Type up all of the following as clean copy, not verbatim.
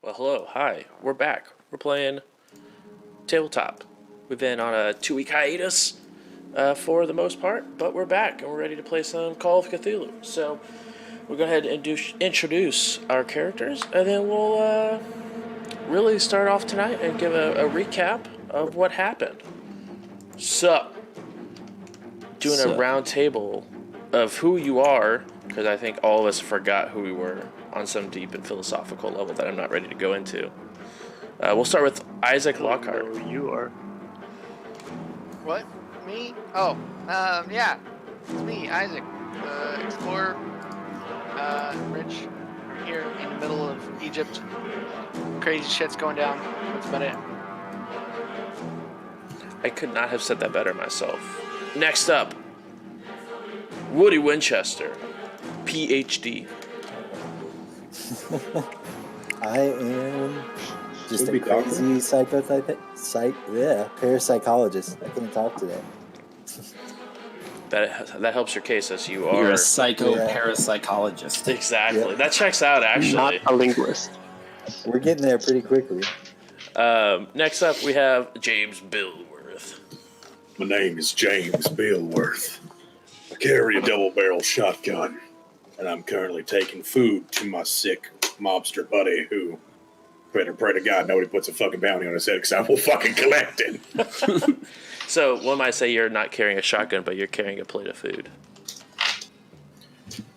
Well, hello, hi, we're back. We're playing tabletop. We've been on a 2-week hiatus for the most part, but we're back and we're ready to play some Call of Cthulhu. So we'll go ahead and introduce our characters, and then we'll really start off tonight and give a recap of what happened. So, doing a round table of who you are, because I think all of us forgot who we were on some deep and philosophical level that I'm not ready to go into. We'll start with Isaac Lockhart. Oh, you are. What? Me? Oh, yeah. It's me, Isaac, the explorer, rich, here in the middle of Egypt. Crazy shit's going down. That's about it. I could not have said that better myself. Next up, Woody Winchester, PhD. I am just a crazy parapsychologist. I can't talk today. That helps your case, as you are. You're a parapsychologist. Exactly. Yep. That checks out, actually. Not a linguist. We're getting there pretty quickly. Next up, we have James Billworth. My name is James Billworth. I carry a double-barrel shotgun, and I'm currently taking food to my sick mobster buddy who, better pray to God, nobody puts a fucking bounty on his head because I will fucking collect it. So one might say you're not carrying a shotgun, but you're carrying a plate of food.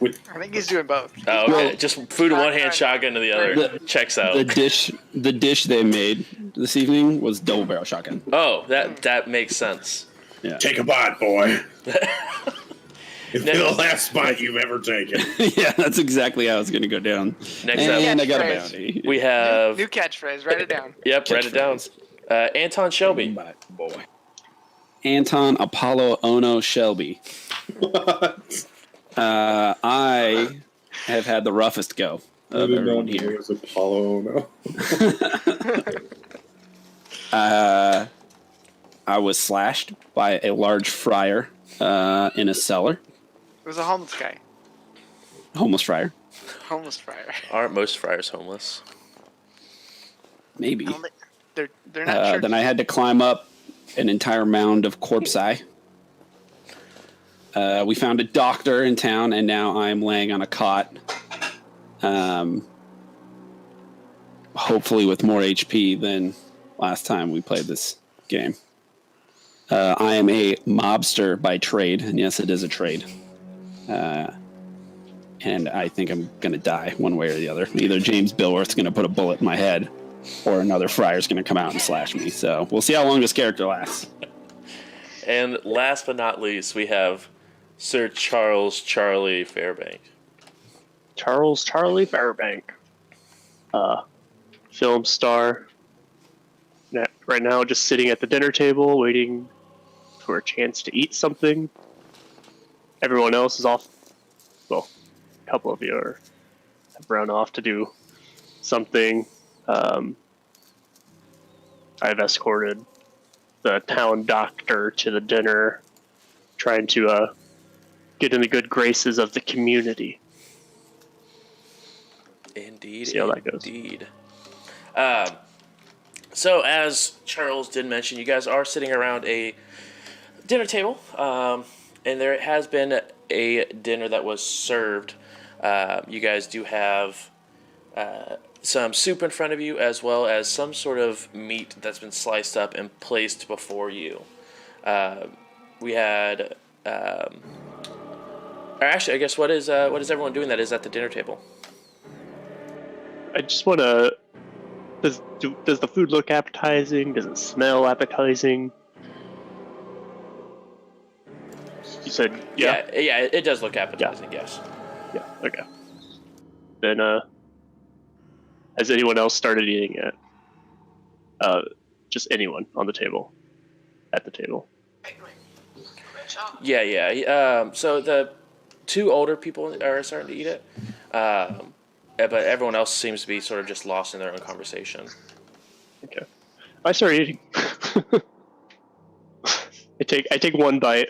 I think he's doing both. Oh, okay. Well, Just food in one hand, shotgun in the other. Checks out. The dish they made this evening was double barrel shotgun. Oh, that makes sense. Yeah. Take a bite, boy. It's the last bite you've ever taken. Yeah, that's exactly how it's going to go down. Next up, And I got a Catchphrase. bounty. we have. New catchphrase. Write it down. Yep, write it down. Anton Shelby. Boy. Anton Apollo Ono Shelby. What? I have had the roughest go of everyone here. It was Apollo. I was slashed by a large friar in a cellar. It was a homeless guy. Homeless friar. Homeless friar. Aren't most friars homeless? Maybe. They're not sure. Then I had to climb up an entire mound of corpsei. We found a doctor in town, and now I'm laying on a cot. Hopefully with more HP than last time we played this game. I am a mobster by trade, and yes, it is a trade. And I think I'm going to die one way or the other. Either James Billworth's going to put a bullet in my head, or another friar's going to come out and slash me. So we'll see how long this character lasts. And last but not least, we have Sir Charles Charlie Fairbank. Charles Charlie Fairbank. Film star. Right now, just sitting at the dinner table, waiting for a chance to eat something. Everyone else is off. Well, a couple of you have run off to do something. I've escorted the town doctor to the dinner, trying to get in the good graces of the community. Indeed. See how that goes. Indeed. So, as Charles did mention, you guys are sitting around a dinner table, and there has been a dinner that was served. You guys do have some soup in front of you, as well as some sort of meat that's been sliced up and placed before you. We had, or actually, I guess what is everyone doing that is at the dinner table? I just want to. Does the food look appetizing? Does it smell appetizing? You said yeah. Yeah, it does look appetizing. Yes. Yeah. Okay. Then has anyone else started eating yet? Just anyone on the table, at the table. Yeah. So the two older people are starting to eat it. But everyone else seems to be sort of just lost in their own conversation. Okay. I start eating. I take one bite,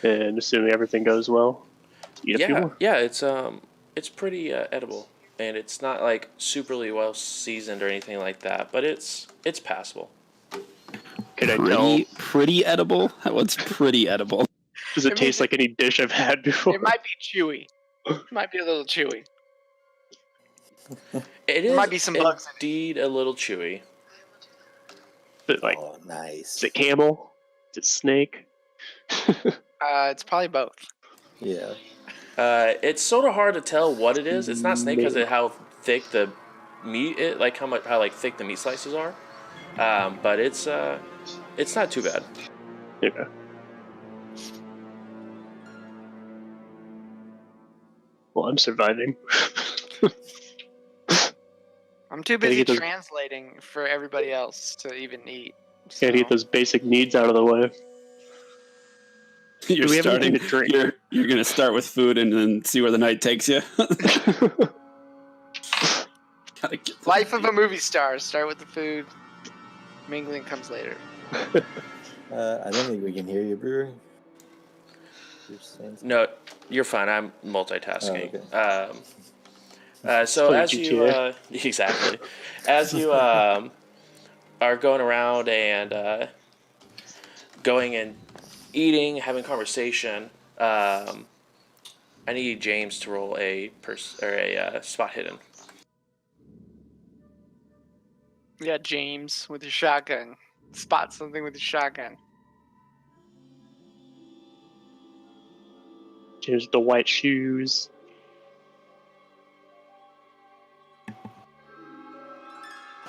and assuming everything goes well, eat a few more. Yeah, it's pretty edible. and it's not like superly well seasoned or anything like that, but it's passable. Can I tell? Pretty edible? What's pretty edible? Does it taste like any dish I've had before? It might be chewy. It might be a little chewy. It There is might be some bugs in it. indeed a little chewy. But like, Oh, nice. is it camel? Is it snake? It's probably both. Yeah. It's sort of hard to tell what it is. It's not snake because of how thick the meat is, like how like thick the meat slices are. But it's not too bad. Yeah. Well, I'm surviving. I'm too busy translating for everybody else to even eat. So. Gotta get those basic needs out of the way. You're Do we have starting. anything to drink? You're gonna start with food and then see where the night takes you. Gotta get the Life of a movie star. Start with the food. Mingling comes later. I don't think we can hear you, Brewer. You're saying something? No, you're fine. I'm multitasking. Oh, So Play as you GTA. exactly, as you are going around and going and eating, having conversation, I need James to roll a spot hidden. Yeah, James with your shotgun. Spot something with your shotgun. Here's the white shoes.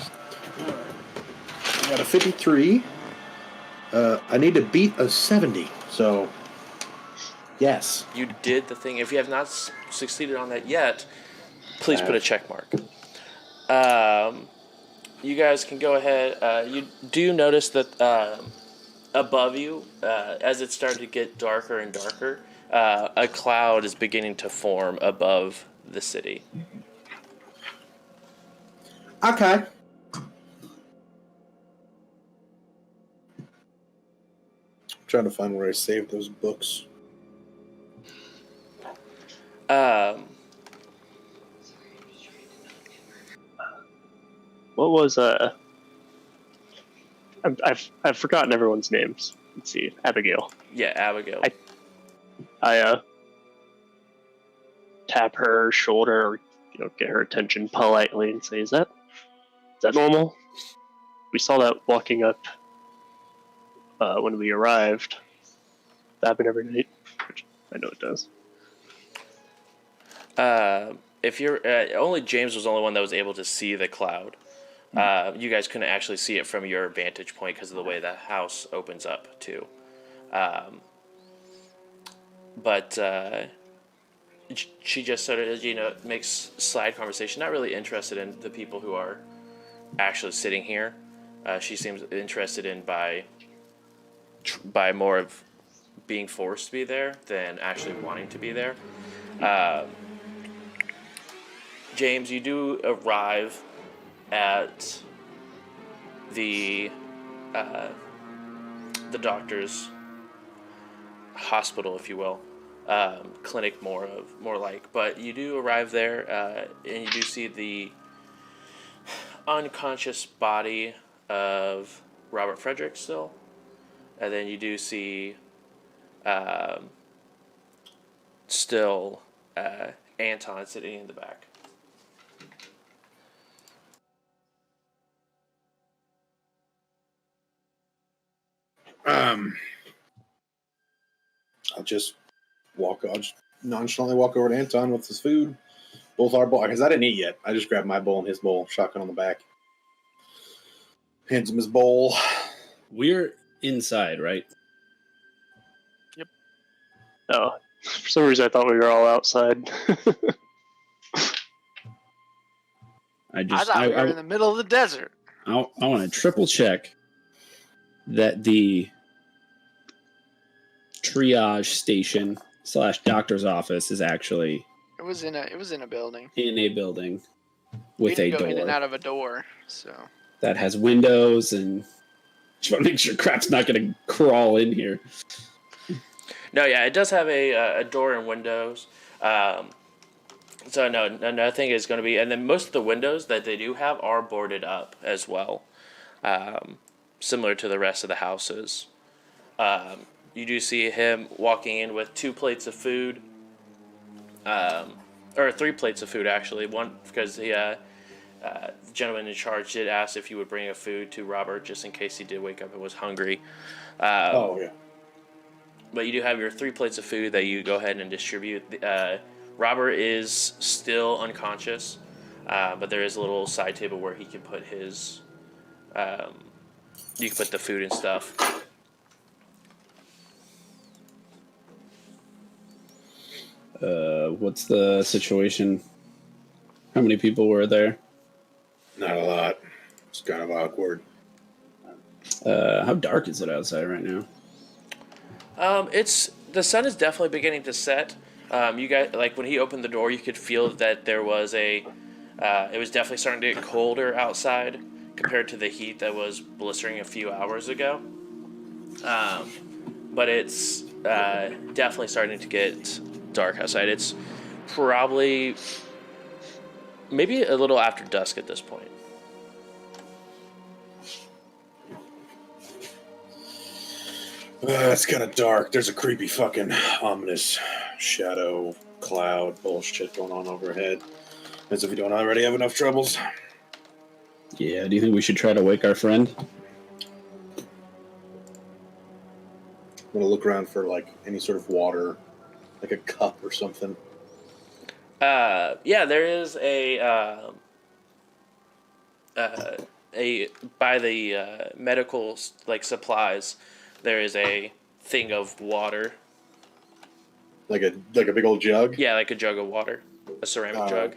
I got a 53. I need to beat a 70. So, yes. You did the thing. If you have not succeeded on that yet, please put a check mark. You guys can go ahead. You do notice that above you, as it started to get darker and darker, a cloud is beginning to form above the city. Okay. Trying to find where I saved those books. What was I've forgotten everyone's names. Let's see, Abigail. Yeah, Abigail. I tap her shoulder, or get her attention politely, and say, "Is that normal? We saw that walking up when we arrived. That happened every night. Which I know it does." If you're only James was the only one that was able to see the cloud. You guys couldn't actually see it from your vantage point because of the way the house opens up too. But she just sort of makes slide conversation, not really interested in the people who are actually sitting here. She seems interested in by more of being forced to be there than actually wanting to be there. James, you do arrive at the doctor's hospital, if you will, clinic more like. But you do arrive there, and you do see the unconscious body of Robert Frederick still, and then you do see still Anton sitting in the back. I'll just nonchalantly walk over to Anton with his food. Both our bowl, because I didn't eat yet. I just grabbed my bowl and his bowl, shotgun on the back. Hands him his bowl. We're inside, right? Oh, for some reason I thought we were all outside. I thought we were in the middle of the desert. I want to triple check that the triage station / doctor's office is actually It was in a building. in a building We with a didn't go in and door out of a door, so that has windows, and just want to make sure crap's not going to crawl in here. No, yeah, it does have a door and windows. So no, nothing is going to be, and then most of the windows that they do have are boarded up as well, similar to the rest of the houses. You do see him walking in with 2 plates of food, or 3 plates of food actually. One because the gentleman in charge did ask if you would bring a food to Robert just in case he did wake up and was hungry. Oh yeah. But you do have your 3 plates of food that you go ahead and distribute. Robert is still unconscious, but there is a little side table where he can put his. You can put the food and stuff. What's the situation? How many people were there? Not a lot. It's kind of awkward. How dark is it outside right now? It's the sun is definitely beginning to set. You guys, like when he opened the door, you could feel that there was a. It was definitely starting to get colder outside compared to the heat that was blistering a few hours ago. But it's definitely starting to get dark outside. It's probably maybe a little after dusk at this point. It's kind of dark. There's a creepy fucking ominous shadow cloud bullshit going on overhead. As if we don't already have enough troubles. Yeah, do you think we should try to wake our friend? I'm gonna look around for like any sort of water, like a cup or something. Yeah, there is a by the medical like supplies. There is a thing of water. Like a big old jug. Yeah, like a jug of water, a ceramic jug.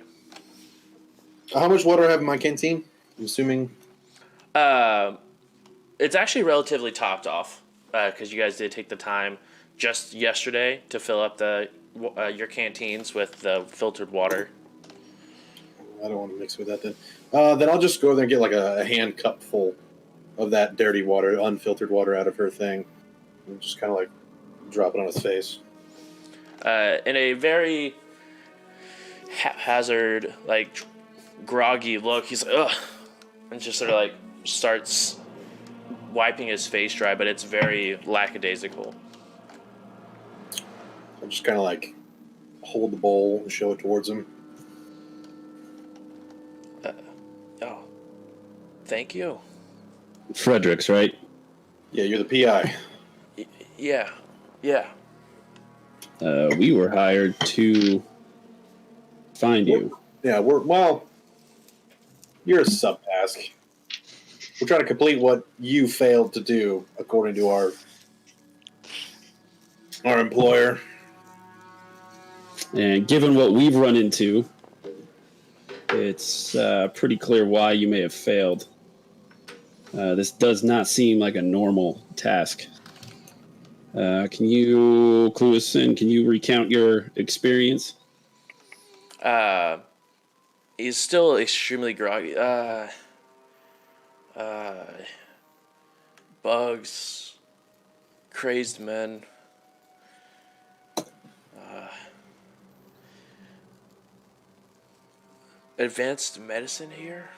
How much water do I have in my canteen? I'm assuming. It's actually relatively topped off because you guys did take the time just yesterday to fill up your canteens with the filtered water. I don't want to mix with that then. Then I'll just go there and get like a hand cup full of that dirty water, unfiltered water out of her thing, and just kind of like drop it on his face. In a very haphazard, like groggy look, he's like, ugh, and just sort of like starts wiping his face dry, but it's very lackadaisical. I'll just kind of like hold the bowl and show it towards him. Oh, thank you. Fredericks, right? Yeah, you're the PI. Yeah. We were hired to find you. Yeah, you're a sub-task. We're trying to complete what you failed to do, according to our employer. And given what we've run into, it's pretty clear why you may have failed. This does not seem like a normal task. Can you clue us in? Can you recount your experience? He's still extremely groggy. Bugs, crazed men. Advanced medicine here.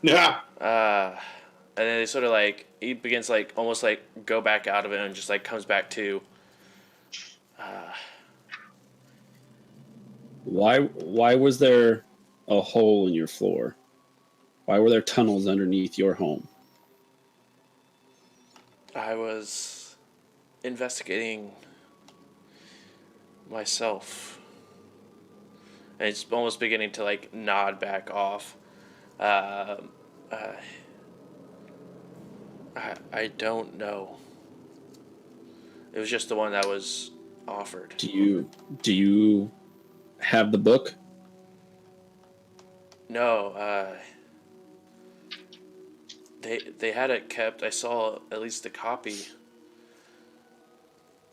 Yeah. And then he sort of like he begins like almost like go back out of it and just like comes back to. Why was there a hole in your floor? Why were there tunnels underneath your home? I was investigating myself. And it's almost beginning to like nod back off. I don't know. It was just the one that was offered. Do you have the book? No, they had it kept. I saw at least the copy.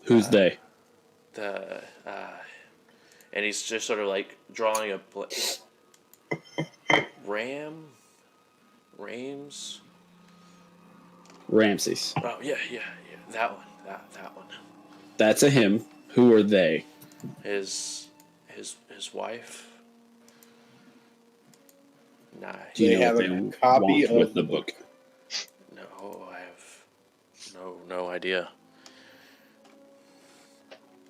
Who's they? And he's just sort of like drawing a Rames. Ramses. Oh yeah, that one, that one. That's a him. Who are they? His his wife. Nah, Do you They know have what a they copy want of with the the book? no, I have no idea.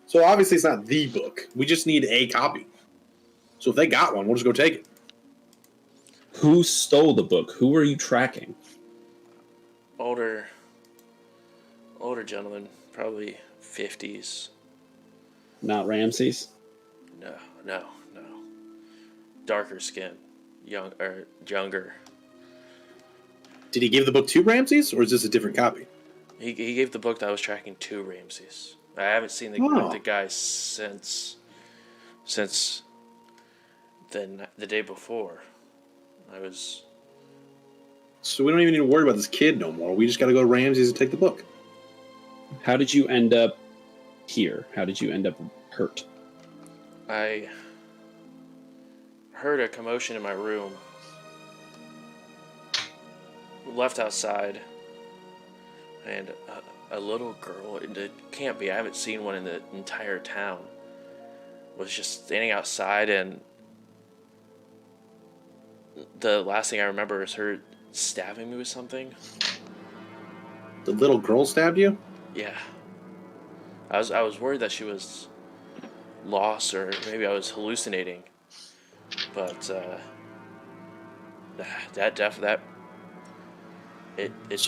So obviously it's not the book. We just need a copy. So if they got one, we'll just go take it. Who stole the book? Who are you tracking? Older gentleman, probably 50s. Not Ramses? No. Darker skin, younger. Did he give the book to Ramses, or is this a different copy? He gave the book that I was tracking to Ramses. I haven't seen the guy since the day before. So we don't even need to worry about this kid no more. We just got to go to Ramses and take the book. How did you end up here? How did you end up hurt? I heard a commotion in my room. Left outside, and a little girl, it can't be, I haven't seen one in the entire town, was just standing outside, and the last thing I remember is her stabbing me with something. The little girl stabbed you? Yeah. I was worried that she was lost, or maybe I was hallucinating. But So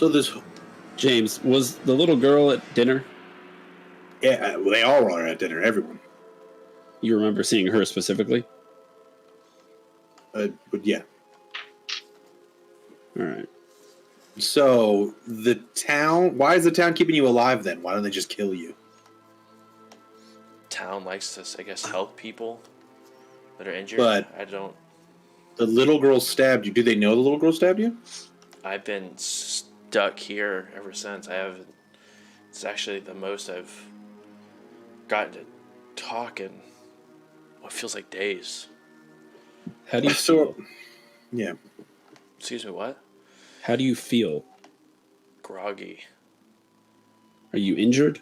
this, James, was the little girl at dinner? yeah, well, they all were at dinner. Everyone. You remember seeing her specifically? But yeah. All right. So the town. Why is the town keeping you alive then? Why don't they just kill you? town likes to, I guess, help people that are injured. But I don't. the little girl stabbed you. Do they know the little girl stabbed you? I've been stuck here ever since. I haven't. It's actually the most I've gotten to talk in what feels like days. How do you feel? Yeah. Excuse me, what? How do you feel? Groggy. Are you injured?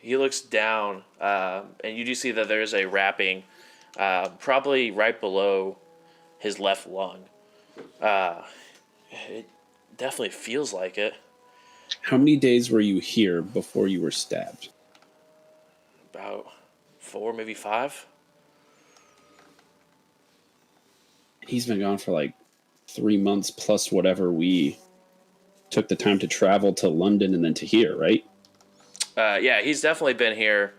He looks down, and you do see that there's a wrapping, probably right below his left lung. It definitely feels like it. How many days were you here before you were stabbed? About 4, maybe 5. He's been gone for like 3 months plus whatever we took the time to travel to London and then to here, right? Yeah, he's definitely been here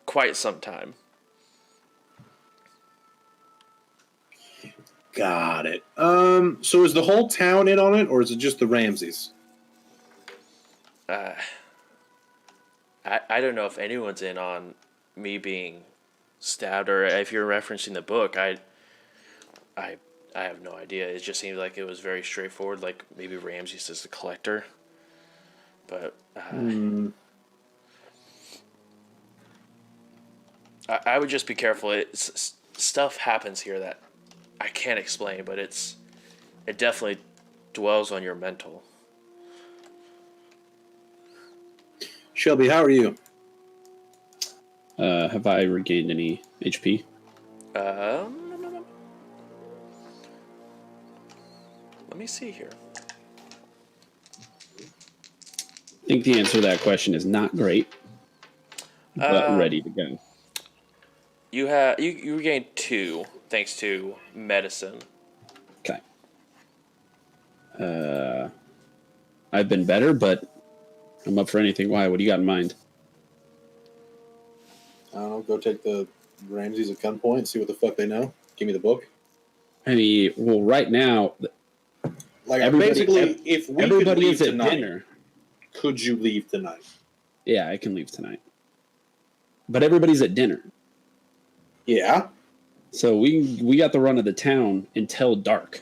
quite some time. Got it. So is the whole town in on it, or is it just the Ramseys? I don't know if anyone's in on me being stabbed, or if you're referencing the book. I have no idea. It just seemed like it was very straightforward. Like maybe Ramses is the collector, but I would just be careful. Stuff happens here that I can't explain, but it definitely dwells on your mental. Shelby, how are you? Have I regained any HP? Let me see here. I think the answer to that question is not great, but ready to go. You regained 2 thanks to medicine. Okay. I've been better, but I'm up for anything. Why? What do you got in mind? I don't know. Go take the Ramseys at gunpoint, see what the fuck they know. Give me the book. I mean, well, right now, Like, Everybody- basically, if we could everybody leave is at tonight, dinner. could you leave tonight? Yeah, I can leave tonight. But everybody's at dinner. Yeah. So we got the run of the town until dark.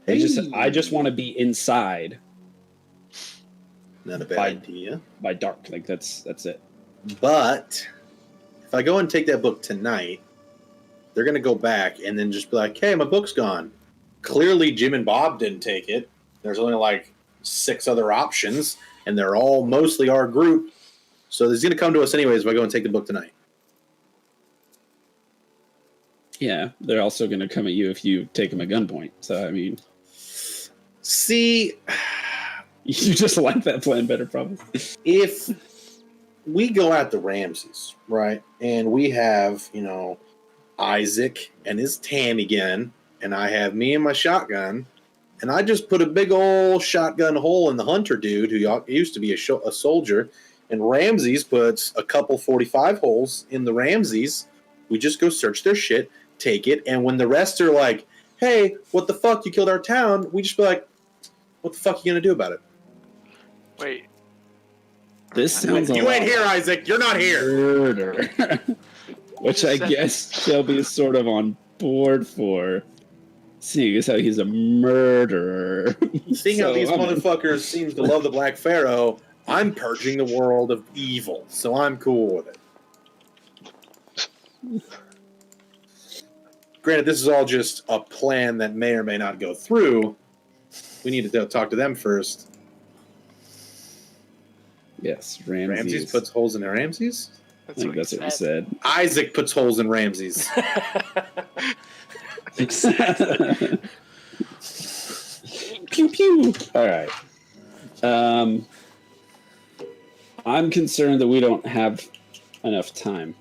I just want to be inside Not a bad By- idea. by dark. Like that's it. But if I go and take that book tonight, they're going to go back and then just be like, hey, my book's gone. Clearly, Jim and Bob didn't take it. There's only like 6 other options, and they're all mostly our group. So he's going to come to us anyways if I go and take the book tonight. Yeah, they're also going to come at you if you take them at gunpoint. So, I mean, See, you just like that plan better, probably. if we go at the Ramses, right, and we have, Isaac and his Tammy gun, and I have me and my shotgun, and I just put a big old shotgun hole in the hunter dude who used to be a soldier, and Ramses puts a couple 45 holes in the Ramses. We just go search their shit, take it, and when the rest are like, hey, what the fuck, you killed our town, we just be like, what the fuck are you going to do about it? Wait. This sounds You ain't here, Isaac. You're not here. murder. Which I guess Shelby is sort of on board for, seeing as how he's a murderer. Seeing how these motherfuckers seem to love the Black Pharaoh, I'm purging the world of evil, so I'm cool with it. Granted, this is all just a plan that may or may not go through. We need to talk to them first. Yes, Ramses puts holes in Ramses? I think that's what he said. Isaac puts holes in Ramses. Pew pew. All right. I'm concerned that we don't have enough time.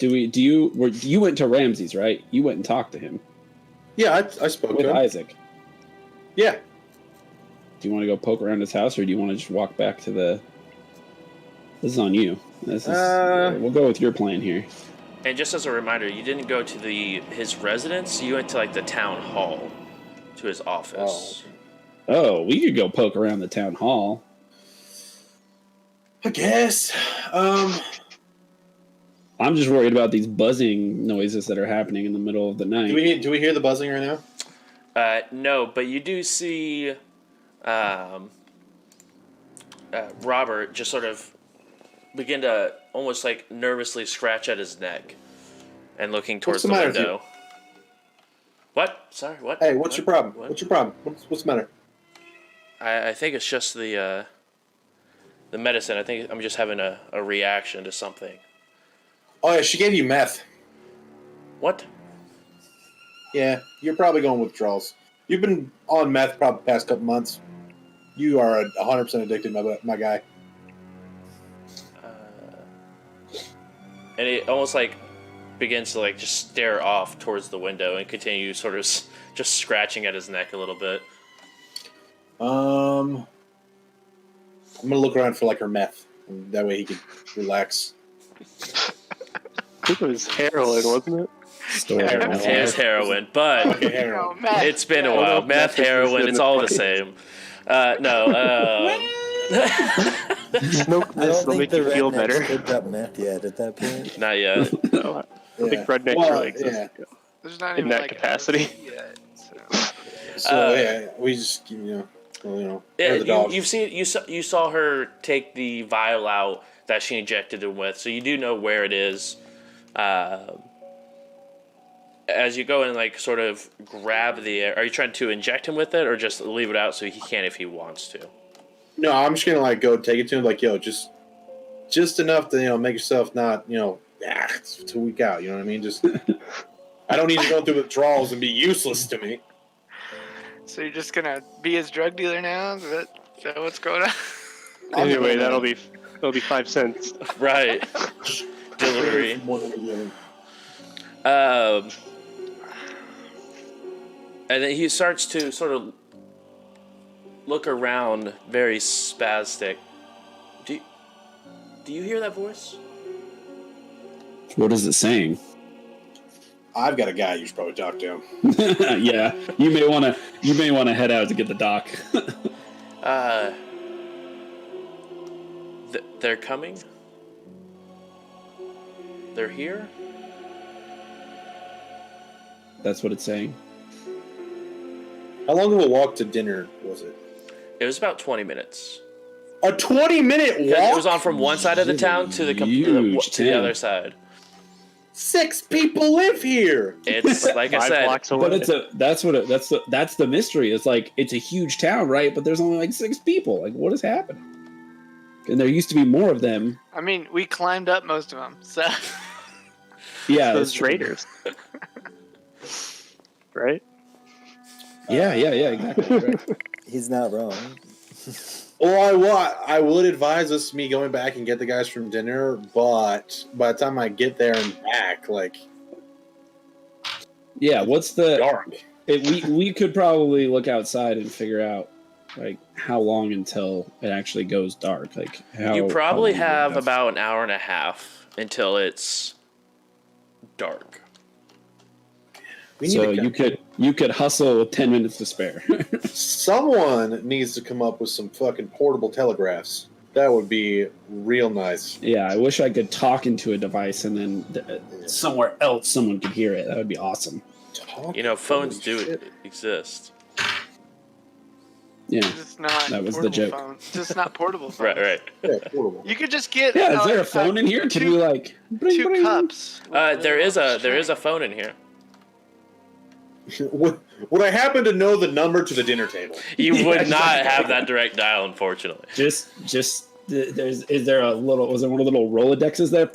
You went to Ramses, right? You went and talked to him. Yeah, I spoke with to him. Isaac. Yeah. Do you want to go poke around his house, or do you want to just walk back to the? This is on you. We'll go with your plan here. And just as a reminder, you didn't go to his residence. You went to the town hall, to his office. Oh, we could go poke around the town hall. I guess. I'm just worried about these buzzing noises that are happening in the middle of the night. Do we hear the buzzing right now? No, but you do see Robert just sort of begin to almost nervously scratch at his neck and looking towards the window. What? Sorry, what? Hey, what's your problem? What? What's your problem? What's the matter? I think it's just the medicine. I think I'm just having a reaction to something. Oh, yeah, she gave you meth. What? Yeah, you're probably going withdrawals. You've been on meth probably the past couple months. You are 100% addicted, my guy. And it almost begins to just stare off towards the window and continue sort of just scratching at his neck a little bit. I'm gonna look around for her meth. That way he could relax. I think it was heroin, wasn't it? It was heroin, but Heroin. it's been a while. Meth, heroin, it's all the same. Smoke I this, don't it'll think make the you feel rednecks better. picked up meth yet at that point. Not yet. No, I think rednecks really exist There's not in even that capacity. yet, so. So we just Yeah, the dog. you saw her take the vial out that she injected him with, so you do know where it is. As you go and sort of grab are you trying to inject him with it, or just leave it out so he can if he wants to? No, I'm just gonna go take it to him. Yo, just enough to make yourself not it's a week out. You know what I mean? Just I don't need to go through withdrawals and be useless to me. So you're just gonna be his drug dealer now? Is that what's going on? Anyway, that'll be 5 cents. Right. Delivery. And then he starts to sort of look around, very spastic. Do you hear that voice? What is it saying? I've got a guy you should probably talk to. Yeah, you may want to head out to get the doc. They're coming. They're here. That's what it's saying. How long of a walk to dinner was it? It was about 20 minutes. A 20-minute walk? It was on from one side of the town to the other side. 6 people live here. It's like I 5 said, blocks away. But that's the mystery. It's it's a huge town, right? But there's only 6 people. What is happening? And there used to be more of them. I mean, we climbed up most of them, so. Yeah, Those raiders. Right? Yeah, exactly. Right. He's not wrong. Well, I would advise us me going back and get the guys from dinner, but by the time I get there and back, like Yeah, what's the dark. we could probably look outside and figure out like how long until it actually goes dark. Like how You probably how long have do we about an hour and a half until it's dark. So you could hustle with 10 minutes to spare. Someone needs to come up with some fucking portable telegraphs. That would be real nice. Yeah, I wish I could talk into a device and then somewhere else someone could hear it. That would be awesome. You know, phones do Shit. exist. Yeah. Just not That was the portable joke. phones. Just not portable phones. Right. Yeah, portable. You could just get. Yeah, is there a phone in here? Can two, we like bring, two bring? cups? There is a phone in here. Would I happen to know the number to the dinner table? You Yeah, would not exactly. have that direct dial, unfortunately. Is there a little was there one of the little Rolodexes there?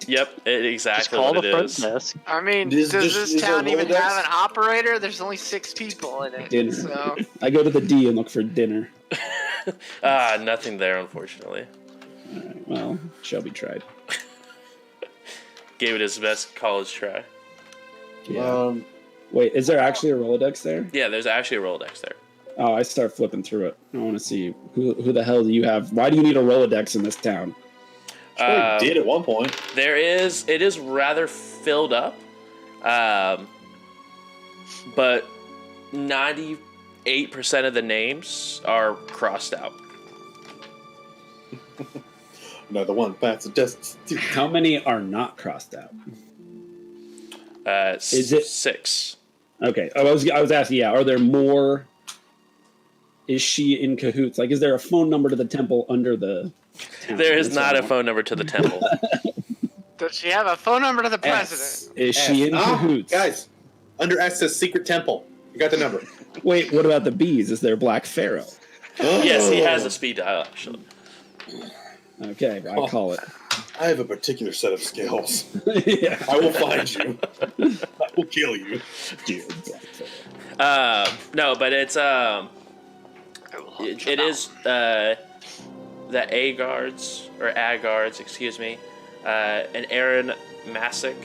Yep, exactly Just call what the it front is. desk. I mean, Is does this- this is there town even Rolodex? have an operator? There's only 6 people in it. Dinner. So I go to the D and look for dinner. Nothing there, unfortunately. All right, well, shall be tried. Gave it his best college try. Yeah. Wait, is there actually a Rolodex there? Yeah, there's actually a Rolodex there. Oh, I start flipping through it. I want to see who the hell do you have? Why do you need a Rolodex in this town? Probably did at one point. It is rather filled up, but 98% of the names are crossed out. Another one past the desk. How many are not crossed out? Is it 6? Okay, I was asking. Yeah, are there more? Is she in cahoots? Like, is there a phone number to the temple under the? Town? There is That's not what I a want. phone number to the temple. does she have a phone number to the S. president? Is she in cahoots? Guys, under S says secret temple. You got the number. Wait, what about the bees? Is there Black Pharaoh? Yes, he has a speed dial, actually. Okay, I call it. I have a particular set of skills. Yeah. I will find you. I will kill you. Dear Black Pharaoh. No, but it's it is the A guards or A guards, excuse me, an Aaron Masick,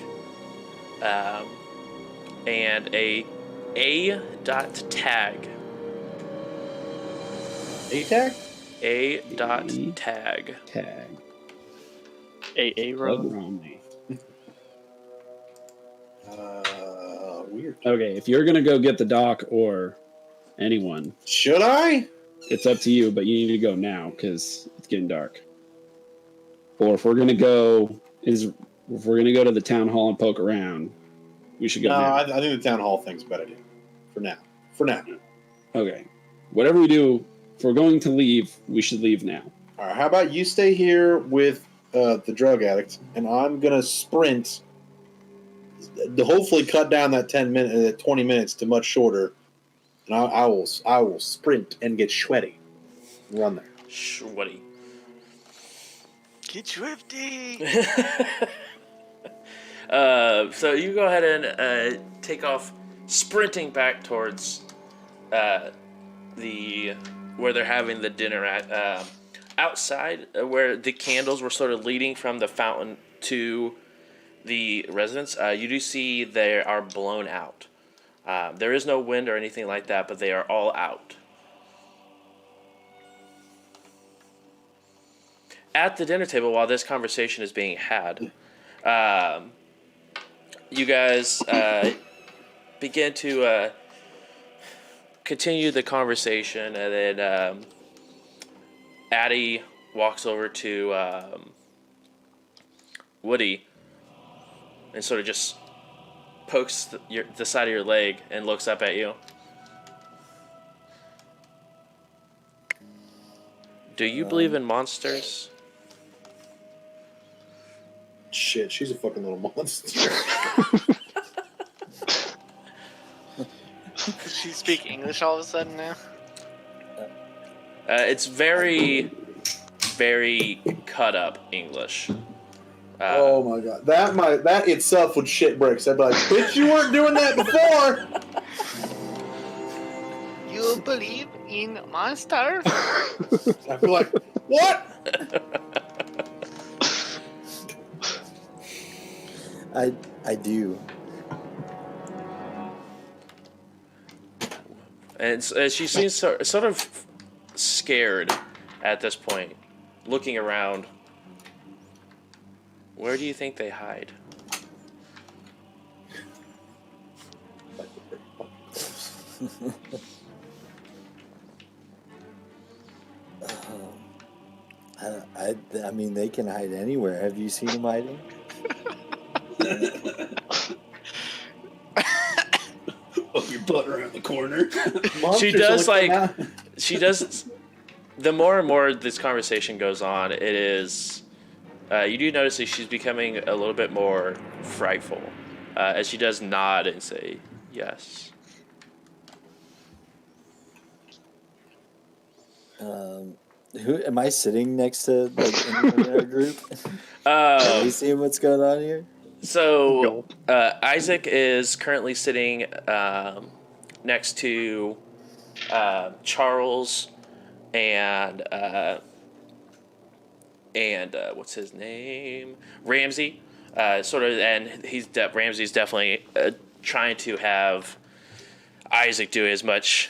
and a tag. A-tag? Tag. Tag. AA Plug road. Romney. Weird. Okay, if you're gonna go get the doc or anyone, Should I? it's up to you. But you need to go now because it's getting dark. Or if we're gonna go to the town hall and poke around, we should go No, now. I think the town hall thing's a better idea. For now. Okay. Whatever we do, if we're going to leave, we should leave now. All right, how about you stay here with the drug addict, and I'm gonna sprint to hopefully cut down that 20 minutes to much shorter, and I will sprint and get sweaty, and run there. Sweaty. Get swifty. So you go ahead and take off, sprinting back towards where they're having the dinner at. Outside, where the candles were sort of leading from the fountain to the residence, you do see they are blown out. There is no wind or anything like that, but they are all out. At the dinner table, while this conversation is being had, you guys begin to continue the conversation, and then Addie walks over to Woody and sort of just pokes the side of your leg and looks up at you. Do you believe in monsters? Shit, she's a fucking little monster. Does she speak English all of a sudden now? It's very, very cut up English. Oh my god, that itself would shit bricks. I'd be like, bitch, you weren't doing that before. You believe in monsters? I'd be like, what? I do. And she seems sort of scared at this point, looking around. Where do you think they hide? I mean, they can hide anywhere. Have you seen them hiding? Put your butt around the corner. She does like. She does. The more and more this conversation goes on, it is. You do notice that she's becoming a little bit more frightful, as she does nod and say yes. Who am I sitting next to? Like anyone in our group? Are we seeing what's going on here? So Isaac is currently sitting next to Charles and what's his name? Ramsey. Sort of, and Ramsey's definitely trying to have Isaac do as much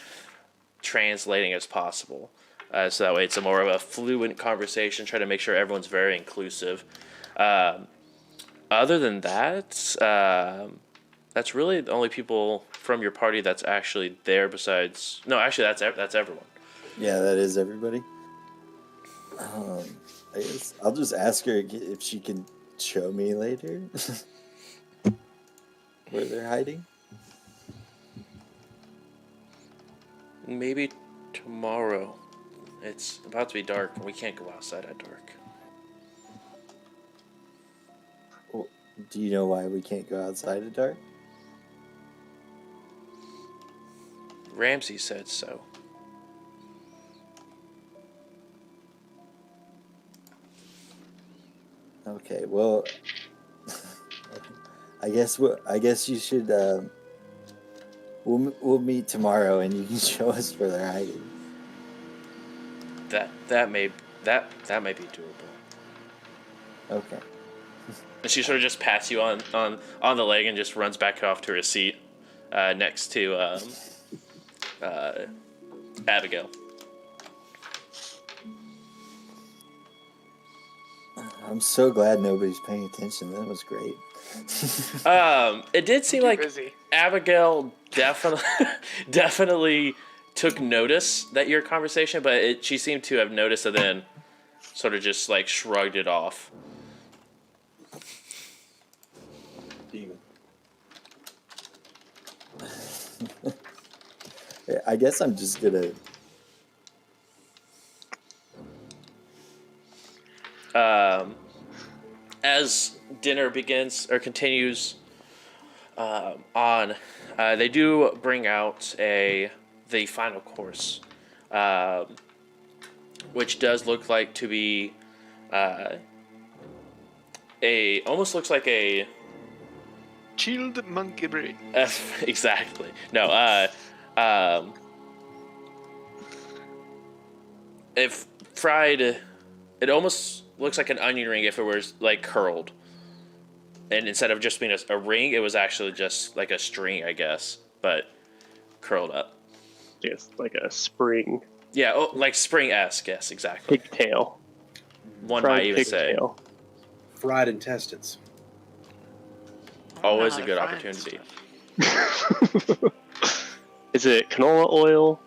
translating as possible. So that way it's a more of a fluent conversation, try to make sure everyone's very inclusive. Other than that, that's really the only people from your party that's actually there besides... No, actually, that's everyone. Yeah, that is everybody. I guess I'll just ask her if she can show me later where they're hiding. Maybe tomorrow. It's about to be dark, and we can't go outside at dark. Well, do you know why we can't go outside at dark? Ramsey said so. Okay, well, I guess you should. We'll meet tomorrow, and you can show us where they're hiding. That may be doable. Okay. And she sort of just pats you on the leg and just runs back off to her seat next to Abigail. I'm so glad nobody's paying attention. That was great. It did seem like busy. Abigail definitely took notice that your conversation, but she seemed to have noticed and then sort of just like shrugged it off. Demon. I guess I'm just gonna. As dinner begins or continues on, they do bring out the final course, which does look like to be almost looks like a Chilled monkey brain. exactly. No, if fried, it almost looks like an onion ring if it was like curled. And instead of just being a ring, it was actually just like a string, I guess, but curled up. Just like a spring Yeah, like spring-esque, yes, exactly. pigtail. One Fried might even say. pigtail. Fried intestines. Always I a don't know good how to find opportunity. Is it canola oil?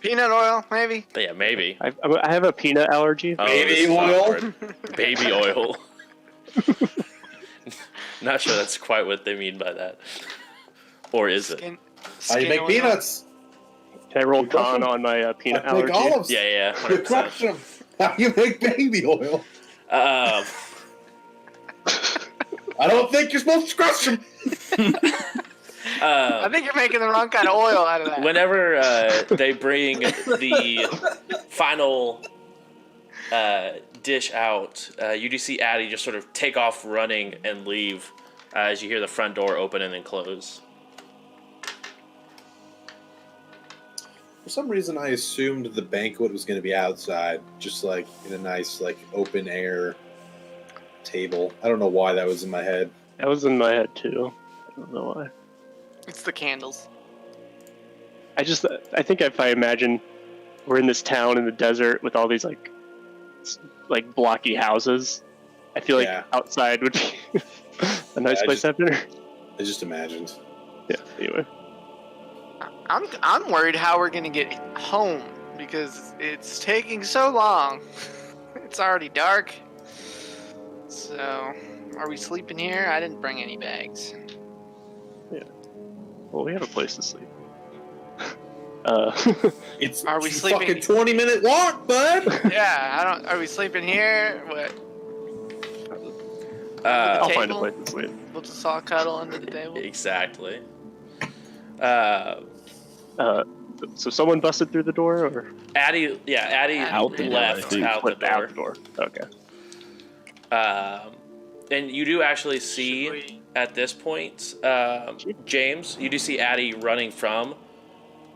Peanut oil, maybe. But yeah, maybe. I have a peanut allergy. Oh, Baby this is oil? awkward. Baby oil. Not sure that's quite what they mean by that. Or is it? How you make oil. peanuts? Can I roll Good question. con on my peanut I make allergy? olives. Yeah, Good 100%. question. How you make baby oil? Um, I don't think you're supposed to question. I think you're making the wrong kind of oil out of that. whenever they bring the final dish out, you do see Addie just sort of take off running and leave as you hear the front door open and then close. For some reason, I assumed the banquet was going to be outside, just like in a nice, like open air table. I don't know why that was in my head. That was in my head too. I don't know why. It's the candles. I think if I imagine we're in this town in the desert with all these like blocky houses, I feel like Yeah. outside would be a nice Yeah, place to have dinner. I just imagined. Yeah. Anyway. I'm worried how we're gonna get home because it's taking so long. It's already dark. So, are we sleeping here? I didn't bring any bags. Well, we have a place to sleep. It's Are we a sleeping- fucking 20-minute walk, bud. Yeah, Are we sleeping here? What? I'll Table? find a place to sleep. We'll just all cuddle under the table. Exactly. So someone busted through the door, or Addie Out the door, I left think. out the flipped door. out the door? Okay. And you do actually see at this point, James, you do see Addie running from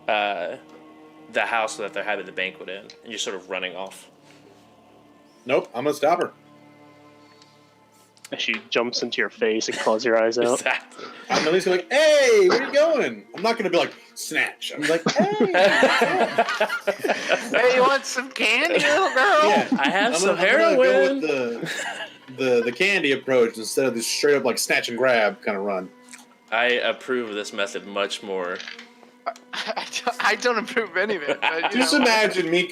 the house that they're having the banquet in, and you're sort of running off. Nope, I'm gonna stop her. As she jumps into your face and claws your eyes out. Exactly. I'm at least gonna be like, "Hey, where you going?" I'm not gonna be like, "Snatch." I'm like, "Hey." Hey, you want some candy, little girl? Yeah. I have some I'm gonna heroin. go with the candy approach instead of this straight up like snatch and grab kind of run. I approve of this method much more. I don't approve of any of it. But, Just imagine me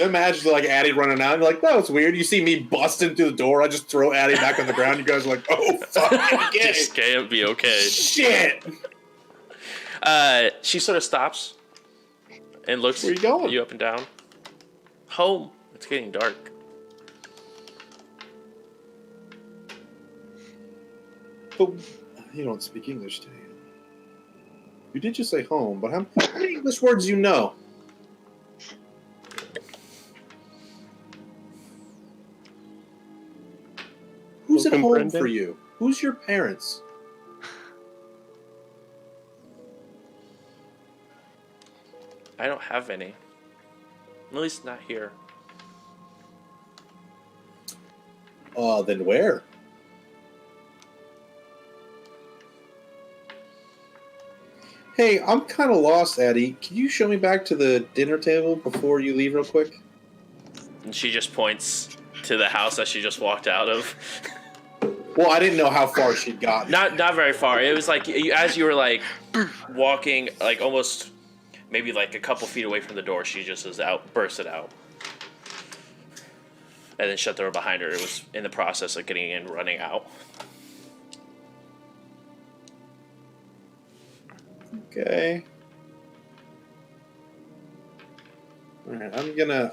imagine Addie running out. And you're like, that was weird. You see me busting through the door. I just throw Addie back on the ground. You guys are like, oh fuck, get Just it. can't be okay. Shit. She sort of stops and looks Where you going? you up and down. Home. It's getting dark. But you don't speak English, do you? You did just say home, but how many English words do you know? Who's at Welcome, home Brendan. for you? Who's your parents? I don't have any. At least not here. Then where? Hey, I'm kind of lost, Addie. Can you show me back to the dinner table before you leave real quick? And she just points to the house that she just walked out of. Well, I didn't know how far she'd gotten. Not very far. It was like as you were like walking, like almost maybe like a couple feet away from the door, she just bursted out, and then shut the door behind her. It was in the process of getting in, running out. Okay. Alright,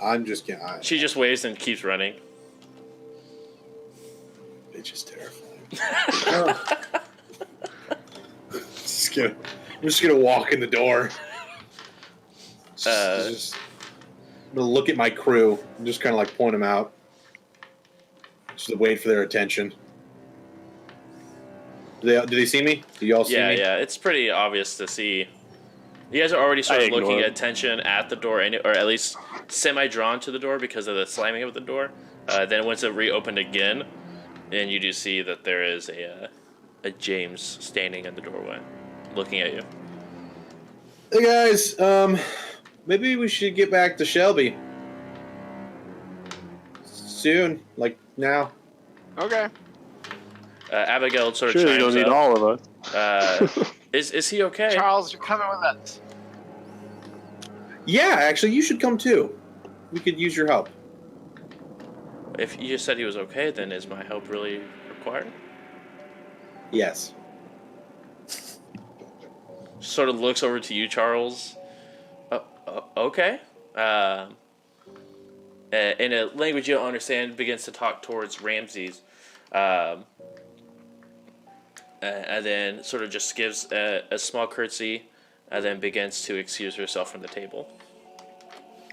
I'm just gonna. She just waves and keeps running. Bitch is terrifying. I'm just gonna walk in the door. I'm gonna look at my crew and just kind of like point them out. Just to wait for their attention. Do they see me? Do y'all see me? Yeah. It's pretty obvious to see. You guys are already sort I of looking ignore at attention at the door, or at least semi-drawn to the door because of the slamming of the door. Then once it reopened again, and you do see that there is a James standing in the doorway, looking at you. Hey guys, maybe we should get back to Shelby. Soon, like now. Okay. Abigail sort of Sure, you chimes don't need up. all of us. Is he okay? Charles, you're coming with us. Yeah, actually, you should come too. We could use your help. If you just said he was okay, then is my help really required? Yes. Sort of looks over to you, Charles. Okay. In a language you don't understand, begins to talk towards Ramses. And then sort of just gives a small curtsy, and then begins to excuse herself from the table.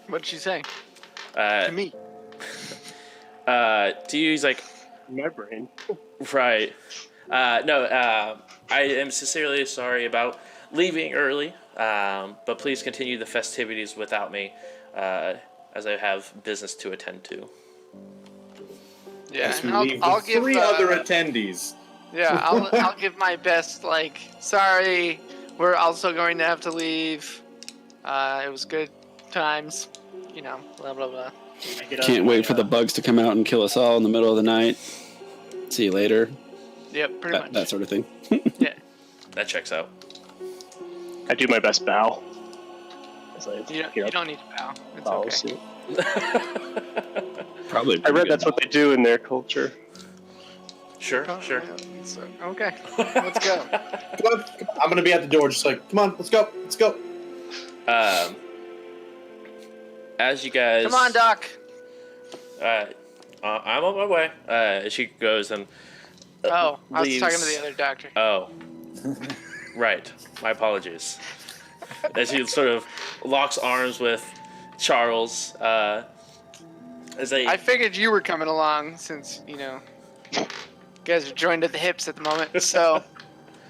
What'd she say? To me. To you, he's like, My brain. right. No, I am sincerely sorry about leaving early, but please continue the festivities without me, as I have business to attend to. Yeah, As we and leave I'll the give three other attendees. Yeah, I'll give my best. Like, sorry, we're also going to have to leave. It was good times, blah blah blah. Can't wait for the bugs to come out and kill us all in the middle of the night. See you later. Yep, pretty much. That sort of thing. Yeah, That checks out. I do my best bow. As I you don't need to bow. It's follow okay. suit. Probably. I read that's what they do in their culture. Sure. So, okay, let's go. Come on. I'm gonna be at the door, just like, come on, let's go. As you guys, Come on, Doc. I'm on my way. She goes and Oh, I was leaves. talking to the other doctor. Oh, right. My apologies. As he sort of locks arms with Charles, as they. I figured you were coming along since you guys are joined at the hips at the moment. So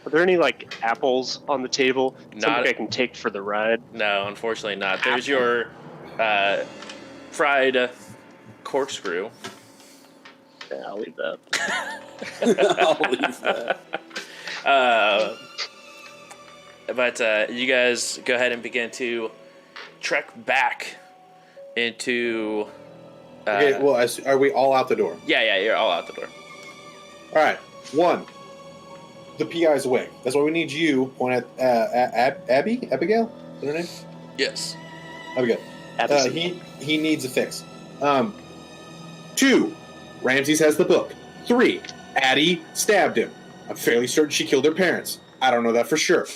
Are there any like apples on the table? Not- Something I can take for the ride. No, unfortunately not. There's your fried corkscrew. Yeah, I'll leave that. I'll leave that. But you guys go ahead and begin to trek back into. Okay, well, are we all out the door? Yeah, you're all out the door. All right. 1. The PI's awake. That's why we need you. Point at Abigail. Is that her name? Yes. Abigail. He needs a fix. 2. Ramses has the book. 3. Addie stabbed him. I'm fairly certain she killed her parents. I don't know that for sure,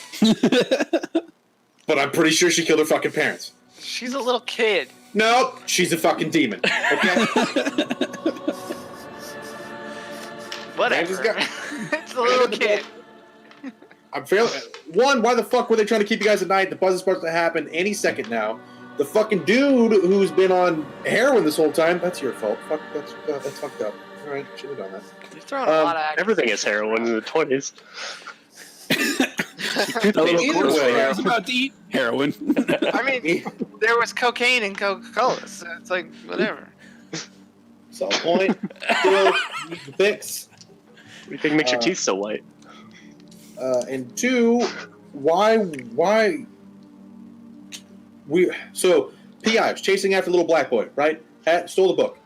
but I'm pretty sure she killed her fucking parents. she's a little kid. Nope, she's a fucking demon. Okay. Whatever. Ramses got- It's a little kid. I'm fairly. 1. Why the fuck were they trying to keep you guys at night? The buzz is supposed to happen any second now. The fucking dude who's been on heroin this whole time. That's your fault. Fuck. That's fucked up. All right, should have done that. You're throwing a lot of Everything is heroin in the 20s. Either way, I was about to eat heroin. I mean, there was cocaine in Coca-Cola, so it's like whatever. solid point. Still need to fix. What do you think makes your teeth so white? And 2, why we so PI was chasing after little black boy, right? Stole the book.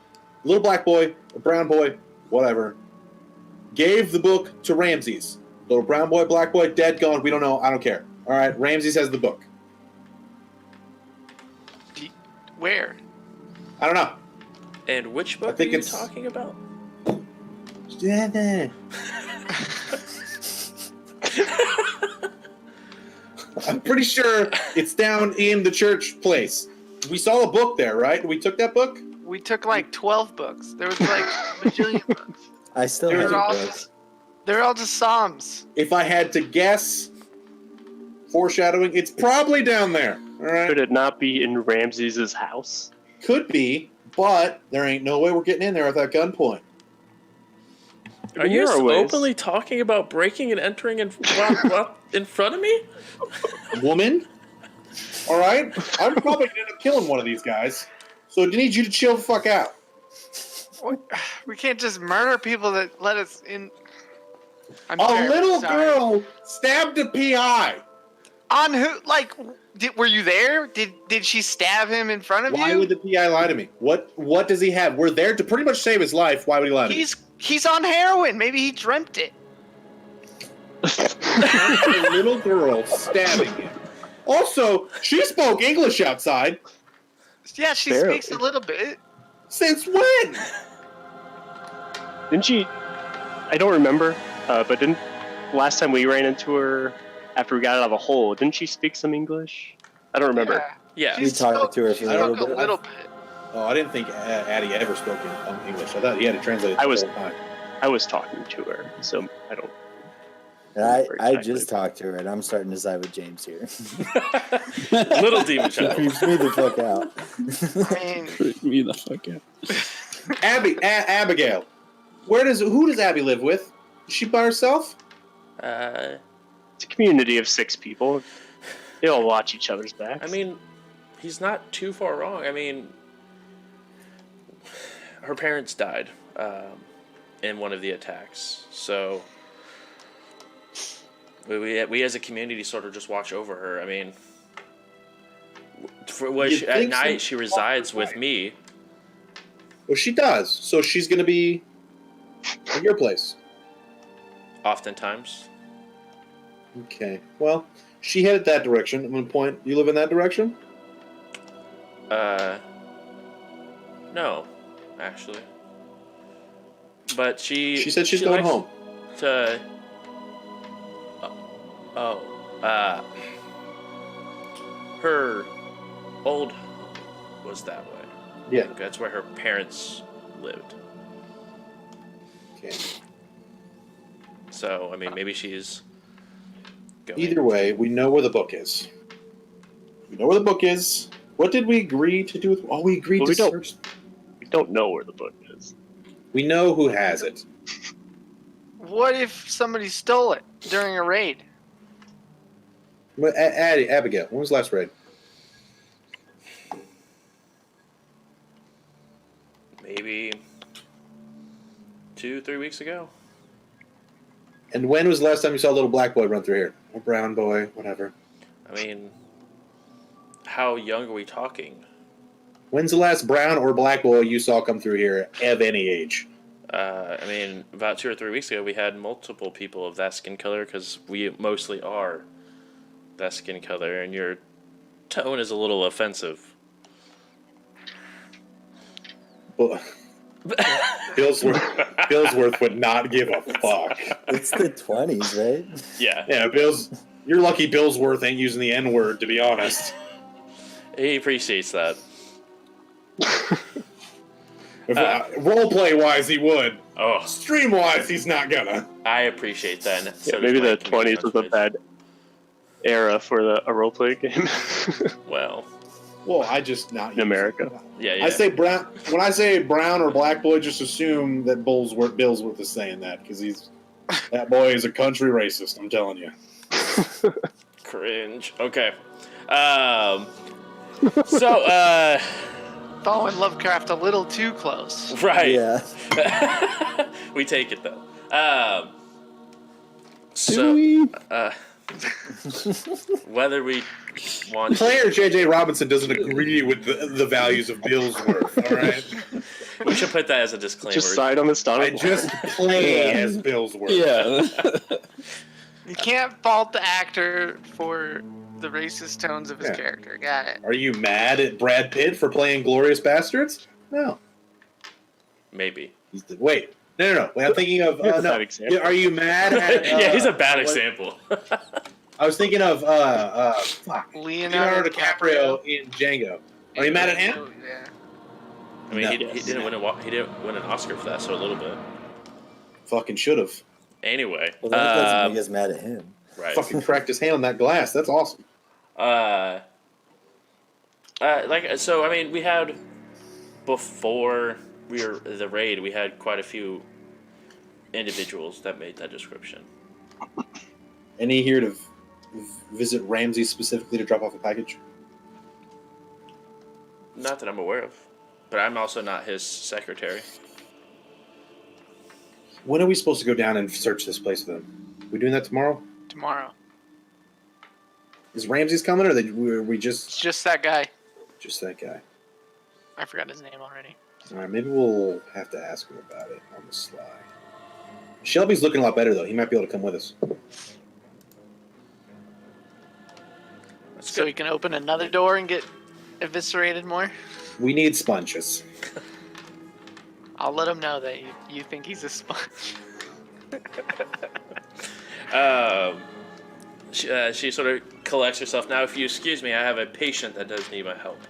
Little black boy, a brown boy, whatever. Gave the book to Ramses. Little brown boy, black boy, dead, gone. We don't know. I don't care. All right, Ramses has the book. Where? I don't know. And which book I think are you it's- talking about? I'm pretty sure it's down in the church place. We saw a book there, right? We took that book? We took like 12 books. There was like a bajillion books. I still They're have the all- books. They're all just Psalms. If I had to guess, foreshadowing, it's probably down there. All right. Could it not be in Ramses' house? Could be, but there ain't no way we're getting in there at that gunpoint. Are you There are ways. openly talking about breaking and entering in front of me? Woman? All right? I'm probably going to end up killing one of these guys. So I need you to chill the fuck out. We can't just murder people that let us in. I'm A terribly little sorry. girl stabbed a PI. On who? Like, were you there? Did she stab him in front of Why you? would the PI lie to me? What does he have? We're there to pretty much save his life. Why would he lie to me? He's on heroin. Maybe he dreamt it. A little girl stabbing him. Also, she spoke English outside. Yeah, she Barely. speaks a little bit. Since when? Didn't she? I don't remember, but didn't last time we ran into her after we got out of a hole? Didn't she speak some English? I don't remember. Yeah. We talked to her for a little spoke bit. a little bit. Oh, I didn't think Addie ever spoke in English. I thought he had to translate it I the was- whole time. I was talking to her, so I don't. And I Exactly. just talked to her, and I'm starting to side with James here. Little demon She child. creeps me the fuck out. I mean, Freak me the fuck out. Abigail. Who does Abby live with? Is she by herself? It's a community of 6 people. They all watch each other's backs. I mean, he's not too far wrong. I mean, her parents died in one of the attacks, so we as a community sort of just watch over her. I mean, at night she resides with me. Well, she does. So she's going to be at your place. Oftentimes. Okay. Well, she headed that direction. I'm going to point. You live in that direction? No, actually. But she said she's going likes home. To. Her old home was that way. Yeah. That's where her parents lived. Okay. So, I mean, maybe she's going. Either way, we know where the book is. We know where the book is. What did we agree to do with? Oh, we agreed to search. We don't know where the book is. We know who has it. What if somebody stole it during a raid? Abigail, when was the last raid? Maybe 2-3 weeks ago. And when was the last time you saw a little black boy run through here? Or brown boy, whatever. I mean, how young are we talking? When's the last brown or black boy you saw come through here of any age? I mean, about 2 or 3 weeks ago, we had multiple people of that skin color because we mostly are that skin color, and your tone is a little offensive. Billsworth would not give a fuck. It's the 20s, right? Yeah. Yeah, you're lucky Billsworth ain't using the N-word, to be honest. He appreciates that. Roleplay wise, he would. Oh, Stream wise, he's not gonna. I appreciate that. And so maybe does the my 20s was a bad era for a role-playing game. Well, I just not in America. yeah. I say brown. When I say brown or black boy, just assume that Billsworth is saying that because that boy is a country racist. I'm telling you. Cringe. Okay. So, Following Lovecraft a little too close. right. Yeah. We take it though. Whether we want Player J.J. Robinson doesn't agree with the values of Billsworth. All right. we should put that as a disclaimer. Just side on the I stomach. just play as Billsworth. Yeah. You can't fault the actor for the racist tones of his character. Got it. Are you mad at Brad Pitt for playing Glorious Bastards? No. Maybe. Wait. No. Wait, I'm thinking of. Here's a No. bad example. Are you mad at. Yeah, he's a bad example. I was thinking of. Leonardo DiCaprio in Django. Are you mad at him? Yeah. I mean, No. he didn't win an Oscar for that, so a little bit. Fucking should have. Anyway, Well, that doesn't make us mad at him. right. Fucking cracked his hand on that glass. That's awesome. So I mean, we had before the raid, we had quite a few individuals that made that description. Any here to visit Ramsey specifically to drop off a package? Not that I'm aware of, but I'm also not his secretary. When are we supposed to go down and search this place for them? We doing that tomorrow? Tomorrow. Is Ramsey's coming, or are we It's just just that guy. that guy? I forgot his name already. All right, maybe we'll have to ask him about it on the sly. Shelby's looking a lot better, though. He might be able to come with us. So he can open another door and get eviscerated more? We need sponges. I'll let him know that you think he's a sponge. She sort of collects herself. Now, if you excuse me, I have a patient that does need my help.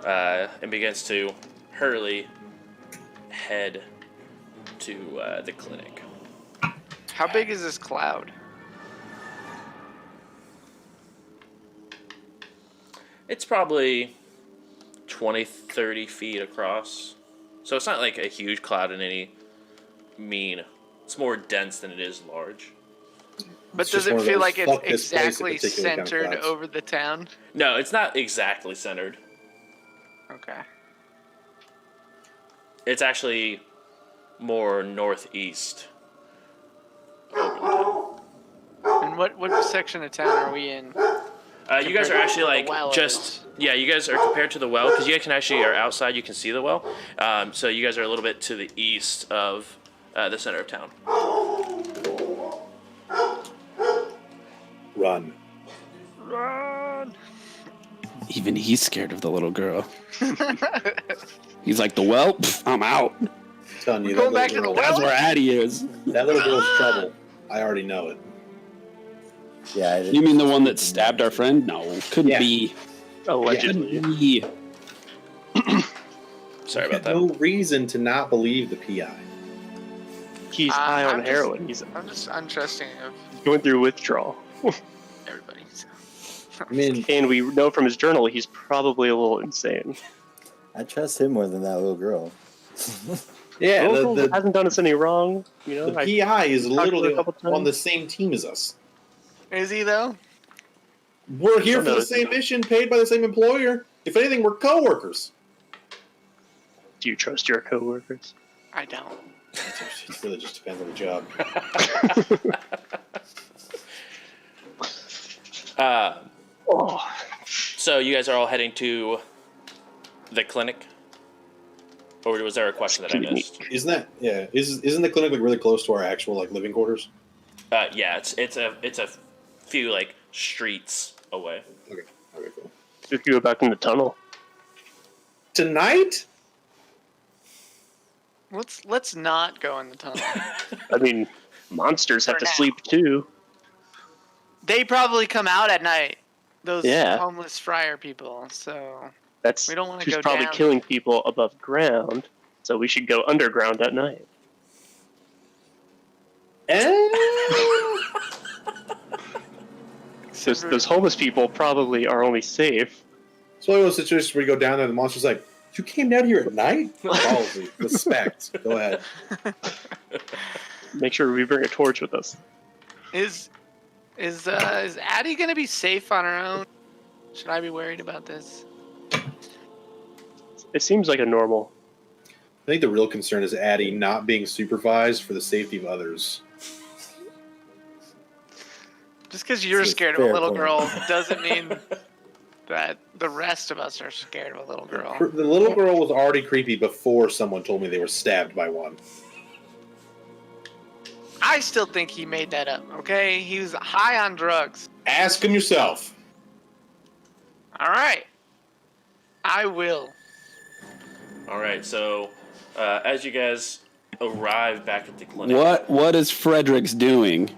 And begins to hurriedly head to the clinic. How big is this cloud? It's probably 20-30 feet across. So it's not like a huge cloud in any mean. It's more dense than it is large. But It's does just it one of feel those, like it's "Fuck this place," exactly particular kind of centered clouds. over the town? No, it's not exactly centered. Okay. It's actually more northeast. Over the town. And what section of town are we in? You guys are Compared to actually where like the well just is. yeah. You guys are compared to the well because you guys can actually are outside. You can see the well. So you guys are a little bit to the east of the center of town. Run. Run! Even he's scared of the little girl. He's like, the well? Pff, I'm out. I'm telling you, We're going that back to little the girl- That's where Addie is. That little girl's trouble. I already know it. Yeah, I didn't. You mean the one that stabbed our friend? No, couldn't Yeah. be. Allegedly. Couldn't be. Sorry You about had that. no reason to not believe the PI. He's high on I'm just- heroin. He's I'm just untrusting of going through withdrawal. everybody. So. I mean, And we know from his journal he's probably a little insane. I trust him more than that little girl. yeah, Local hasn't done us any wrong. You know, the I PI is talked to her literally a couple times. on the same team as us. Is he though? We're here Don't for know. the same mission, paid by the same employer. If anything, we're co-workers. Do you trust your coworkers? I don't. It really just depends on the job. Oh, So you guys are all heading to the clinic, or was there a question that I missed? Isn't the clinic like really close to our actual like living quarters? Yeah, it's a few like streets away. Okay, cool. if you go back in the tunnel. Tonight? Let's not go in the tunnel. I mean, monsters have For to now. sleep too. They probably come out at night. Those Yeah. homeless friar people. So That's We don't wanna who's go probably down. killing people above ground. So we should go underground at night. Those homeless people probably are only safe. So one of those situations where you go down there, and the monster's like, "You came down here at night?" Ballsy. Respect. Go ahead. Make sure we bring a torch with us. Is Addie gonna be safe on her own? Should I be worried about this? It seems like a normal. I think the real concern is Addie not being supervised for the safety of others. Just because you're That's a scared of a fair little point. girl doesn't mean that the rest of us are scared of a little girl. The little girl was already creepy before someone told me they were stabbed by one. I still think he made that up, okay? He was high on drugs. Ask him yourself. Alright. I will. All right, so as you guys arrive back at the clinic, What is Fredericks doing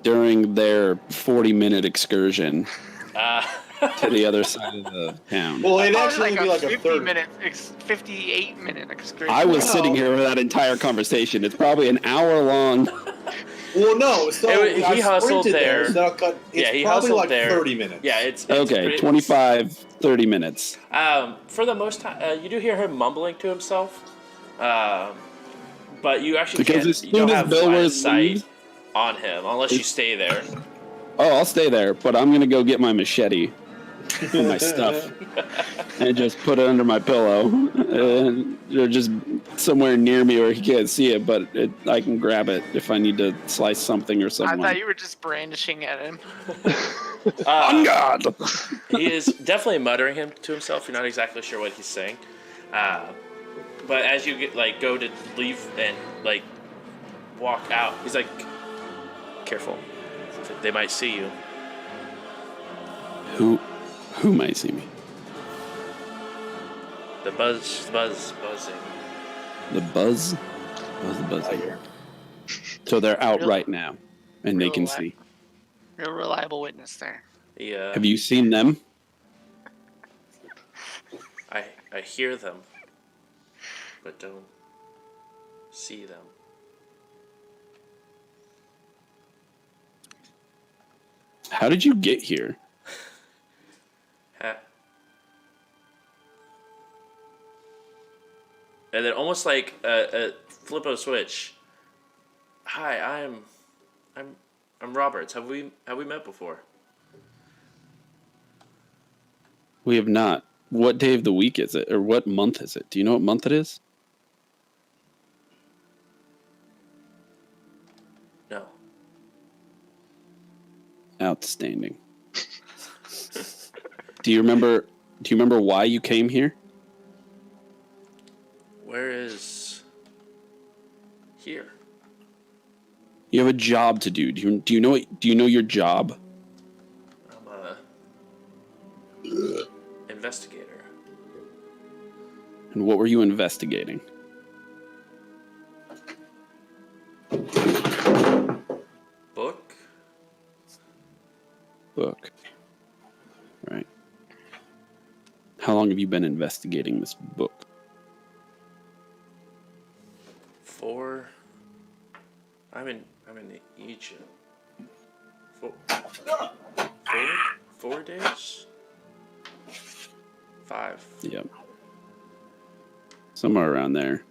during their 40-minute excursion to the other side of the town? Well, it'd Oh, actually be like a 58-minute excursion. I was No. sitting here for that entire conversation. It's probably an hour long. Well, no, it's not. He I hustled sprinted there. So that'll cut, it's Yeah, he probably hustled like there. 30 minutes. yeah, it's Okay, pretty- 25, 30 minutes. For the most time, you do hear him mumbling to himself, but you actually Because can't. as You don't soon as have Bill line of was sight leaves- on him unless you stay there. Oh, I'll stay there, but I'm going to go get my machete and my stuff and just put it under my pillow. Or just somewhere near me where he can't see it, but I can grab it if I need to slice something or I someone. thought you were just brandishing at him. On God! He is definitely muttering him to himself. You're not exactly sure what he's saying, but as you go to leave and walk out, he's like, "Careful, He's like, they might see you." Who might see me? The buzzing. The buzz? What's the buzz here? So they're out right now, and they can see. Real reliable witness there. Yeah, Have you seen them? I hear them, but don't see them. How did you get here? Ha. and then almost like a flip of a switch. Hi, I'm Roberts. Have we met before? We have not. What day of the week is it, or what month is it? Do you know what month it is? No. Outstanding. Do you remember why you came here? Where is here? You have a job to do. Do you know your job? I'm a investigator. And what were you investigating? Book? Book. Right. How long have you been investigating this book? 4. I'm in Egypt. 4 days? 5. Yep. Somewhere around there.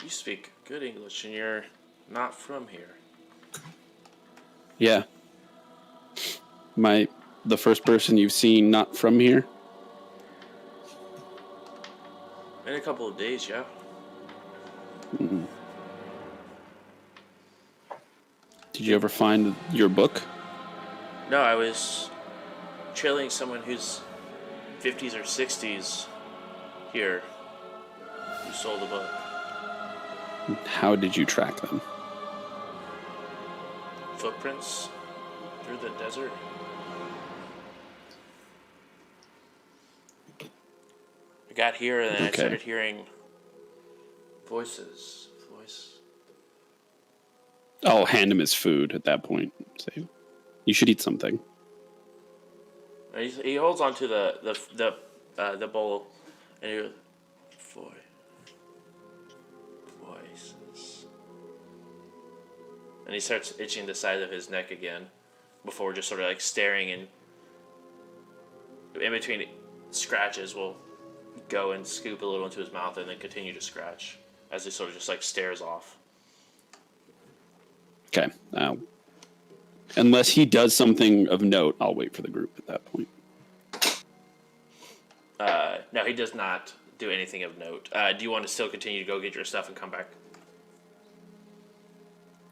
You speak good English and you're not from here. Yeah. The first person you've seen not from here? In a couple of days, yeah. Mm-hmm. Did you ever find your book? No, I was trailing someone who's 50s or 60s here who sold a book. How did you track them? Footprints through the desert. I got here and then I Okay. started hearing voice. I'll hand him his food at that point. Say, you should eat something. And he holds onto the bowl and he goes, voices. And he starts itching the side of his neck again before just sort of like staring, and in between scratches will go and scoop a little into his mouth and then continue to scratch as he sort of just like stares off. Okay. Unless he does something of note, I'll wait for the group at that point. No, he does not do anything of note. Do you want to still continue to go get your stuff and come back?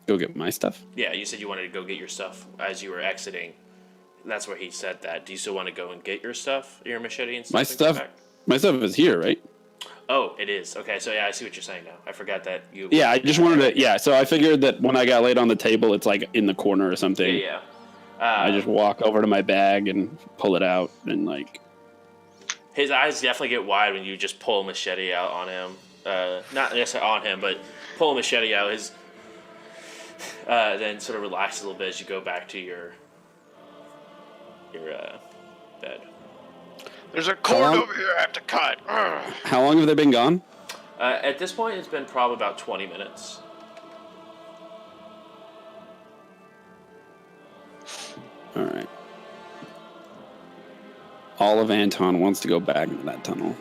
Go get my stuff? Yeah, you said you wanted to go get your stuff as you were exiting. That's where he said that. Do you still want to go and get your stuff, your machete and stuff? My stuff is here, right? Oh, it is. Okay, so yeah, I see what you're saying now. I forgot that you... Yeah, I just wanted to... Yeah, so I figured that when I got laid on the table, it's like in the corner or something. Yeah. I just walk over to my bag and pull it out and like... His eyes definitely get wide when you just pull a machete out on him. Not necessarily on him, but pull a machete out. His then sort of relax a little bit as you go back to your bed. There's a cord over here I have to cut. Ugh. How long have they been gone? At this point, it's been probably about 20 minutes. All right. All of Anton wants to go back into that tunnel.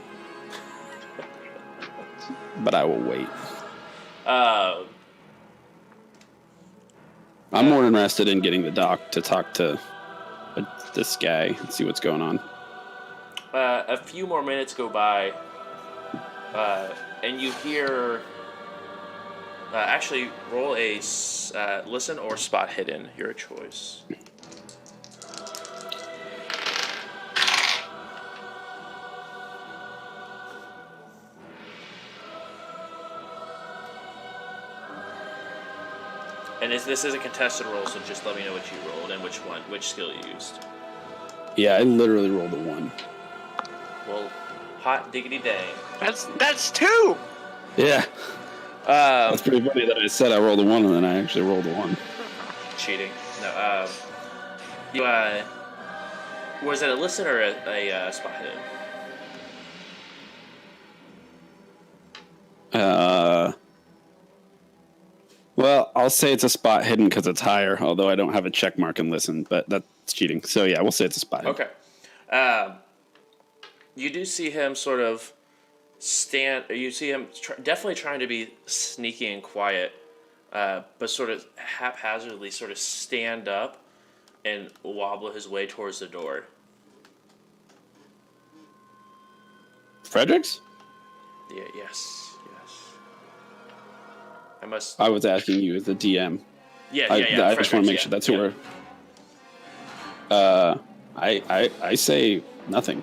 But I will wait. I'm more interested in getting the doc to talk to this guy and see what's going on. A few more minutes go by, and you hear... actually, roll a listen or spot hidden, your choice. And this is a contested roll, so just let me know what you rolled and which skill you used. Yeah, I literally rolled a 1. Well, hot diggity dang. That's 2. Yeah. That's pretty funny that I said I rolled a 1 and then I actually rolled a 1. Cheating. No. Was it a listen or a spot hidden? Well, I'll say it's a spot hidden because it's higher, although I don't have a check mark and listen, but that's cheating. So yeah, we'll say it's a spot hidden. Okay. You do see him sort of stand. You see him definitely trying to be sneaky and quiet, but sort of haphazardly sort of stand up and wobble his way towards the door. Fredericks? Yeah. Yes. I must. I was asking you as the DM. Yeah. I just want to make sure that's who we're. I say nothing.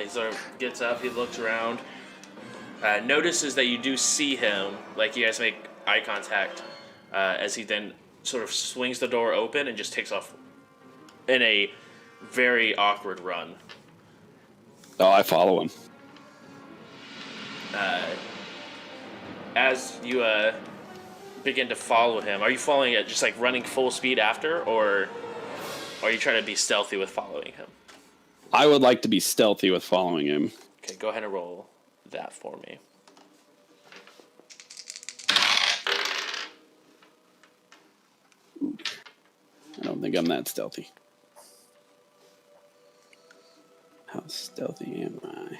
He sort of gets up. He looks around. Notices that you do see him. Like you guys make eye contact as he then sort of swings the door open and just takes off in a very awkward run. Oh, I follow him. As you begin to follow him, are you following it just like running full speed after, or are you trying to be stealthy with following him? I would like to be stealthy with following him. Okay, go ahead and roll that for me. I don't think I'm that stealthy. How stealthy am I?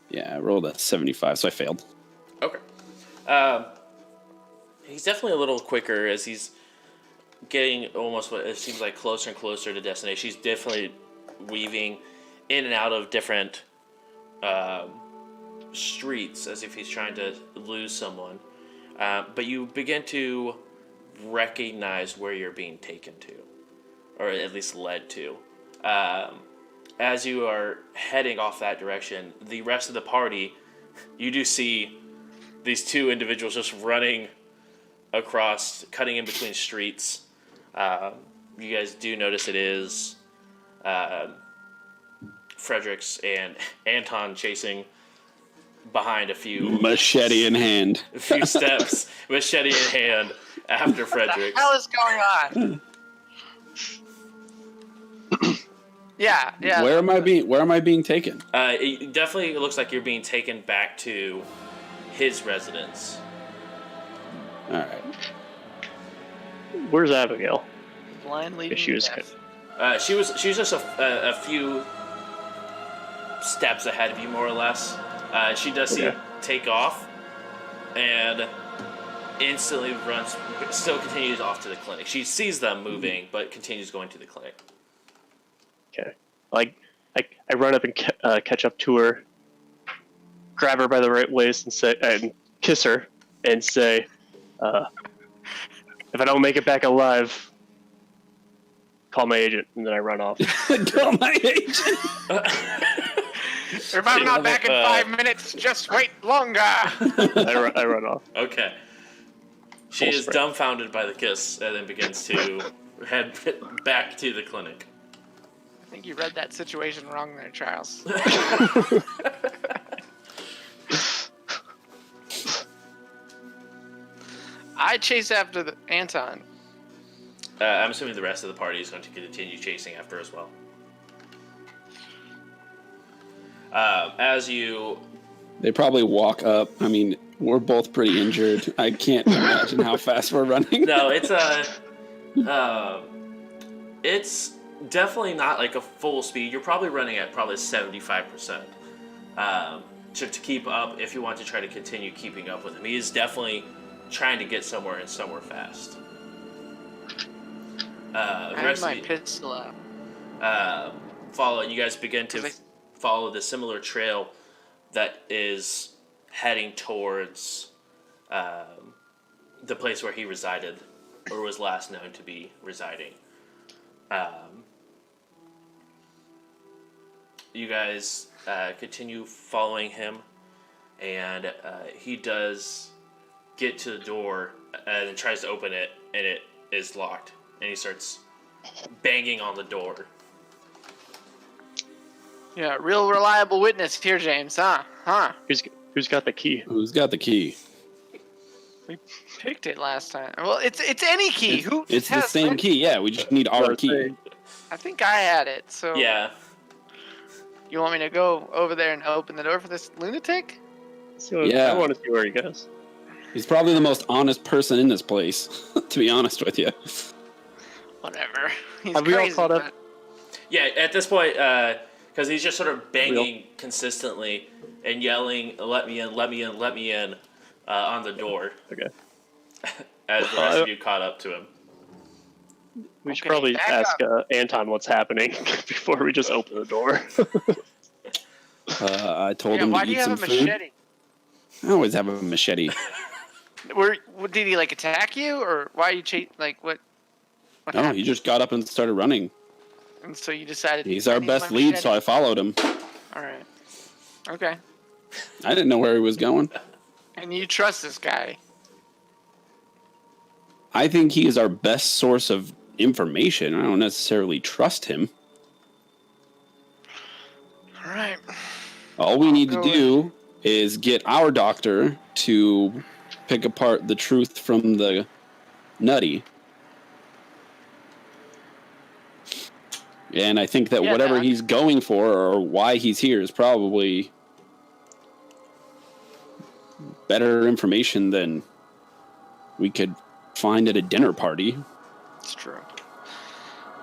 Yeah, I rolled a 75, so I failed. Okay. He's definitely a little quicker as he's getting almost what it seems like closer and closer to destination. He's definitely weaving in and out of different streets as if he's trying to lose someone. But you begin to recognize where you're being taken to, or at least led to. As you are heading off that direction, the rest of the party, you do see these two individuals just running across, cutting in between streets. You guys do notice it is Fredericks and Anton chasing behind a few Machete in hand. a few steps, machete in hand, after What Fredericks. the hell is going on? Yeah. Where am I being taken? It definitely looks like you're being taken back to his residence. All right. Where's Abigail? Blind leading She was death. She was just a few steps ahead of you, more or less. She does see you take off, and instantly runs. Still continues off to the clinic. She sees them moving, but continues going to the clinic. Okay. Like, I run up and catch up to her, grab her by the right waist, and kiss her, and say, "If I don't make it back alive, call my agent." And then I run off. Call my agent. If I'm not back in 5 minutes, just wait longer. I run off. Okay. She Full is sprint. dumbfounded by the kiss, and then begins to head back to the clinic. I think you read that situation wrong there, Charles. I chase after the Anton. I'm assuming the rest of the party is going to continue chasing after as well. As you... They probably walk up. I mean, we're both pretty injured. I can't imagine how fast we're running. No, it's definitely not like a full speed. You're probably running at probably 75%. To keep up, if you want to try to continue keeping up with him. He is definitely trying to get somewhere and somewhere fast. I have my pistol out. You guys begin to follow the similar trail that is heading towards the place where he resided, or was last known to be residing. You guys continue following him, and he does get to the door and tries to open it, and it is locked. And he starts banging on the door. Yeah, real reliable witness here, James, huh? Who's got the key? Who's got the key? We picked it last time. Well, it's any key. It's the has same it? key. Yeah, we just need our key. I think I had it. So Yeah. You want me to go over there and open the door for this lunatic? Yeah. I want to see where he goes. He's probably the most honest person in this place, to be honest with you. Whatever. He's Have we all crazy, caught up? but- Yeah, at this point, because he's just sort of banging consistently and yelling, "Let me in! Let me in! Let me in!" On the door. Okay. As the rest of you caught up to him. We should Okay, probably back ask Anton what's happening before we just open the door. I told Yeah, him why to do you eat have some a food. machete? I always have a machete. Did he like attack you, or why are you like what? What No, happened? he just got up and started running. And so you decided He's I our need best my lead, so I machete. followed him. All right. Okay. I didn't know where he was going. And you trust this guy? I think he is our best source of information. I don't necessarily trust him. All right. All we need to go do is get our doctor to pick apart the truth from the nutty. And I think that Yeah, whatever Doc. he's going for or why he's here is probably better information than we could find at a dinner party. It's true.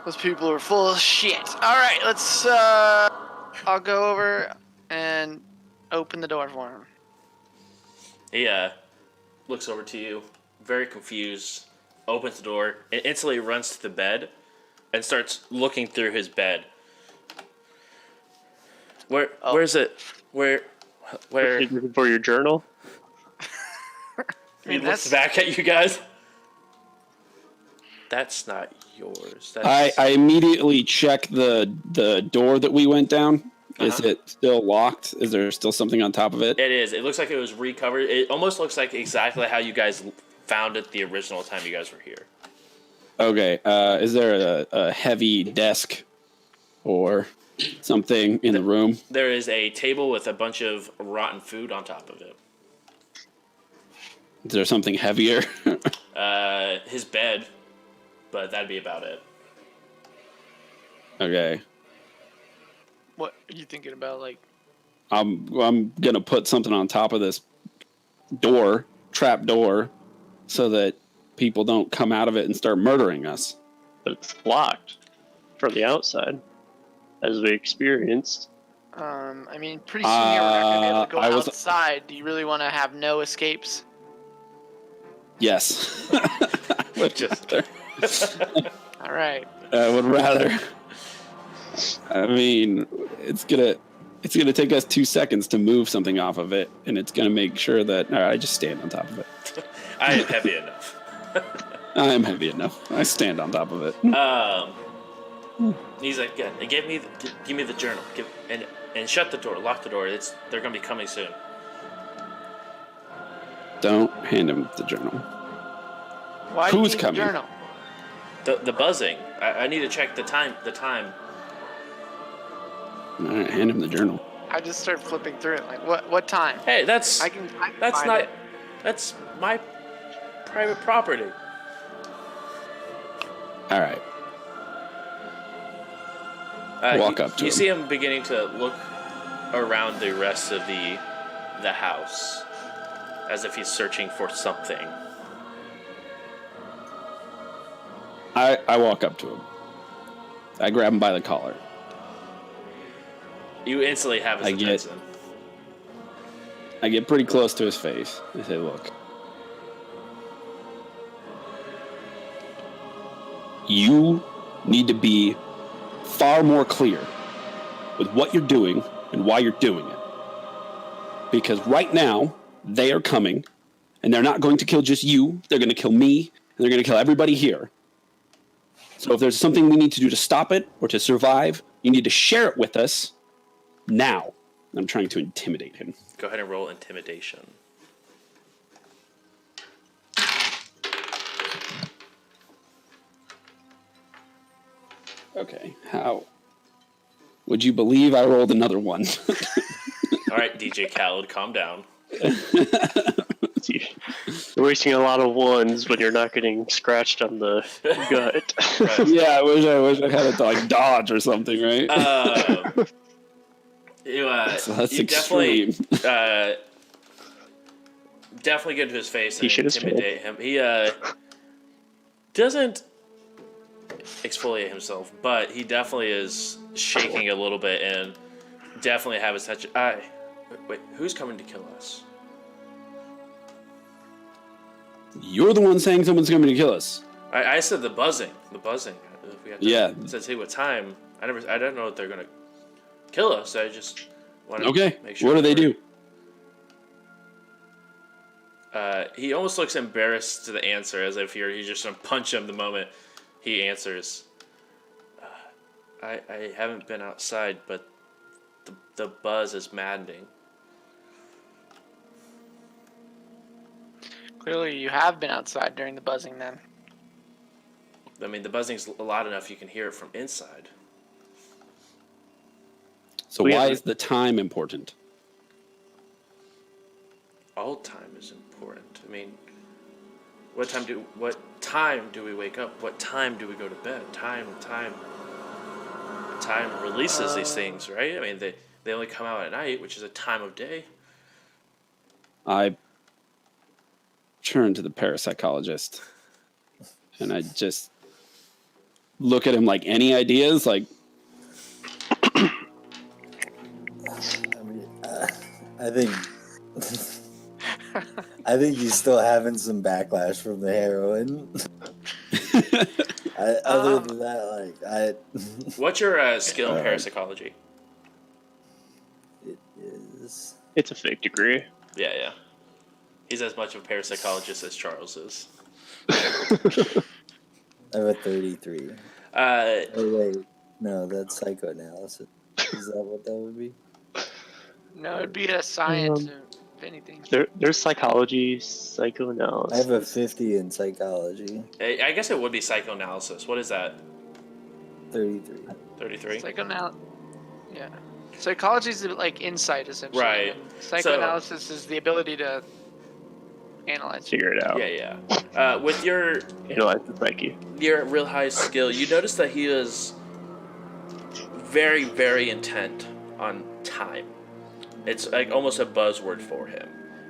Those people are full of shit. All right, let's. I'll go over and open the door for him. He looks over to you, very confused, opens the door, and instantly runs to the bed and starts looking through his bed. Where's it? Where? You're looking for your journal? He looks back at you guys. That's not yours. That's... I immediately check the door that we went down. Is it still locked? Is there still something on top of it? It is. It looks like it was recovered. It almost looks like exactly how you guys found it the original time you guys were here. Okay. Is there a heavy desk or something in the room? There is a table with a bunch of rotten food on top of it. Is there something heavier? His bed, but that'd be about it. Okay. What are you thinking about? Like, I'm gonna put something on top of this trap door, so that people don't come out of it and start murdering us. But it's locked from the outside, as we experienced. I mean, pretty soon here we're not gonna be able to go I was- outside. Do you really want to have no escapes? Yes. All right. I would rather. I mean, it's gonna take us 2 seconds to move something off of it, and it's gonna make sure that I just stand on top of it. I am heavy enough. I am heavy enough. I stand on top of it. He's like, yeah, give me the journal, and shut the door, lock the door. They're gonna be coming soon. Don't hand him the journal. Why do you Who's need coming? the journal? The buzzing. I need to check the time. All right, hand him the journal. I just start flipping through it. Like, what time? Hey, that's I can that's find not it. that's my private property. All right. Walk up to You him. see him beginning to look around the rest of the house, as if he's searching for something. I walk up to him. I grab him by the collar. You instantly have his attention. I get pretty close to his face. I say, look. You need to be far more clear with what you're doing and why you're doing it. Because right now, they are coming, and they're not going to kill just you. They're going to kill me, and they're going to kill everybody here. So if there's something we need to do to stop it or to survive, you need to share it with us now. I'm trying to intimidate him. Go ahead and roll intimidation. Okay, how? Would you believe I rolled another one? All right, DJ Khaled, calm down. You're wasting a lot of ones when you're not getting scratched on the gut. Yeah, I wish I had it to like dodge or something, right? That's You extreme. definitely get into his face He and should have intimidate him. He doesn't. exfoliate himself, but he definitely is shaking a little bit and definitely have his touch. Wait, who's coming to kill us? You're the one saying someone's coming to kill us. I said the buzzing. The buzzing. We have to, Yeah. It says, hey, what time? I don't know if they're gonna kill us. I just want to Okay. make sure. What do they do? He almost looks embarrassed to the answer, as if he's just gonna punch him the moment he answers. I haven't been outside, but the buzz is maddening. Clearly, you have been outside during the buzzing then. I mean, the buzzing's loud enough you can hear it from inside. So why is the time important? All time is important. I mean, what time do we wake up? What time do we go to bed? Time releases these things, right? I mean, they only come out at night, which is a time of day. I turn to the parapsychologist, and I just look at him like, any ideas? Like, I mean, I think I think he's still having some backlash from the heroin. Other than that, What's your skill in parapsychology? It is. It's a fake degree. Yeah. He's as much of a parapsychologist as Charles is. I have a 33. Oh wait, no, that's psychoanalysis. Is that what that would be? No, it'd be a science, if anything. There's psychology, I psychoanalysis. have a 50 in psychology. I guess it would be psychoanalysis. What is that? 33. 33? Yeah. Psychology is like insight, essentially. Right. And psychoanalysis is the ability to analyze. Figure it out. Yeah. With your Analyze the psyche. your real high skill, you notice that he is very, very intent on time. It's like almost a buzzword for him.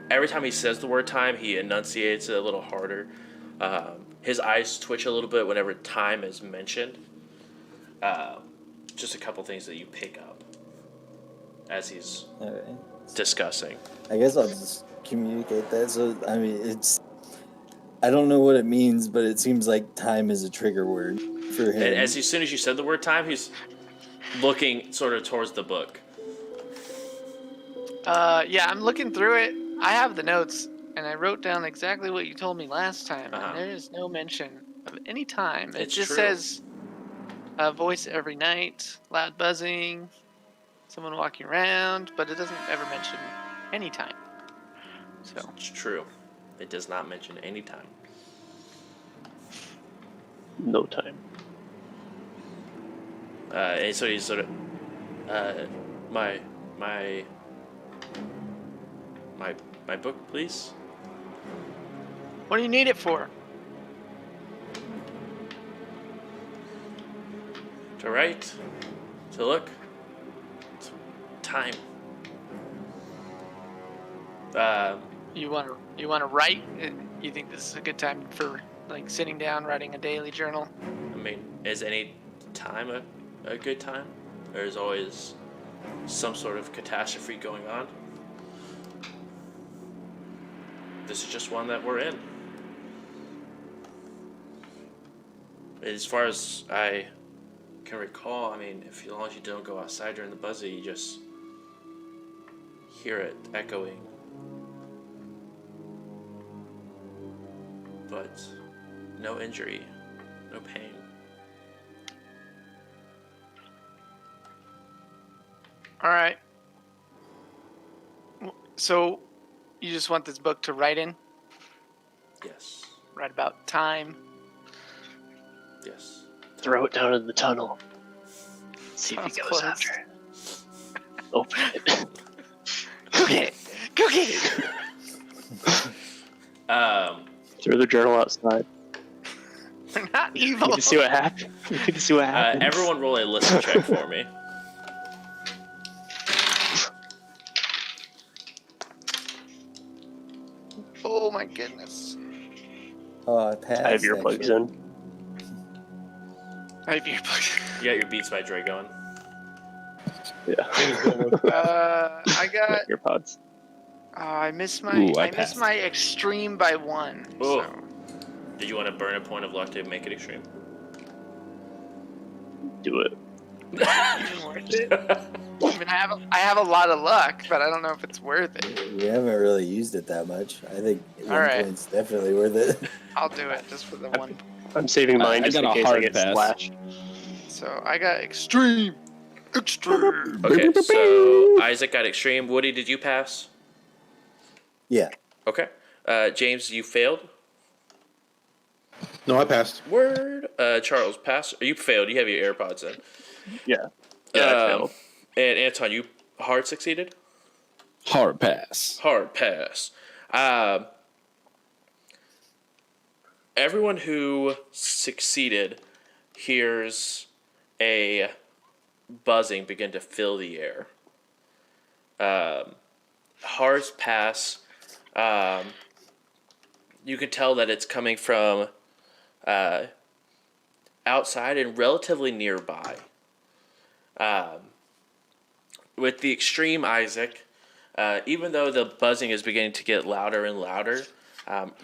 Every time he says the word time, he enunciates it a little harder. His eyes twitch a little bit whenever time is mentioned. Just a couple things that you pick up as he's All right. discussing. I guess I'll just communicate that. So, I mean, I don't know what it means, but it seems like time is a trigger word for him. And as soon as you said the word time, he's looking sort of towards the book. Yeah, I'm looking through it. I have the notes, and I wrote down exactly what you told me last time. Uh-huh. And there is no mention of any time. It It's just true. says a voice every night, loud buzzing, someone walking around, but it doesn't ever mention any time. So It's true. It does not mention any time. No time. And so he's sort of, my book, please. what do you need it for? To write, to look, time. You want to write? You think this is a good time for like sitting down, writing a daily journal? I mean, is any time a good time? There's always some sort of catastrophe going on. This is just one that we're in. As far as I can recall, I mean, as long as you don't go outside during the buzzy, you just hear it echoing. But no injury, no pain. All right. So, you just want this book to write in? Yes. Write about time? Yes. Throw it down in the tunnel. See if Sounds he goes close. after it. Open it. Go get it! Go get it! Throw the journal outside. We're not We evil. need to see what happens. We need to see what happens. Everyone roll a listen check for me. Oh my goodness. Oh, I passed. I have earplugs actually. in. I have earplugs. You got your Beats by Dre going. Yeah. I got. earpods. I missed my. Ooh, I I missed passed. my extreme by 1. Oh. So. Did you want to burn a point of luck to make it extreme? Do it. Even worth it. I mean, I have a lot of luck, but I don't know if it's worth it. We haven't really used it that much. I think All 1 right. point's definitely worth it. I'll do it just for the 1. I'm saving mine I just got in a case I hard get pass. splashed. So I got extreme. Extreme. Okay, so Isaac got extreme. Woody, did you pass? Yeah. Okay. James, you failed. No, I passed. Word. Charles, pass. You failed. You have your AirPods in. Yeah. Yeah, I failed. And Anton, you hard succeeded? Hard pass. Hard pass. Everyone who succeeded hears a buzzing begin to fill the air. Hard pass. You can tell that it's coming from outside and relatively nearby. With the extreme Isaac, even though the buzzing is beginning to get louder and louder,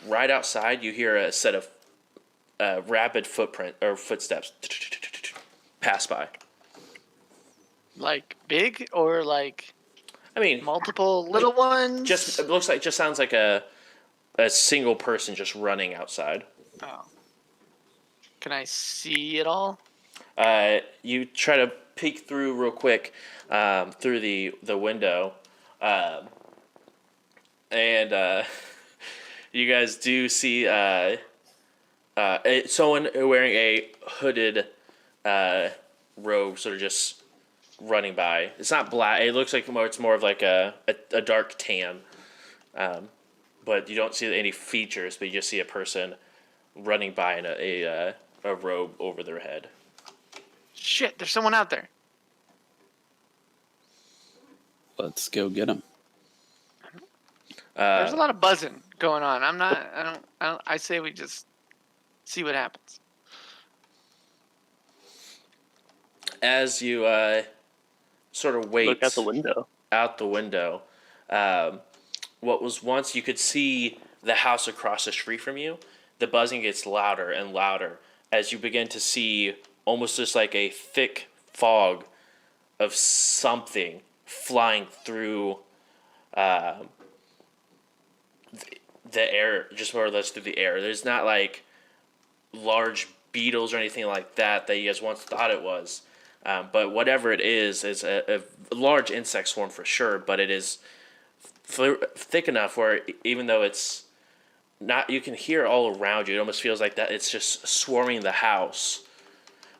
right outside you hear a set of rapid footsteps pass by. Like big or like I mean, multiple little ones? it just sounds like a single person just running outside. Oh. Can I see it all? You try to peek through real quick through the window, and you guys do see someone wearing a hooded robe, sort of just running by. It's not black. It looks like it's more of like a dark tan, but you don't see any features. But you just see a person running by in a robe over their head. Shit, there's someone out there. Let's go get him. There's a lot of buzzing going on. I say we just see what happens. As you sort of wait, Look out the window. What was once you could see the house across the street from you, the buzzing gets louder and louder as you begin to see almost just like a thick fog of something flying through the air, just more or less through the air. There's not like large beetles or anything like that you guys once thought it was. But whatever it is a large insect swarm for sure, but it is thick enough where even though it's not, you can hear all around you. It almost feels like that it's just swarming the house.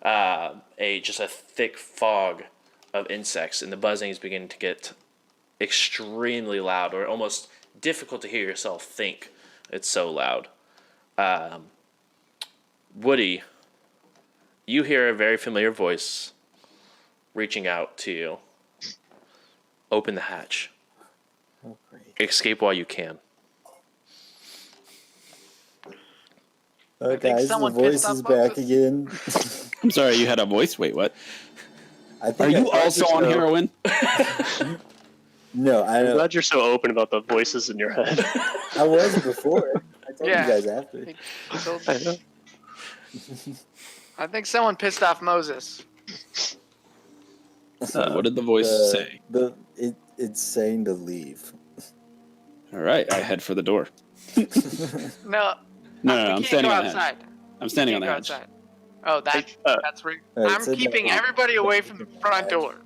Just a thick fog of insects, and the buzzing is beginning to get extremely loud, or almost difficult to hear yourself think. It's so loud. Woody, you hear a very familiar voice reaching out to you. Open the hatch. Oh, great. Escape while you can. Oh, think guys, the someone voice pissed off is back Moses. again. I'm sorry, you had a voice? Wait, what? I Are think you also on heroin? No, I I'm don't. glad you're so open about the voices in your head. I was before. I told Yeah. you guys after. I know. I think someone pissed off Moses. What did the voice say? It's saying to leave. All right, I head for the door. No. No, we I'm can't standing go on the outside. hedge. I'm standing on Can't the go hedge. outside. Oh, that's where Alright, I'm so keeping no. everybody away from the front door.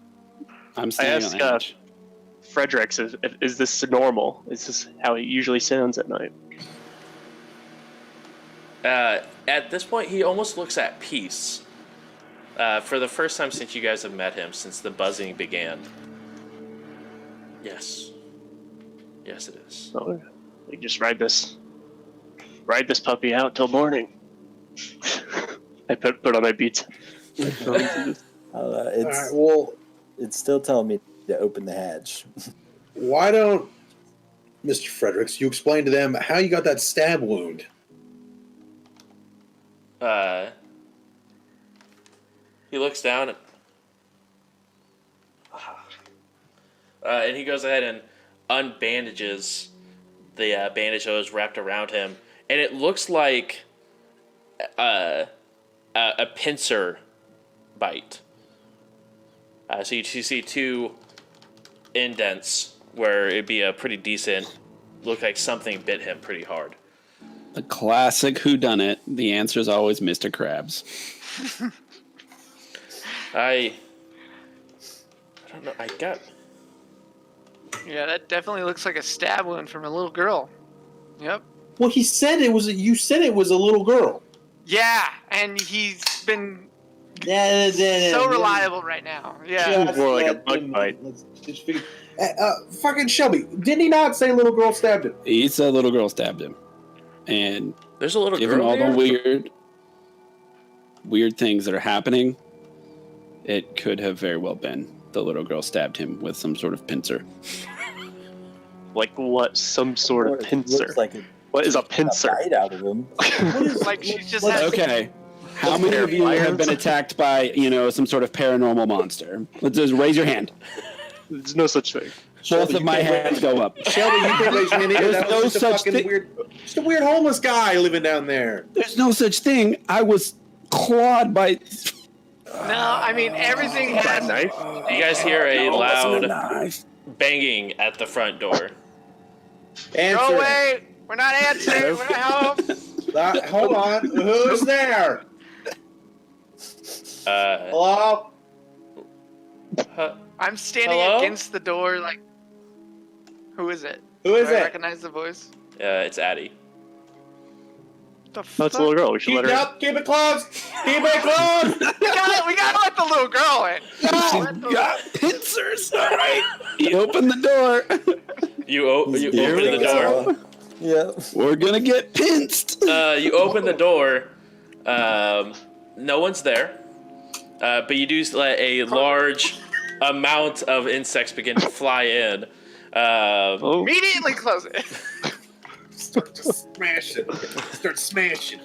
I'm I standing on asked the hedge. Fredericks, is this normal? Is this how it usually sounds at night? At this point, he almost looks at peace. For the first time since you guys have met him, since the buzzing began. Yes. Yes, it is. Oh, we just ride this puppy out till morning. I put on my beats. It's Alright, well, it's still telling me to open the hatch. why don't, Mr. Fredericks, you explain to them how you got that stab wound? He looks down and he goes ahead and unbandages the bandage that was wrapped around him, and it looks like a pincer bite. So you see 2 indents where it'd be a pretty decent, look like something bit him pretty hard. The classic whodunit. The answer is always Mr. Krabs. I don't know. I got. Yeah, that definitely looks like a stab wound from a little girl. Yep. Well, he said it was. You said it was a little girl. Yeah, and he's been Yeah, so reliable right now. Yeah. More like a bug bite. Let's just figure. Fucking Shelby, didn't he not say little girl stabbed him? He said little girl stabbed him. And There's a little given girl all there? the weird things that are happening, it could have very well been the little girl stabbed him with some sort of pincer. Like what? Some sort of pincer. What is a pincer? Bite out of him. Like she's just had Okay. How many of you have been attacked by, some sort of paranormal monster? Let's just raise your hand. There's no such thing. Both of my hands go up. Shelby, you can't raise your hand either. There's That no was just a such fucking thing. weird, just a weird homeless guy living down there. There's no such thing. I was clawed by... No, I mean everything has. Knife? You guys hear a No, it wasn't loud a knife. banging at the front door. Answer Go it. away! We're not answering. We're not home. Hold on. Who's there? Hello? I'm standing Hello? against the door. Like, who is it? Who is Do I it? recognize the voice? It's Addie. The No, it's a little girl. We should Keep let her. up. Keep it close. Keep it close. we gotta let the little girl in. She's got pincers. All right. You open the door. You open the door. Yeah. We're going to get pinced. You open the door. No one's there. But you do let a large amount of insects begin to fly in. Oh, Immediately close it. Start smashing.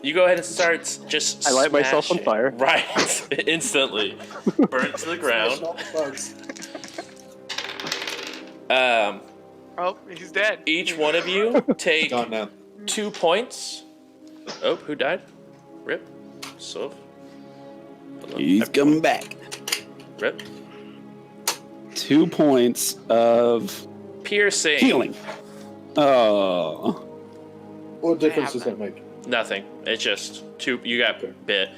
You go ahead and start just I light myself on smashing. fire. Right. Instantly. Burnt to the ground. Oh, he's dead. Each one of you take Gone now. 2 points. Oh, who died? Rip. So. He's coming back. Rip. 2 points of Piercing. healing. Oh. What difference does that make? Nothing. It's just 2. You got bit.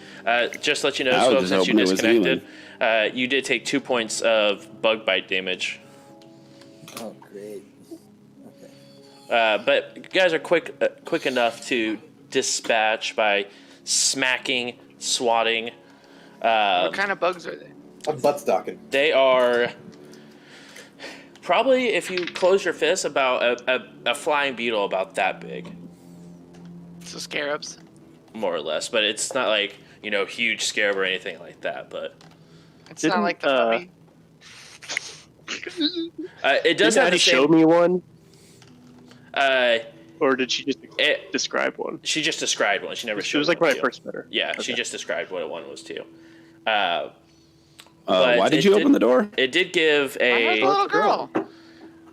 Just to let you know, I was so just since you hoping it was disconnected, you did take 2 points of bug bite damage. Oh, great. Okay. But you guys are quick enough to dispatch by smacking, swatting. What kind of bugs are they? I'm butt stocking. They are probably, if you close your fist, about a flying beetle about that big, So scarabs. more or less. But it's not like, huge scarab or anything like that. But It's not like the puppy. it does Did have Addie the show same. me one, Uh, or did she just it, describe one? she just described one. She never She showed was like one when to I you. first met her. Yeah, she Okay. just described what one was too. But Why did it you open the door? It did give I heard a. the little girl.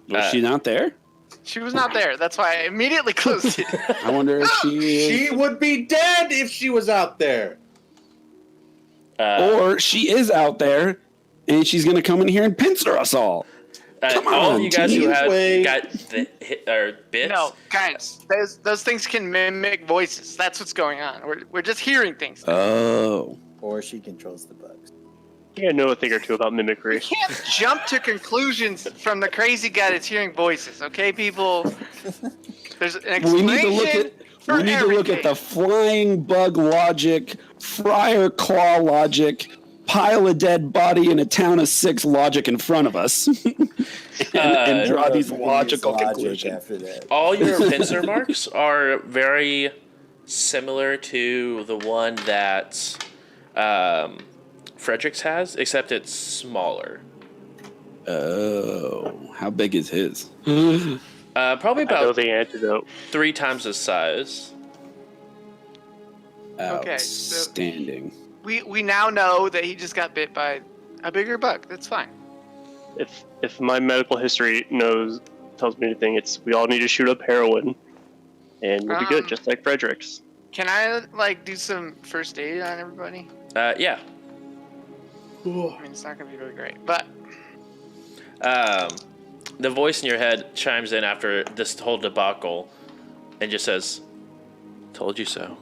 Was she not there? She was not there. That's why I immediately closed it. I wonder if She would be dead if she was out there. Or she is out there, and she's going to come in here and pincer us all. Come all of on, you guys who team. have Wait. got the hit or bits. No, guys, those things can mimic voices. That's what's going on. We're just hearing things. Oh. Or she controls the bugs. I think I know a thing or two about mimicry. You can't jump to conclusions from the crazy guy that's hearing voices, okay, people? There's an explanation We need to look at for we need to look at everything. the flying bug logic, friar claw logic, pile of dead body in a town of 6 logic in front of us, and draw these We can use logical logic conclusions. after that. All your pincer marks are very similar to the one that Frederick's has, except it's smaller. Oh, how big is his? Probably I know about the antidote. 3 times the size. Okay, so Outstanding. we now know that he just got bit by a bigger bug. That's fine. If my medical history tells me anything, it's we all need to shoot up heroin, and we'll be good, just like Frederick's. Can I do some first aid on everybody? Yeah. I mean, it's not gonna be really great, but The voice in your head chimes in after this whole debacle and just says, "Told you so."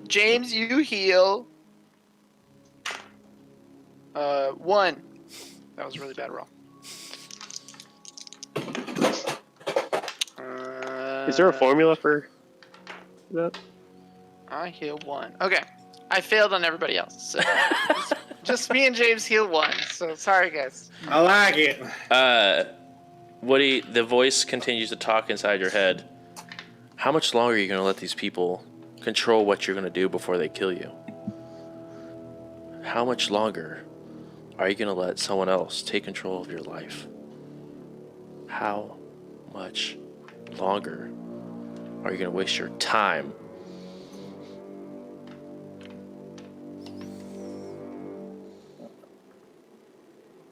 James, you heal. 1. That was a really bad roll. Is there a formula for that? I heal 1. Okay. I failed on everybody else. So just me and James heal 1. So sorry, guys. I like it. Woody, the voice continues to talk inside your head. How much longer are you going to let these people control what you're going to do before they kill you? How much longer are you going to let someone else take control of your life? How much longer are you going to waste your time?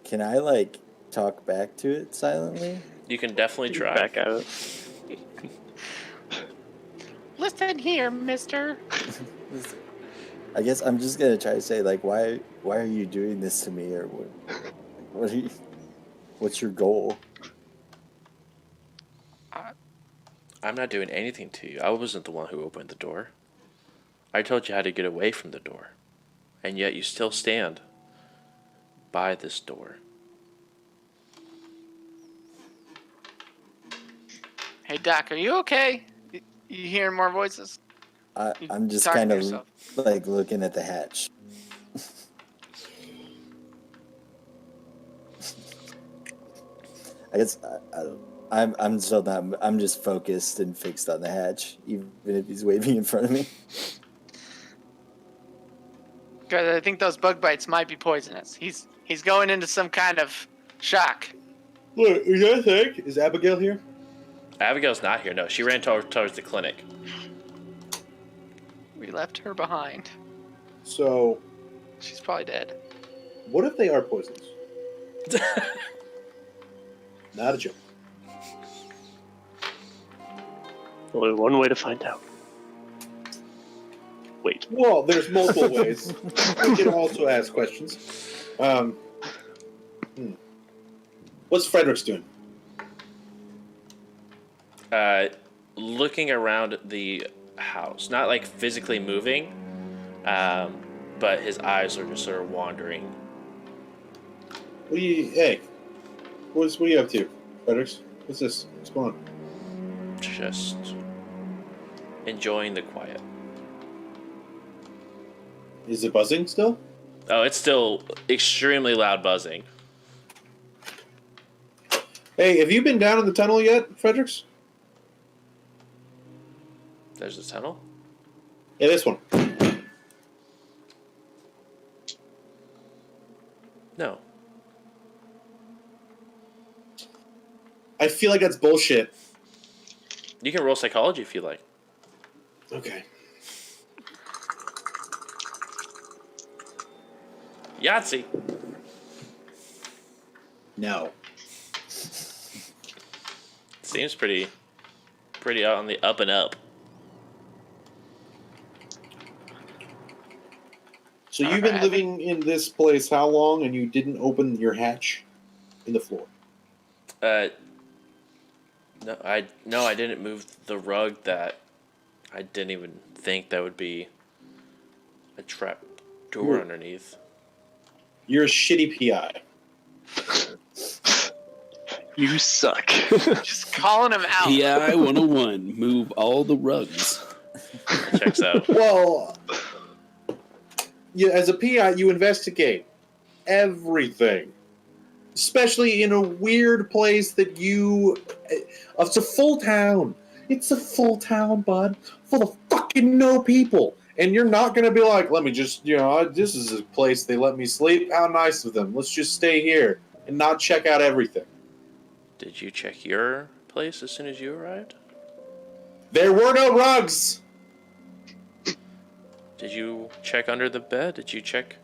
Can I talk back to it silently? You can definitely try. Back at it. Listen here, mister. I guess I'm just gonna try to say why are you doing this to me, or what's your goal? I'm not doing anything to you. I wasn't the one who opened the door. I told you how to get away from the door. And yet you still stand by this door. Hey, Doc, are you okay? You hearing more voices? I'm just talking kind to of yourself. looking at the hatch. I guess I'm still not. I'm just focused and fixed on the hatch, even if he's waving in front of me. Guys, I think those bug bites might be poisonous. He's going into some kind of shock. Look, is that a thing? Is Abigail here? Abigail's not here. No, she ran towards the clinic. We left her behind. So, She's probably dead. what if they are poisonous? Not a joke. Only one way to find out. Wait. Well, there's multiple ways. We can also ask questions. What's Frederick's doing? Looking around the house. Not physically moving, but his eyes are just sort of wandering. Hey, what are you up to, Fredericks? What's this? What's going on? Just enjoying the quiet. Is it buzzing still? Oh, it's still extremely loud buzzing. Hey, have you been down in the tunnel yet, Fredericks? There's a tunnel? Yeah, this one. No. I feel like that's bullshit. You can roll psychology if you like. Okay. Yahtzee. No. Seems pretty out on the up and up. So you've been living in this place how long, and you didn't open your hatch in the floor? No, I didn't move the rug. That I didn't even think that would be a trap door underneath. You're a shitty PI. You suck. Just calling him out. PI 101, move all the rugs. Checks out. Well, as a PI, you investigate everything. Especially in a weird place that it's a full town. It's a full town, bud. Full of fucking no people. And you're not going to be like, let me just, this is a place they let me sleep. How nice of them. Let's just stay here and not check out everything. Did you check your place as soon as you arrived? There were no rugs. Did you check under the bed? Did you check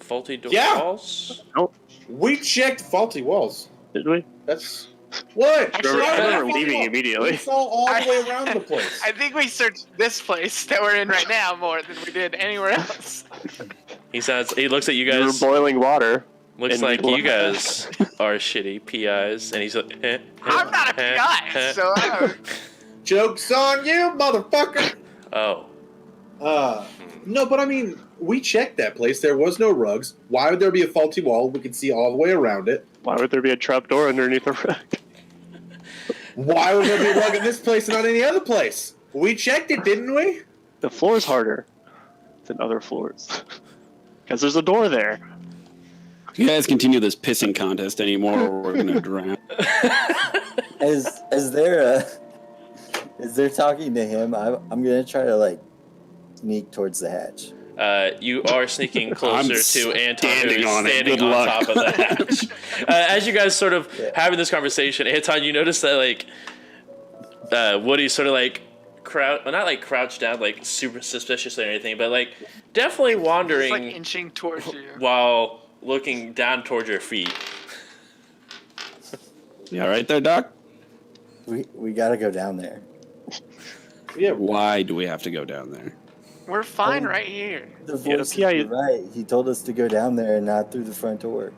faulty walls? Nope. We checked faulty walls. Did we? That's what? Actually, I remember Faulty leaving wall. immediately. We saw all the way around the place. I think we searched this place that we're in right now more than we did anywhere else. He says. He looks at you You were guys. boiling water. Looks and like we- you guys are shitty PIs, and he's like, I'm not a PI, so I don't... Joke's on you, motherfucker. Oh, No, but I mean, we checked that place. There was no rugs. Why would there be a faulty wall? We could see all the way around it. Why would there be a trapdoor underneath the rug? Why would there be a rug in this place and not any other place? We checked it, didn't we? The floor's harder than other floors. Because there's a door there. You guys continue this pissing contest anymore, or we're gonna drown. As they're talking to him, I'm gonna try to like sneak towards the hatch. you are sneaking closer to Anton, who is standing on it. standing Good on luck. top of the hatch. As you guys sort of having this conversation, Anton, you notice that like Woody's sort of like not like crouched down, like super suspicious or anything, but like definitely wandering It's like inching towards you. while looking down towards your feet. You all right there, Doc? We gotta go down there. Yeah. Why do we have to go down there? We're fine right here. The Yeah, the voice PI is right. He told us to go down there and not through the front door.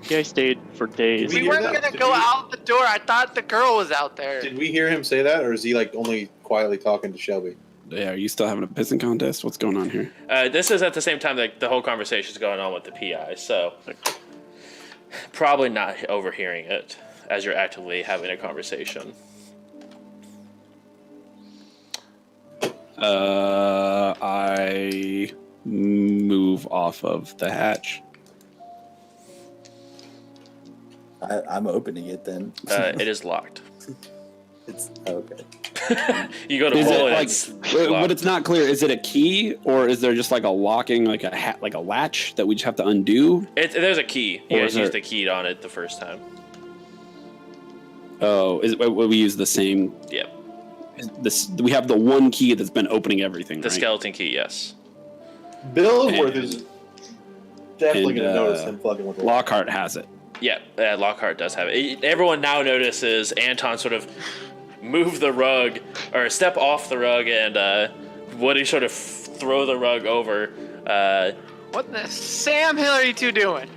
Yeah, I stayed for days. We We hear weren't that? gonna Did go we- out the door. I thought the girl was out there. Did we hear him say that, or is he like only quietly talking to Shelby? Yeah, are you still having a pissing contest? What's going on here? This is at the same time that the whole conversation is going on with the PI, so probably not overhearing it as you're actively having a conversation. I move off of the hatch. I'm opening it then. It is locked. It's okay. You go to Is pull it it, like? it's But locked. it's not clear. Is it a key, or is there just like a locking, like a latch that we just have to undo? There's a key. You Or guys is used there- the key on it the first time. Oh, will we use the same? Yep. We have the one key that's been opening everything. The right? skeleton key, yes. Billworth And- is definitely and, going to notice him fucking with the Lockhart has it. Yeah, Lockhart does have it. Everyone now notices Anton sort of move the rug, or step off the rug, and Woody sort of throw the rug over. What the Sam Hill are you two doing?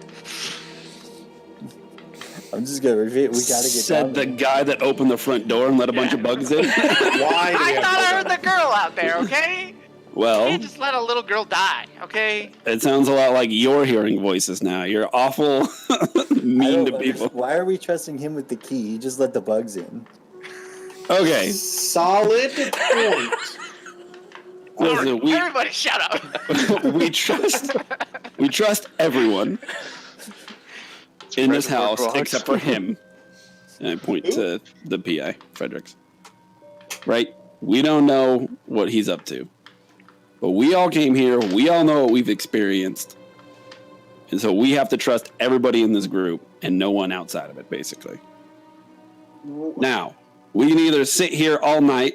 I'm just gonna repeat. We gotta get Said down the there. guy that opened the front door and let a bunch of bugs in. Why do we I have thought to I go heard the girl out there, okay? You Well, can't just let a little girl die, okay? it sounds a lot like you're hearing voices now. You're awful I mean don't to people. Why are we trusting him with the key? He just let the bugs in. Okay, Solid point. listen, Everybody shut up. we trust everyone in this house Reservoir Dogs. except for him. And I point to the PI, Fredericks. Right? We don't know what he's up to. But we all came here. We all know what we've experienced. And so we have to trust everybody in this group and no one outside of it, basically. Now, we can either sit here all night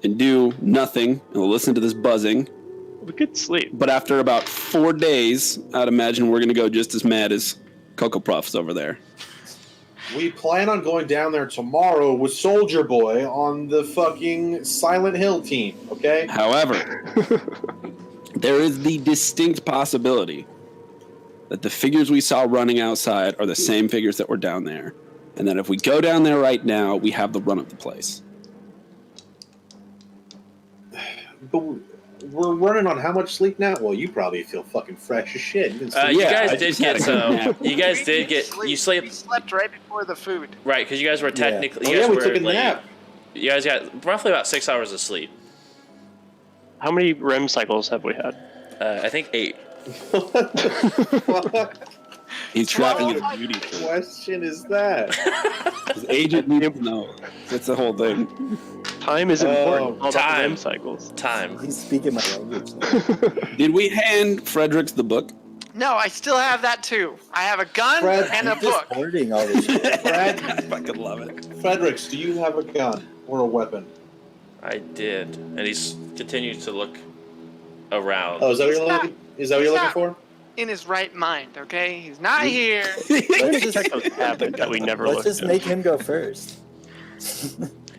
and do nothing and listen to this buzzing. We could sleep. But after about 4 days, I'd imagine we're going to go just as mad as Cocoa Puffs over there. We plan on going down there tomorrow with Soldier Boy on the fucking Silent Hill team, okay? However, there is the distinct possibility that the figures we saw running outside are the same figures that were down there. And that if we go down there right now, we have the run of the place. But we're running on how much sleep now? Well, you probably feel fucking fresh as shit. You didn't sleep. You Yeah, guys I did just had get a good some. nap. You guys We did didn't get. sleep. You slept We slept right before the food. right because you guys were technically. Oh, You yeah, guys we were took a like, nap. You guys got roughly about 6 hours of sleep. How many REM cycles have we had? I think 8. What the fuck He's trapping Well, his beauty. question is that? His agent needs to know. That's the whole thing. Time is important. All about the time. REM cycles. Time. He's speaking my language. Did we hand Fredericks the book? No, I still have that too. I have a gun Fred, and a He's just book. hoarding all this shit. Fred, I fucking love it. Fredericks, do you have a gun or a weapon? I did, and he's continues to look around. Oh, is that what He's you're not- looking? Is that what you're he's looking not- for? In his right mind, okay? He's not We- here. Let's just, Check those cabinets that we never let's looked just at. make him go first.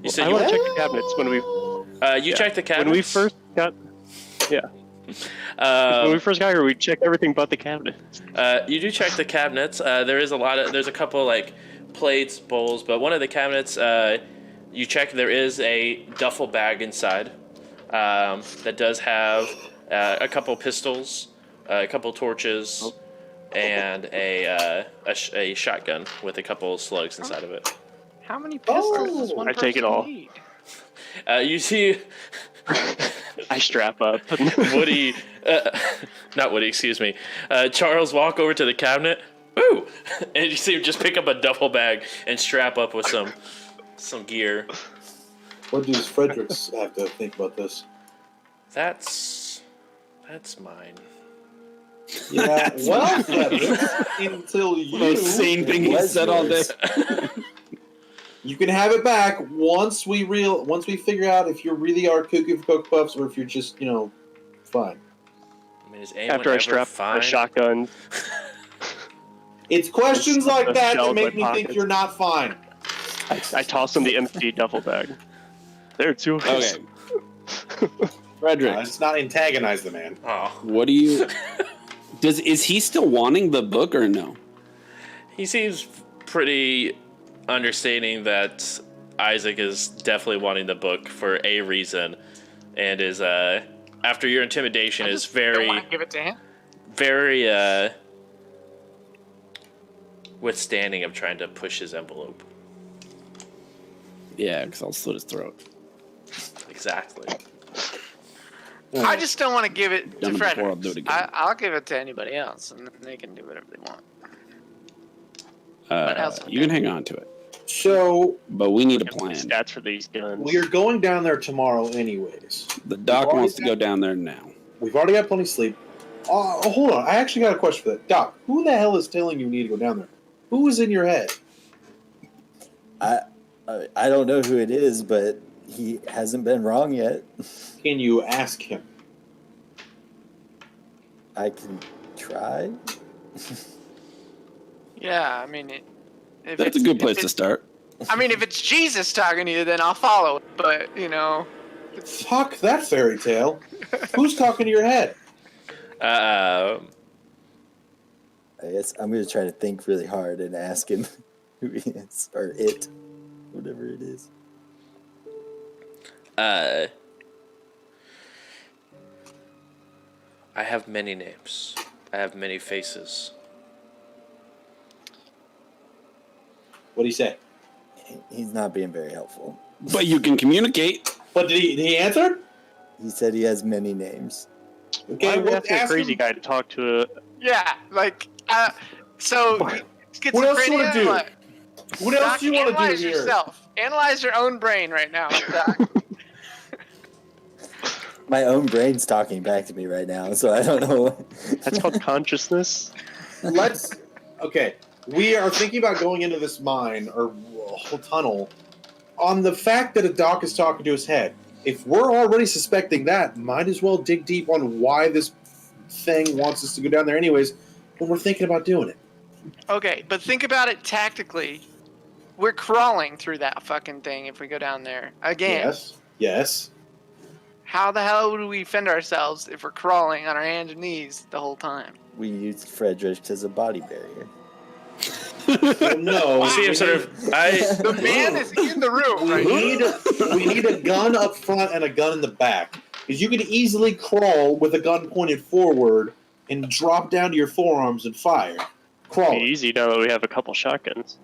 You said I you want to check the cabinets when we you checked the cabinets. when we first got when we first got here. We checked everything but the cabinets. You do check the cabinets. There's a couple like plates, bowls, but one of the cabinets you check. There is a duffel bag inside that does have a couple pistols, a couple torches, and a shotgun with a couple slugs inside of it. How many pistols does one I take it person all. need? You see I strap up. Woody, not Woody, excuse me. Charles walk over to the cabinet. Ooh, and you see him just pick up a duffel bag and strap up with some gear. What does Fredericks have to think about this? That's mine. Yeah, well, Fredericks, until you Most sane thing he was said all day. yours. you can have it back once we figure out if you really are cuckoo for Cocoa Puffs or if you're just fine. I mean, is anyone After I ever strap fine? a shotgun, It's questions like A that shell that in make me my think pocket. you're not fine. I toss him the empty duffel bag. There, two. Okay. Frederick, Let's not antagonize the man. Oh, what do you... Is he still wanting the book or no? he seems pretty understanding that Isaac is definitely wanting the book for a reason, and is after your intimidation I is just don't very want to give it to him. very withstanding of trying to push his envelope. Yeah, because I'll slit his throat. Exactly. I just don't want to give it to Done it before, Frederick. I'll do it again. I'll give it to anybody else, and then they can do whatever they want. What else? You can hang on to it, So but we need a Look at plan. the stats for these guns. we are going down there tomorrow anyways. The doc wants to go down there now. We've already got plenty of sleep. Oh, hold on. I actually got a question for that. Doc, who the hell is telling you need to go down there? Who is in your head? I don't know who it is, but he hasn't been wrong yet. Can you ask him? I can try. Yeah, I mean, if That's a good place to start. I mean, if it's Jesus talking to you, then I'll follow it. But Fuck that fairy tale. Who's talking to your head? I guess I'm going to try to think really hard and ask him who he is, or it, whatever it is. I have many names. I have many faces. What do you say? He's not being very helpful. But you can communicate. But did he answer? He said he has many names. Okay, Why would we well, have to be a ask crazy him. guy to talk to a... yeah, so schizophrenia. What else you wanna do? What? What else Doc, do you want to do analyze here? yourself. Analyze your own brain right now, Doc. My own brain's talking back to me right now, so I don't know. That's called consciousness. Okay, we are thinking about going into this mine or whole tunnel on the fact that a doc is talking to his head. If we're already suspecting that, might as well dig deep on why this thing wants us to go down there anyways when we're thinking about doing it. Okay, but think about it tactically. We're crawling through that fucking thing if we go down there. Again, Yes. how the hell do we fend ourselves if we're crawling on our hands and knees the whole time? We used Frederick as a body barrier. Well, no. You see him sort of. The man is in the room right now. We need a gun up front and a gun in the back. Because you can easily crawl with a gun pointed forward and drop down to your forearms and fire. Crawl. Be easy now that we have a couple shotguns.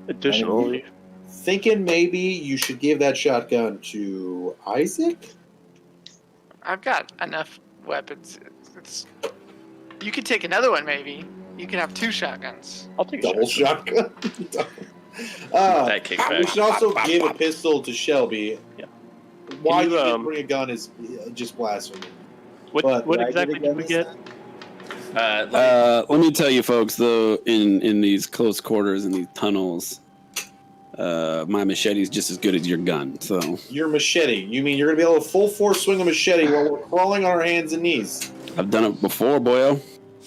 Additionally, Thinking maybe you should give that shotgun to Isaac? I've got enough weapons. You could take another one, maybe. You could have 2 shotguns. I'll take a Double shotgun. shotgun. That We kickback. should also give a pistol to Shelby. Yeah. Why Can you you, didn't bring a gun is just blasphemy. What But- what Did I exactly get a did we gun get? this time? Let me tell you, folks. Though, in these close quarters in these tunnels, my machete is just as good as your gun. So Your machete. You mean you're gonna be able to full force swing a machete while we're crawling on our hands and knees? I've done it before, boyo.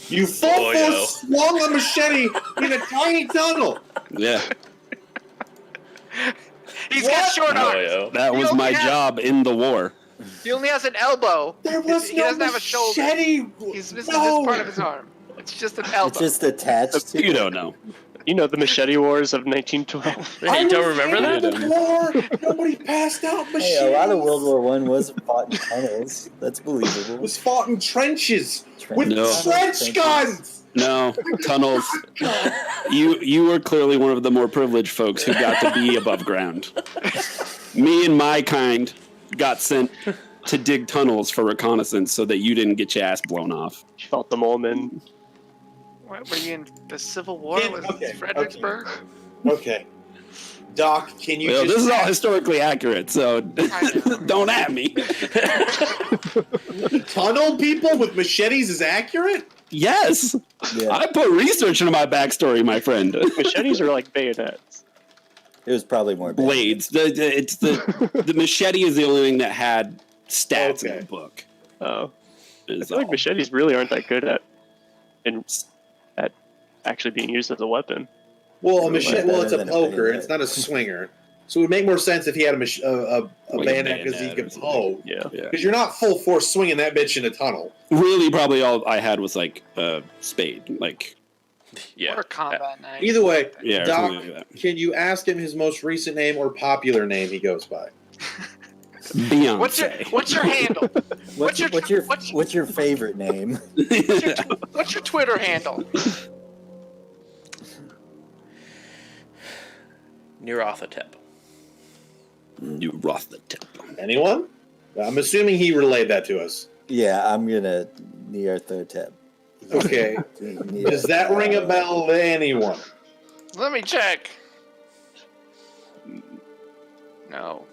You full force swung a machete in a tiny tunnel. Yeah. He's got short arms. That was my job in the war. He only has an elbow. There was He no doesn't have a shoulder. machete. He's missing this part of his arm. It's just an elbow. It's just attached to You don't know. You know the machete wars of 1912. You don't remember I that? was in the war. Nobody passed out machetes. Hey, a lot of World War I was fought in tunnels. That's believable. It was fought in trenches with No. trench guns. No, tunnels. You were clearly one of the more privileged folks who got to be above ground. Me and my kind got sent to dig tunnels for reconnaissance so that you didn't get your ass blown off. You felt the moment. What, were you in the Civil War? Was it Fredericksburg? Okay. Doc, can you Well, just... this is all historically accurate, so don't at me. Tunnel people with machetes is accurate? Yes, Yeah. I put research into my backstory, my friend. Machetes are like bayonets. It was probably more bad. Blades. The machete is the only thing that had stats in Okay. the book. Oh, I Is feel like all. machetes really aren't that good at actually being used as a weapon. Well, a It's machete. Well, it's a better than a poker. bayonet. It's not a swinger. So it would make more sense if he had a Like bayonet because he bayonet could or something. poke. Yeah. Yeah. Because you're not full force swinging that bitch in a tunnel. Really, probably all I had was like a spade. Like, Yeah. Or a combat knife. Either way, yeah, or Doc, something like can you ask him his most recent name or popular name he goes by? that. Beyonce. What's your handle? What's your favorite name? What's your Twitter handle? Neurothotep. You Roth the tip. Anyone? I'm assuming he relayed that to us. Yeah, I'm gonna Nearthotep. Okay. Does that ring a bell to anyone? Let me check. No.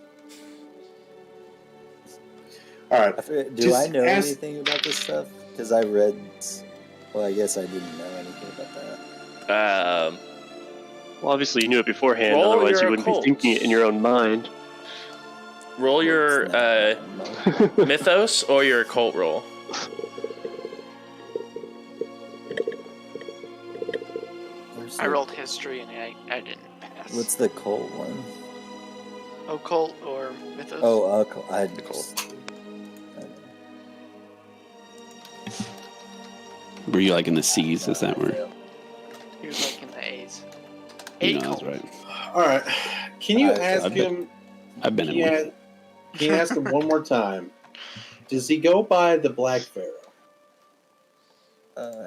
All right. Do Just I know ask- anything about this stuff? Because I read. Well, I guess I didn't know anything about that. Well, obviously you knew it beforehand, Roll otherwise your you wouldn't be occult. thinking it in your own mind. Roll your mythos or your occult roll. Where's I the- rolled history and I didn't pass. What's the cult one? Occult or mythos? Oh, I Were you like in the C's? Is that where? He was like in the A's. You know, Occult. that's right. All right. Can you ask I've been- him? I've been in one. Can you ask him one more time? Does he go by the Black Pharaoh?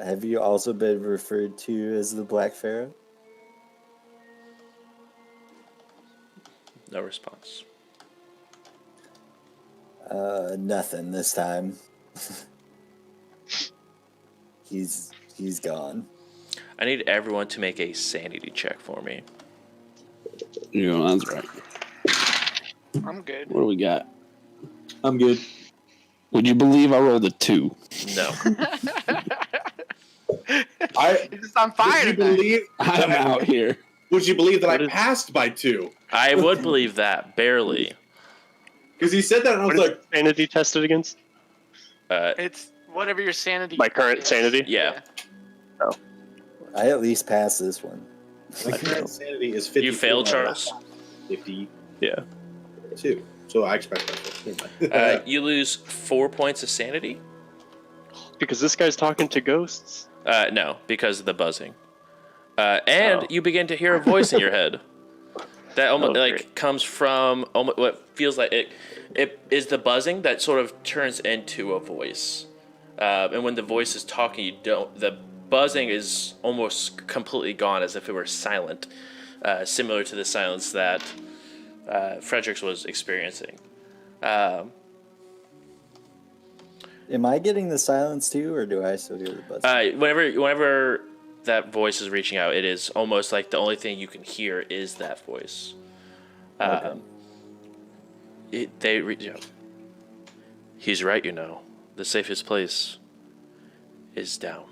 have you also been referred to as the Black Pharaoh? No response. Nothing this time. He's gone. I need everyone to make a sanity check for me. You know, that's right. I'm good. What do we got? I'm good. Would you believe I rolled a 2? No. He's just on fire Would you tonight. believe? I'm out here. Would you believe that What I is- passed by 2? I would believe that, barely. Because he said that, and I What was is like, sanity tested against? It's whatever your sanity. My current is. sanity? Yeah. I at least passed this one. my current sanity is 50. You failed, Charles. 52. Yeah. So I expect that. You lose 4 points of sanity? Because this guy's talking to ghosts. No, because of the buzzing. And Oh. you begin to hear a voice in your head that almost great. comes from what feels like it is the buzzing that sort of turns into a voice. And when the voice is talking, the buzzing is almost completely gone, as if it were silent, similar to the silence that Fredericks was experiencing. Am I getting the silence too, or do I still hear the buzz? Whenever that voice is reaching out, it is almost like the only thing you can hear is that voice. Okay. They reach out. He's right, the safest place is down.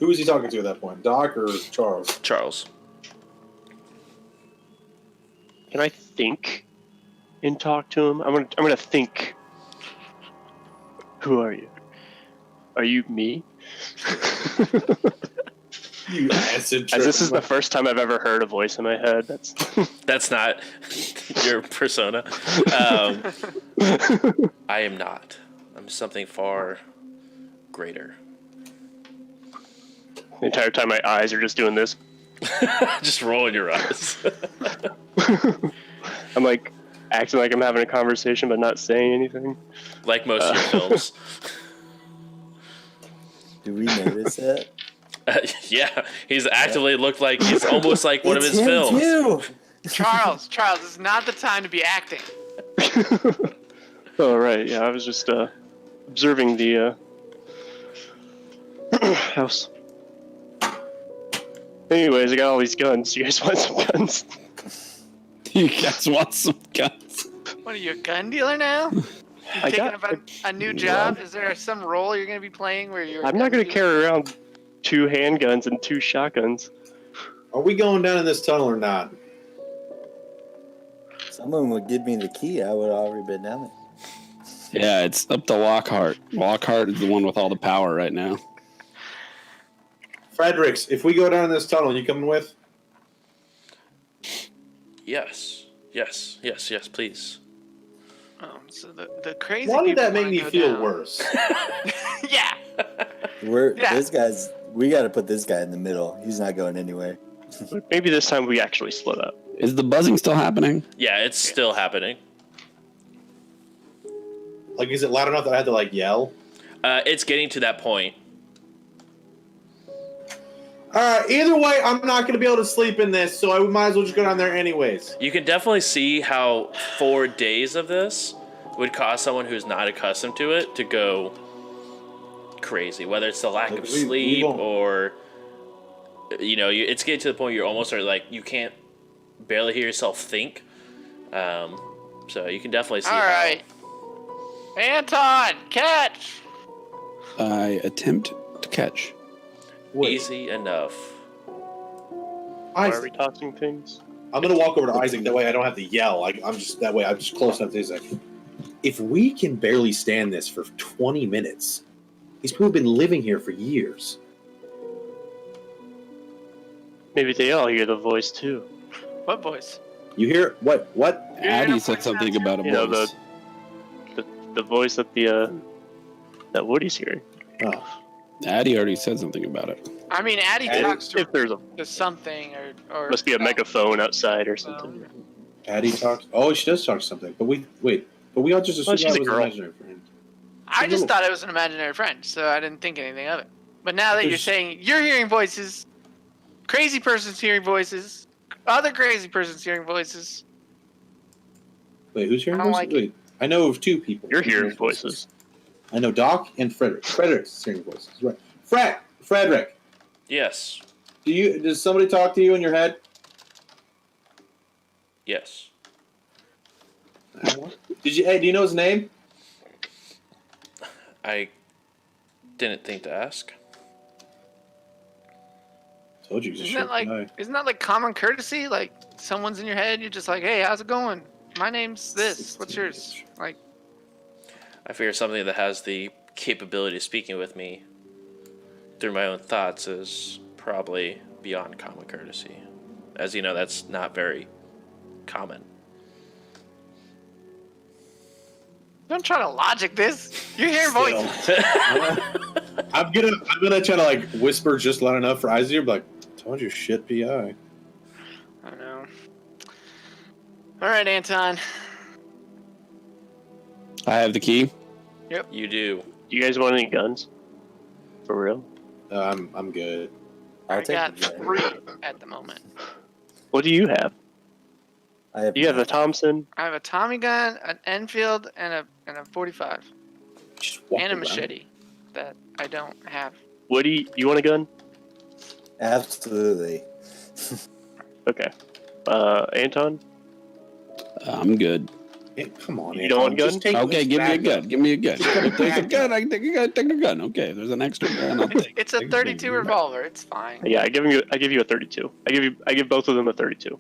Who is he talking to at that point? Doc or Charles? Charles. Can I think and talk to him? I'm gonna think. Who are you? Are you me? You acid trip. As this is the first time I've ever heard a voice in my head. That's not your persona. I am not. I'm something far greater. The entire time my eyes are just doing this. Just rolling your eyes. I'm like acting like I'm having a conversation but not saying anything. Like most of your films. Do we notice that? Yeah, he's actively looked like he's almost like one of his films. Too. Charles, this is not the time to be acting. Oh, right. Yeah, I was just observing the house. Anyways, I got all these guns. You guys want some guns? You guys want some guns? What are you, a gun dealer now? You taking up a new job? Is there some role you're going to be playing where you're? I'm not going to carry around 2 handguns and 2 shotguns. Are we going down in this tunnel or not? Someone would give me the key. I would have already been down there. Yeah, it's up to Lockhart. Lockhart is the one with all the power right now. Fredericks, if we go down in this tunnel, you coming with? Yes, please. So the crazy. Why did people that make wanna me go feel down. worse? Yeah. This guy's. We got to put this guy in the middle. He's not going anywhere. Maybe this time we actually split up. Is the buzzing still happening? Yeah, it's still happening. Like, is it loud enough that I had to, like, yell? It's getting to that point. Alright, either way, I'm not going to be able to sleep in this, so I might as well just go down there anyways. You can definitely see how 4 days of this would cause someone who's not accustomed to it to go crazy. Whether it's the lack of sleep or, it's getting to the point you're almost like you can't barely hear yourself think. So you can definitely see. All right, Anton, catch. I attempt to catch. Easy enough. Why are we tossing things? I'm going to walk over to Isaac, that way I don't have to yell. I'm just close enough to Isaac. If we can barely stand this for 20 minutes, these people have been living here for years. Maybe they all hear the voice too. What voice? You hear what? What? Addy said something about a voice. The voice that that Woody's hearing. Oh. Addy already said something about it. I mean, Addy talks If there's to something or must be a megaphone outside or something. Addie talks. Oh, she does talk to something. But we all just assumed she's that a was an girl. imaginary friend. I just thought it was an imaginary friend, so I didn't think anything of it. But now that you're saying you're hearing voices, crazy person's hearing voices, other crazy person's hearing voices. Wait, who's hearing I don't voices? like it. Wait, I know of 2 people. You're hearing voices. I know Doc and Frederick. Frederick's hearing voices. Right. Frederick. Yes. Does somebody talk to you in your head? Yes. Do you know his name? I didn't think to ask. Told you. Isn't that like common courtesy? Like someone's in your head, you're just like, hey, how's it going? My name's this. What's yours? Like, I figure something that has the capability of speaking with me through my own thoughts is probably beyond common courtesy. As you know, that's not very common. don't try to logic this. You're hearing voices. I'm gonna try to like whisper just loud enough for Isaac to be like, told you shit, PI. I know. All right, Anton. I have the key. Yep. You do. Do you guys want any guns? For real? I'm good. I got 3 at the moment. What do you have? You have a nothing. Thompson? I have a Tommy gun, an Enfield, and a 45, Just walk and a around. machete that I don't have. Woody, you want a gun? Absolutely. Okay. Anton? I'm good. Come on, You don't want a gun? Just take Okay, this give me a back gun. up. Give me a gun. If there's a back gun, I can take a gun. Okay, if there's an extra gun, I'll take it. It's a 32 revolver. It's fine. Yeah, I give you a 32. I give both of them a 32.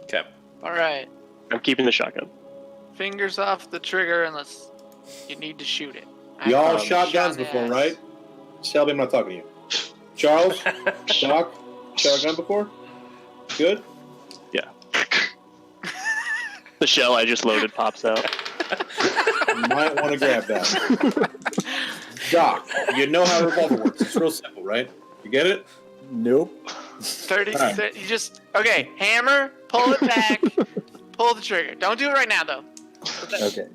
Okay. All right. I'm keeping the shotgun. Fingers off the trigger unless you need to shoot it. Y'all I've shot guns in the before, ass. right? Shelby, I'm not talking to you. Charles, Doc, shot a gun before? Good? Yeah. The shell I just loaded pops out. You might want to grab that. Doc, you know how a revolver works. It's real simple, right? You get it? Nope. 30. Alright. You just hammer, pull it back, pull the trigger. Don't do it right now though. Okay.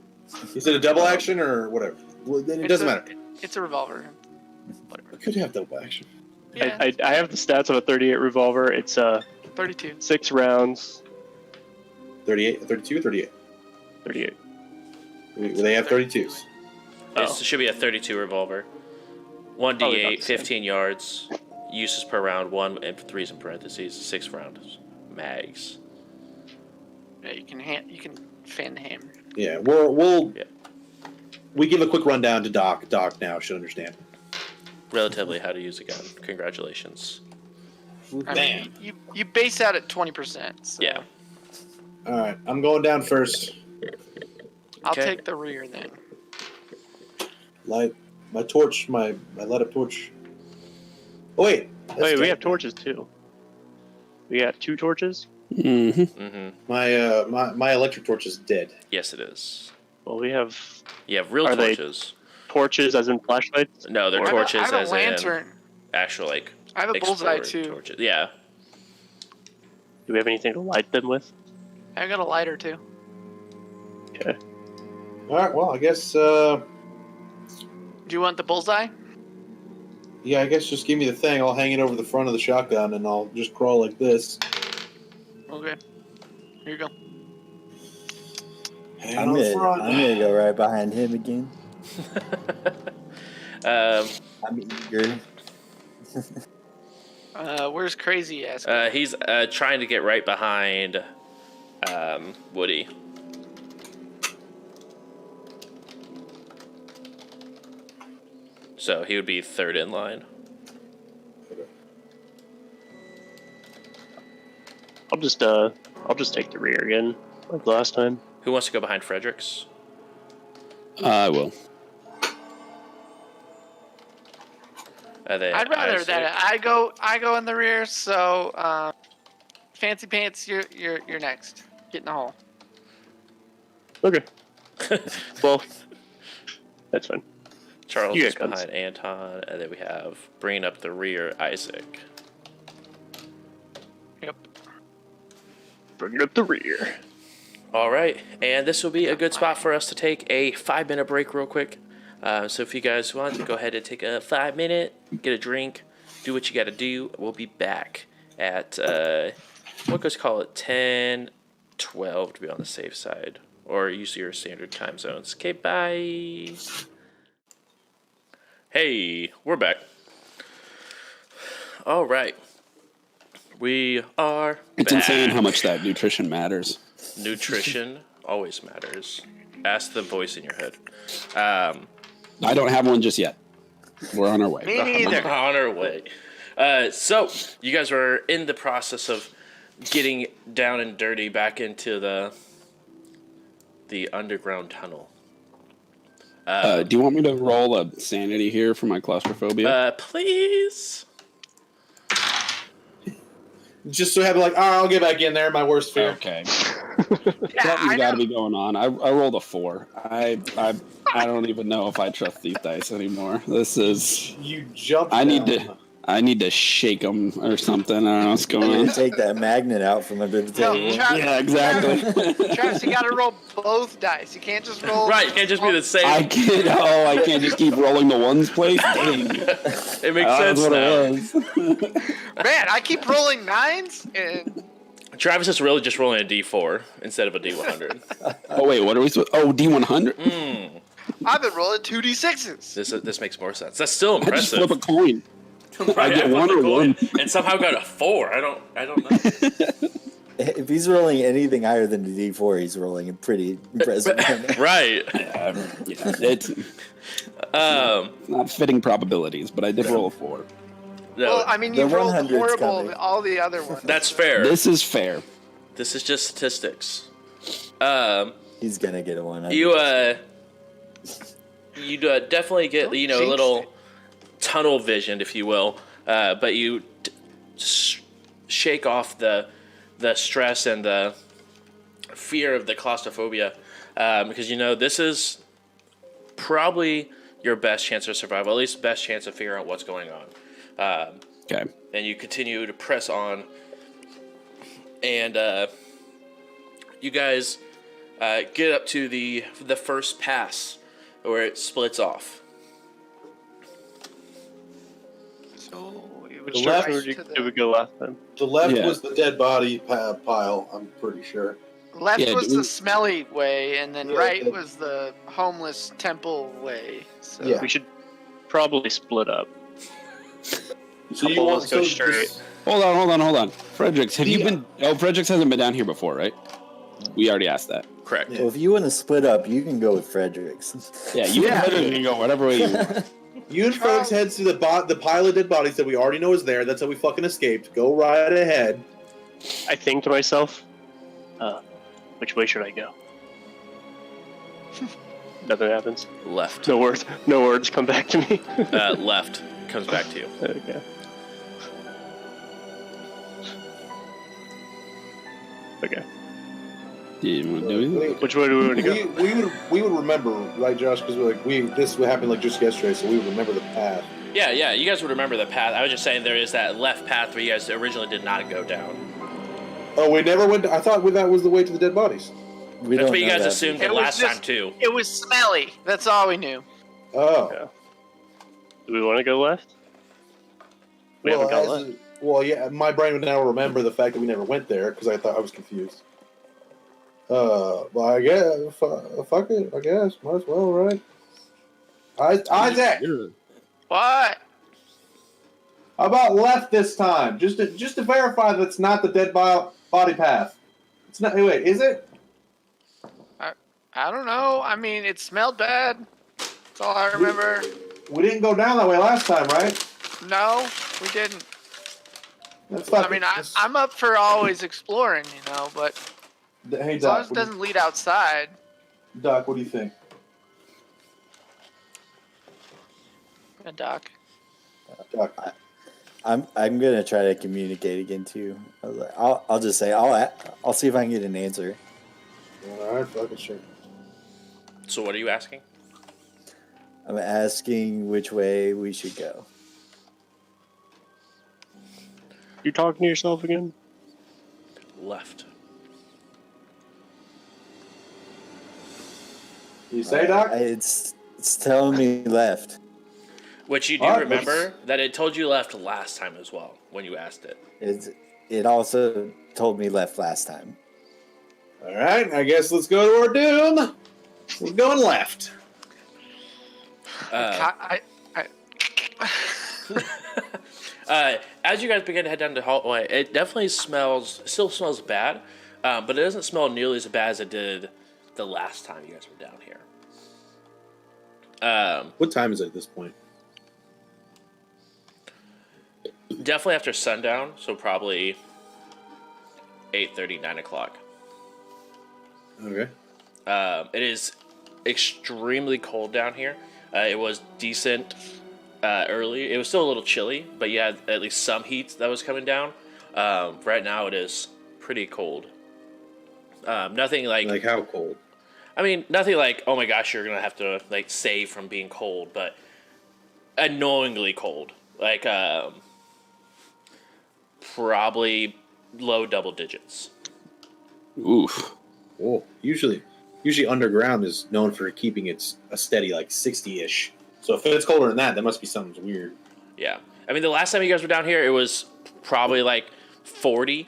Is it a double action or whatever? Well, then it doesn't matter. It's a revolver. Whatever. It could have double action. Yeah. I have the stats of a 38 revolver. It's 32. 6 rounds. 38, 32 or 38? 38. They have 32s. It should be a 32 revolver. 1d8, Probably about the same. 15 yards. Uses per round, 1 and 3's in parentheses. 6 rounds. Mags. Yeah, you can fan the hammer. Yeah, we'll Yeah. we give a quick rundown to Doc. Doc now should understand. Relatively how to use a gun. Congratulations. I mean, you base out at 20%. So Yeah. All right, I'm going down first. I'll Okay. take the rear then. Light my torch, my light up torch. Oh wait, that's Wait, we dead. have torches too. We got 2 torches? Mm-hmm. Mm-hmm. My electric torch is dead. Yes, it is. Well, we have You have real Are they- torches. torches as in flashlights. No, they're Or- torches I have as a lantern. in actual, like, I have a bullseye explorer too. torches. Yeah. Do we have anything to light them with? I got a lighter too. Okay. All right, well I guess Do you want the bullseye? yeah, I guess just give me the thing. I'll hang it over the front of the shotgun and I'll just crawl like this. Okay. Here you go. Hang I'm on the gonna, front. I'm gonna go right behind him again. I'm eager. Where's Crazy ass? He's trying to get right behind Woody. So he would be third in line. I'll just take the rear again, like last time. Who wants to go behind Fredericks? I will. And then I'd rather Isaac. that I go in the rear. So, Fancy Pants, you're next. Get in the hole. Okay. Well, that's fine. Charles You is get guns. behind Anton, and then we have bringing up the rear Isaac. Yep. Bringing up the rear. All right, and this will be a good spot for us to take a 5-minute break real quick. So if you guys want to go ahead and take a 5-minute, get a drink, do what you got to do. We'll be back at, what goes call it, 10, 12 to be on the safe side. Or use your standard time zones. Okay, bye. Hey, we're back. All right. We are It's back. insane how much that nutrition matters. Nutrition always matters. Ask the voice in your head. I don't have one just yet. We're on our way. Me neither. On our way. So, you guys are in the process of getting down and dirty back into the underground tunnel. Do you want me to roll a sanity here for my claustrophobia? Please. Just so happy, like, oh, I'll get back in there. My worst fear. Okay. Yeah, Something's I got to know. be going on. I rolled a 4. I don't even know if I trust these dice anymore. This is. You jumped. I need down. I need to shake them or something. I don't know what's going I'm on. gonna take that magnet out from under the No, table. Travis, Yeah, exactly. Travis, you gotta roll both dice. You can't just roll. Right, you can't just be the same. I can't. Oh, I can't just keep rolling the ones place. Dang. It makes That's sense what now. it was. Man, I keep rolling 9s, and Travis is really just rolling a D4 instead of a D100. Oh wait, what are we supposed? Oh, D100. I've been rolling 2d6s. This makes more sense. That's still I just impressive. flip a coin. Right, I get flipped one a or coin one. and somehow got a 4. I don't know. If he's rolling anything higher than a D4, he's rolling a pretty impressive number. Right. Yeah, it's not fitting probabilities, but I did roll a 4. No, Well, I mean, The you've rolled 100's horrible coming. all the other ones. that's fair. This is fair. This is just statistics. He's gonna get a 100. You definitely get, Don't a jinx little it. tunnel vision, if you will, but you shake off the stress and the fear of the claustrophobia, because this is probably your best chance of survival, at least best chance of figuring out what's going on. Okay. And you continue to press on, and you guys get up to the first pass where it splits off. So it Which was direction right did to we go last time? The left Yeah. was the dead body pile, I'm pretty sure. Left Yeah, was do we- the smelly way, and then Yeah, right the- was the homeless temple way. So Yeah. We should probably split up. So you Couple of want us go so straight. this- Hold on. Fredericks, have you Yeah. been... Oh, Fredericks hasn't been down here before, right? We already asked that. Correct. Yeah. Well, if you want to split up, you can go with Fredericks. Yeah, you can go whatever way you want. You and Fredericks heads to the pile of dead bodies that we already know is there. That's how we fucking escaped. Go right ahead. I think to myself, which way should I go? Nothing happens. Left. No words come back to me. Left comes back to you. Okay. Okay. Do you want to do anything? Which way do we want to go? We would remember, right, Josh? Because this would happen like just yesterday, so we would remember the path. Yeah, you guys would remember the path. I was just saying there is that left path where you guys originally did not go down. Oh, we never went. I thought that was the way to the dead bodies. We That's don't what you know guys that. assumed It the was last just- time, too. it was smelly. That's all we knew. Oh, Yeah. Do we want to go left? We haven't gone left. Well, yeah. My brain would now remember the fact that we never went there because I thought I was confused. Well, I guess fuck it. I guess might as well, right? Isaac, What? how about left this time? Just to verify that it's not the dead body path. It's not. Wait, is it? I don't know. I mean, it smelled bad. That's all I remember. We didn't go down that way last time, right? No, we didn't. That's I mean, I'm up for always exploring, but Hey, as long Doc. as it doesn't lead outside. Doc, what do you think? Doc. Doc. I'm gonna try to communicate again too. I'll just say I'll see if I can get an answer. All right, fucking sure. So what are you asking? I'm asking which way we should go. You talking to yourself again? Left. You say, Doc? It's telling me left. Which you do Alright, remember that it told you left last time as well when you asked it. It also told me left last time. All right, I guess let's go to our doom. We're going left. As you guys begin to head down the hallway, it definitely still smells bad, but it doesn't smell nearly as bad as it did the last time you guys were down here. What time is it at this point? Definitely after sundown, so probably 8:30, 9 o'clock. Okay. It is extremely cold down here. It was decent early. It was still a little chilly, but you had at least some heat that was coming down. Right now it is pretty cold. Nothing Like how cold? I mean, nothing like, oh my gosh, you're gonna have to like save from being cold, but annoyingly cold. Like probably low double digits. Oof. Oh, usually underground is known for keeping a steady like 60-ish. So if it's colder than that, that must be something weird. Yeah. I mean, the last time you guys were down here, it was probably like 40.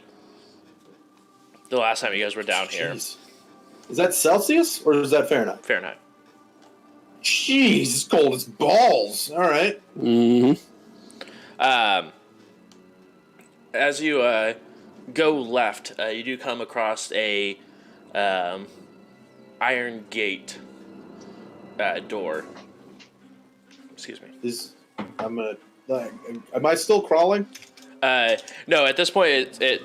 The last time you guys were down here. Jeez. Is that Celsius or is that Fahrenheit? Fahrenheit. Jeez, it's cold as balls. All right. Mm-hmm. As you go left, you do come across a iron gate door. Excuse me. Am I still crawling? No, at this point it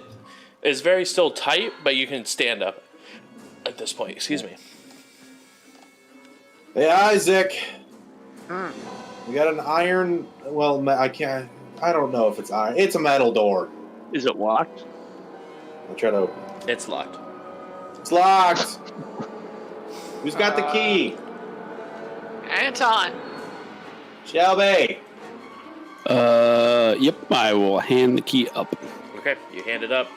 is very still tight, but you can stand up at this point. Excuse me. Hey, Isaac. We got an iron. Well, I can't. I don't know if it's iron. It's a metal door. Is it locked? I'll try to open it. It's locked. It's locked. Who's got the key? Anton. Shelby. Yep, I will hand the key up. Okay, you hand it up.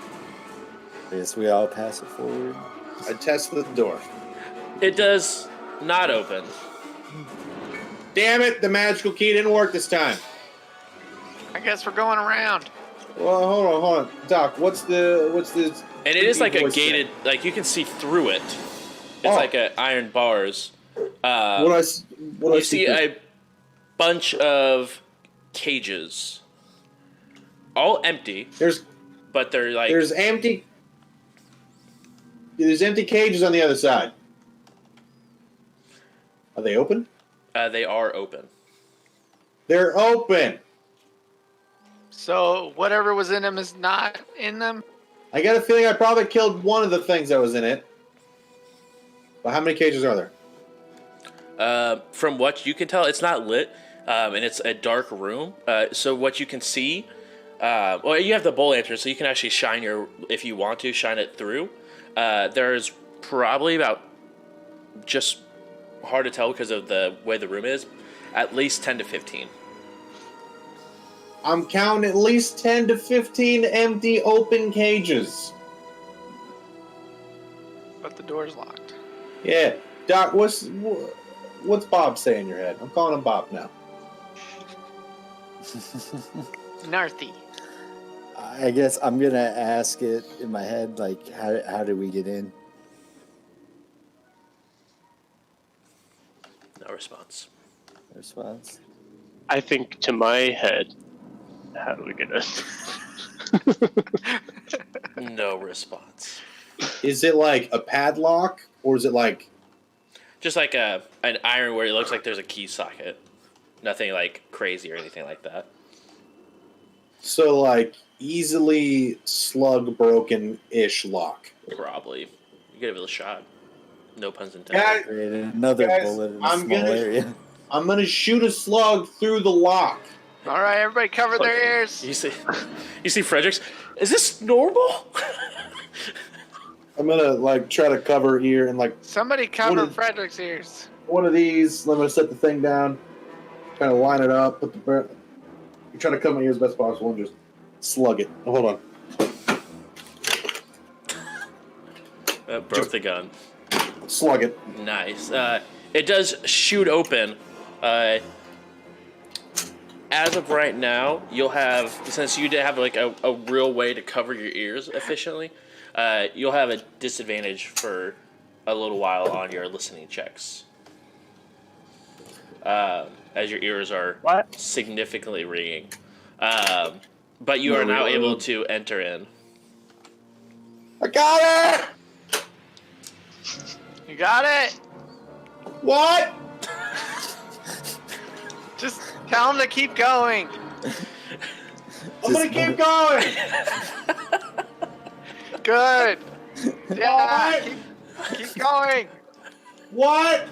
I guess we all pass it forward. I test the door. It does not open. Damn it! The magical key didn't work this time. I guess we're going around. Well, hold on, Doc. What's this? And it is like a voice gated, like you can see through it. It's like iron bars. You See a bunch of cages, all empty. But they're like there's empty cages on the other side. Are they open? They are open. They're open. So whatever was in them is not in them? I got a feeling I probably killed one of the things that was in it. But how many cages are there? From what you can tell, it's not lit, and it's a dark room. So what you can see, well, you have the bowl lantern, so you can actually shine if you want to, shine it through. There's probably about, just hard to tell because of the way the room is, at least 10 to 15. I'm counting at least 10 to 15 empty open cages. But the door's locked. Yeah. Doc, what's Bob saying in your head? I'm calling him Bob now. Narthy. I guess I'm gonna ask it in my head, like, how did we get in? No response. Response. I think to my head, how do we get in? No response. Is it like a padlock, or is it like... Just like an iron where it looks like there's a key socket. Nothing like crazy or anything like that. So like easily slug broken-ish lock? Probably. You give it a shot. No puns intended. Created another bullet in a small area. I'm gonna shoot a slug through the lock. All right, everybody cover their ears. You see Fredericks? Is this normal? I'm gonna like try to cover ear and like Somebody cover Frederick's ears. one of these. I'm gonna set the thing down, kind of line it up. Put the you're trying to cover my ears as best possible and just slug it. Oh, hold on. Broke the gun. Slug it. Nice. It does shoot open. As of right now, you'll have, since you didn't have like a real way to cover your ears efficiently, you'll have a disadvantage for a little while on your listening checks. As your ears are significantly ringing. But you are now able to enter in. I got it! You got it? What? Just tell him to keep going. I'm gonna keep going! Good. Yeah, keep going. What?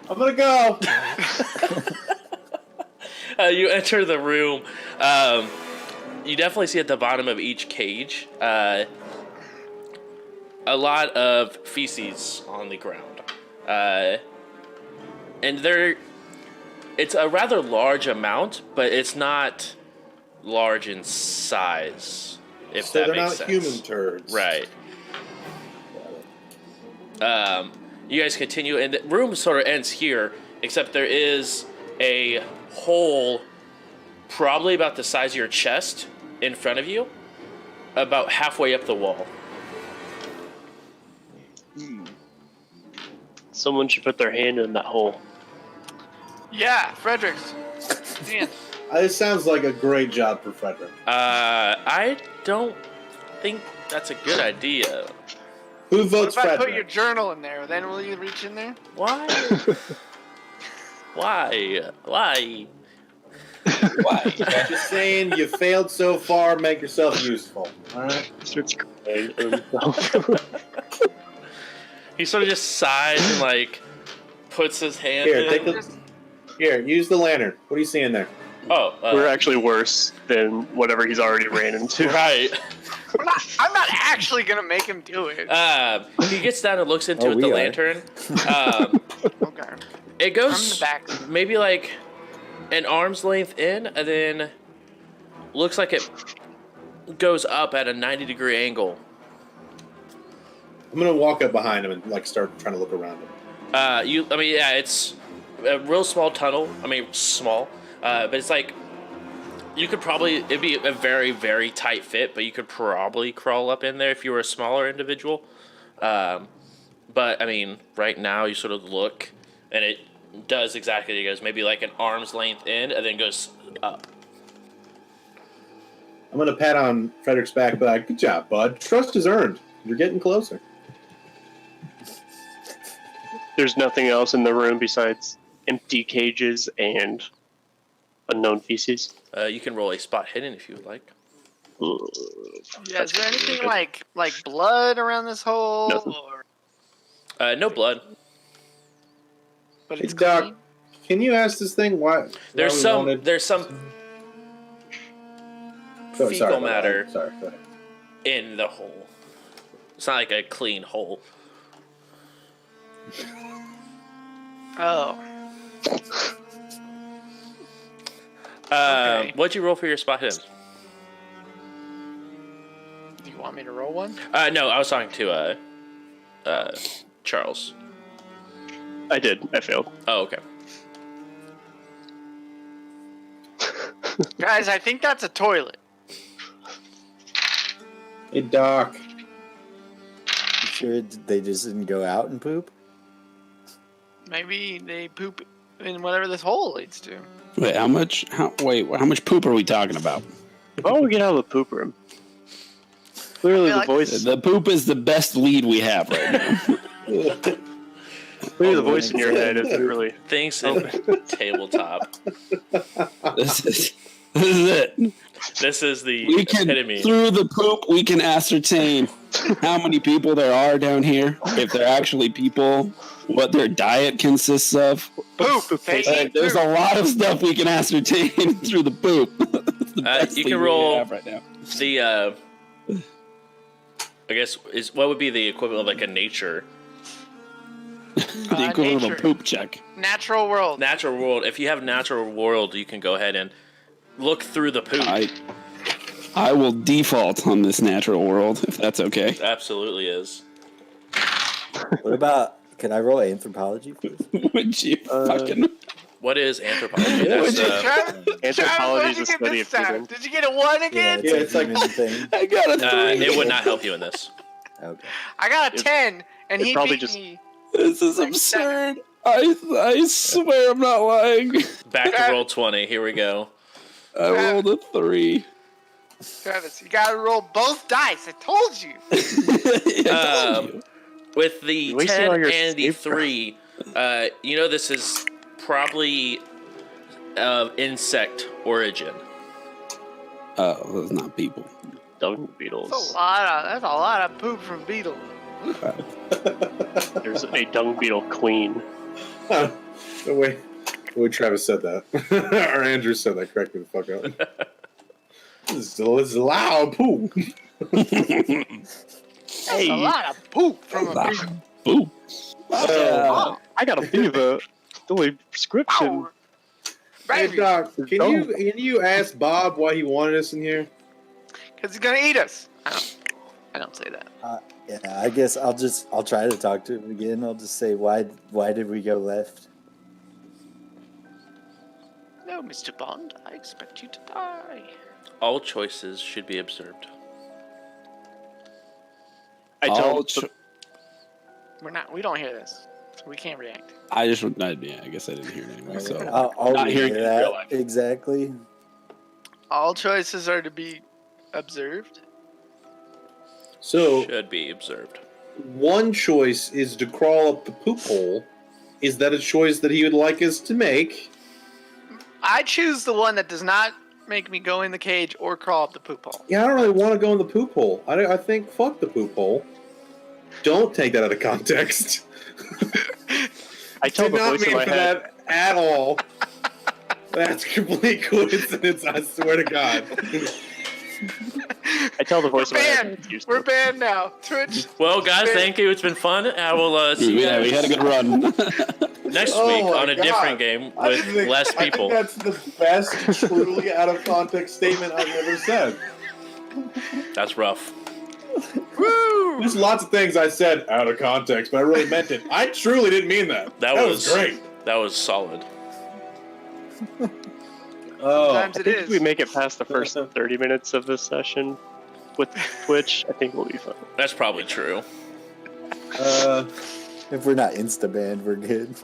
I'm gonna go. You enter the room. You definitely see at the bottom of each cage a lot of feces on the ground. And it's a rather large amount, but it's not large in size, if So that they're makes not sense. human turds. Right. You guys continue, and the room sort of ends here, except there is a hole probably about the size of your chest in front of you, about halfway up the wall. Someone should put their hand in that hole. Yeah, Fredericks. Man. This sounds like a great job for Frederick. I don't think that's a good idea. Who What votes if I Frederick? put your journal in there? Then will you reach in there? Why? Why? Why? Why? Just saying, you failed so far. Make yourself useful. All right. Starts crying to himself. He sort of just sighs and like puts his hand Here, in. take the. Here, use the lantern. What are you seeing there? Oh, We're actually worse than whatever he's already ran into. right. I'm not actually gonna make him do it. He gets down and looks into it with we the are. lantern. Okay. It goes I'm in the back. maybe like an arm's length in, and then looks like it goes up at a 90-degree angle. I'm gonna walk up behind him and like start trying to look around him. It's a real small tunnel. I mean, small, but it's like you could probably, it'd be a very, very tight fit, but you could probably crawl up in there if you were a smaller individual. But I mean, right now you sort of look, and it does exactly, it goes maybe like an arm's length in, and then goes up. I'm gonna pat on Frederick's back, but like, good job, bud. Trust is earned. You're getting closer. There's nothing else in the room besides empty cages and unknown feces. You can roll a spot hidden if you would like. Yeah, is there anything like blood around this hole? Nothing. Or, No blood. but Hey, it's Doc, clean? can you ask this thing why? There's some Sorry, fecal about that. matter Sorry, go ahead. in the hole. It's not like a clean hole. Oh. Okay. What'd you roll for your spot hidden? Do you want me to roll one? No, I was talking to Charles. I did. I failed. Oh, okay. Guys, I think that's a toilet. Hey, Doc. You sure they just didn't go out and poop? Maybe they poop in whatever this hole leads to. Wait, how much poop are we talking about? Why don't we get out of the poop room? Clearly, I the feel like voice. The poop is the best lead we have right now. Clearly, the voice in your head isn't really. Things in tabletop. This is it. This is the We can, epitome. through the poop, we can ascertain how many people there are down here, if they're actually people, what their diet consists of. Poop! They eat There's poop. a lot of stuff we can ascertain through the poop. It's the best You lead can we roll have right now. the I guess is what would be the equivalent of like a nature The equivalent of a nature. poop check. Natural world. natural world. If you have natural world, you can go ahead and look through the poop. I will default on this natural world, if that's okay. Absolutely is. What about? Can I roll anthropology, please? Would you fucking... What is anthropology? That's Anthropology is the Travis, what did you get study this of time? human. Did you get a 1 again? Yeah, it's like- human thing. I got a 3. it would not help you in this. Okay. I got a 10, and it he probably beat just- me. This is absurd. I swear I'm not lying. Back to roll 20. Here we go. I rolled a 3. Travis, you gotta roll both dice. I told you. I told you. With the You're wasting all 10 your and the save 3, you know this is probably of insect origin. Oh, those not people. Dung beetles. That's a lot of poop from beetles. There's a dung beetle queen. Oh, wait. Travis said that. Or Andrew said that. Correct me the fuck up. This is loud poop. That's a lot of poop from a beetle. Boom. I got a fever. The only prescription. Hey, Baby, Doc, can you ask Bob why he wanted us in here? because he's gonna eat us. I don't say that. Yeah, I guess I'll try to talk to him again. I'll just say why did we go left? No, Mr. Bond, I expect you to die. All choices should be observed. I All don't. We don't hear this. So we can't react. I guess I didn't hear it anyway. So I'll Not hearing relay it in real that life. exactly. All choices are to be observed. So Should be observed. one choice is to crawl up the poop hole. Is that a choice that he would like us to make? I choose the one that does not make me go in the cage or crawl up the poop hole. Yeah, I don't really want to go in the poop hole. I think fuck the poop hole. Don't take that out of context. I tell Did the not voice in mean my for head. that at all. That's complete coincidence, I swear to God. I tell the voice in my head. Banned. it's used We're to. banned now. Twitch. Well, guys, thank you. It's been fun. I will see you Yeah, we had a good run. next Oh week my on a God. different game I with think- less I people. think that's the best truly out of context statement I've ever said. That's rough. Woo! There's lots of things I said out of context, but I really meant it. I truly didn't mean that. That was great. That was solid. Oh, Sometimes I it think is. if we make it past the first 30 minutes of this session with Twitch, I think we'll be fine. That's probably true. If we're not insta-banned, we're good.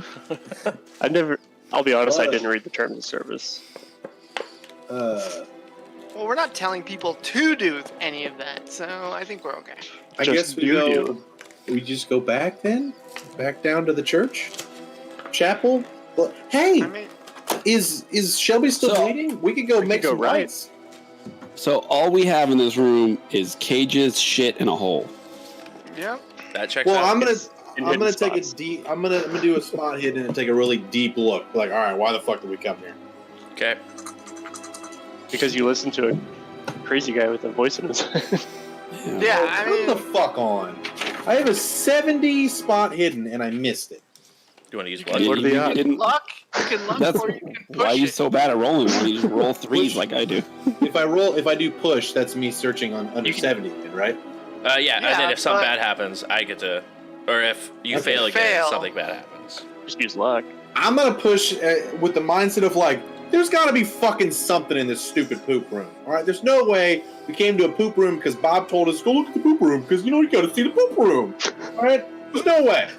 I'll be honest, I didn't read the terms of service. Well, we're not telling people to do any of that, so I think we're okay. I Just guess we do go. you. We just go back then, back down to the church, chapel. Well, hey, I mean, is Shelby still So- bleeding? We could go make go some right. lights. So all we have in this room is cages, shit, and a hole. yep. That checks Well, out. I'm in gonna hidden take spots. a deep. I'm gonna do a spot hidden and take a really deep look. Like, all right, why the fuck did we come here? Okay. Because you listen to a crazy guy with a voice in his head. Yeah, Oh, I come mean, the fuck on. I have a 70 spot hidden and I missed it. Do you want to use You- what? What are the you odds? didn't- luck. You can luck That's or you can push why are you it. so bad at rolling. Why don't you just roll threes Push. like I do? If I do push, that's me searching on under You can- 70, then, right? Yeah, Yeah, and then if something but- bad happens, I get to... Or if you Okay. fail again, Fail. something bad happens. Just use luck. I'm gonna push with the mindset of like, there's gotta be fucking something in this stupid poop room. All right, there's no way we came to a poop room because Bob told us go look at the poop room because you gotta see the poop room. All right, there's no way.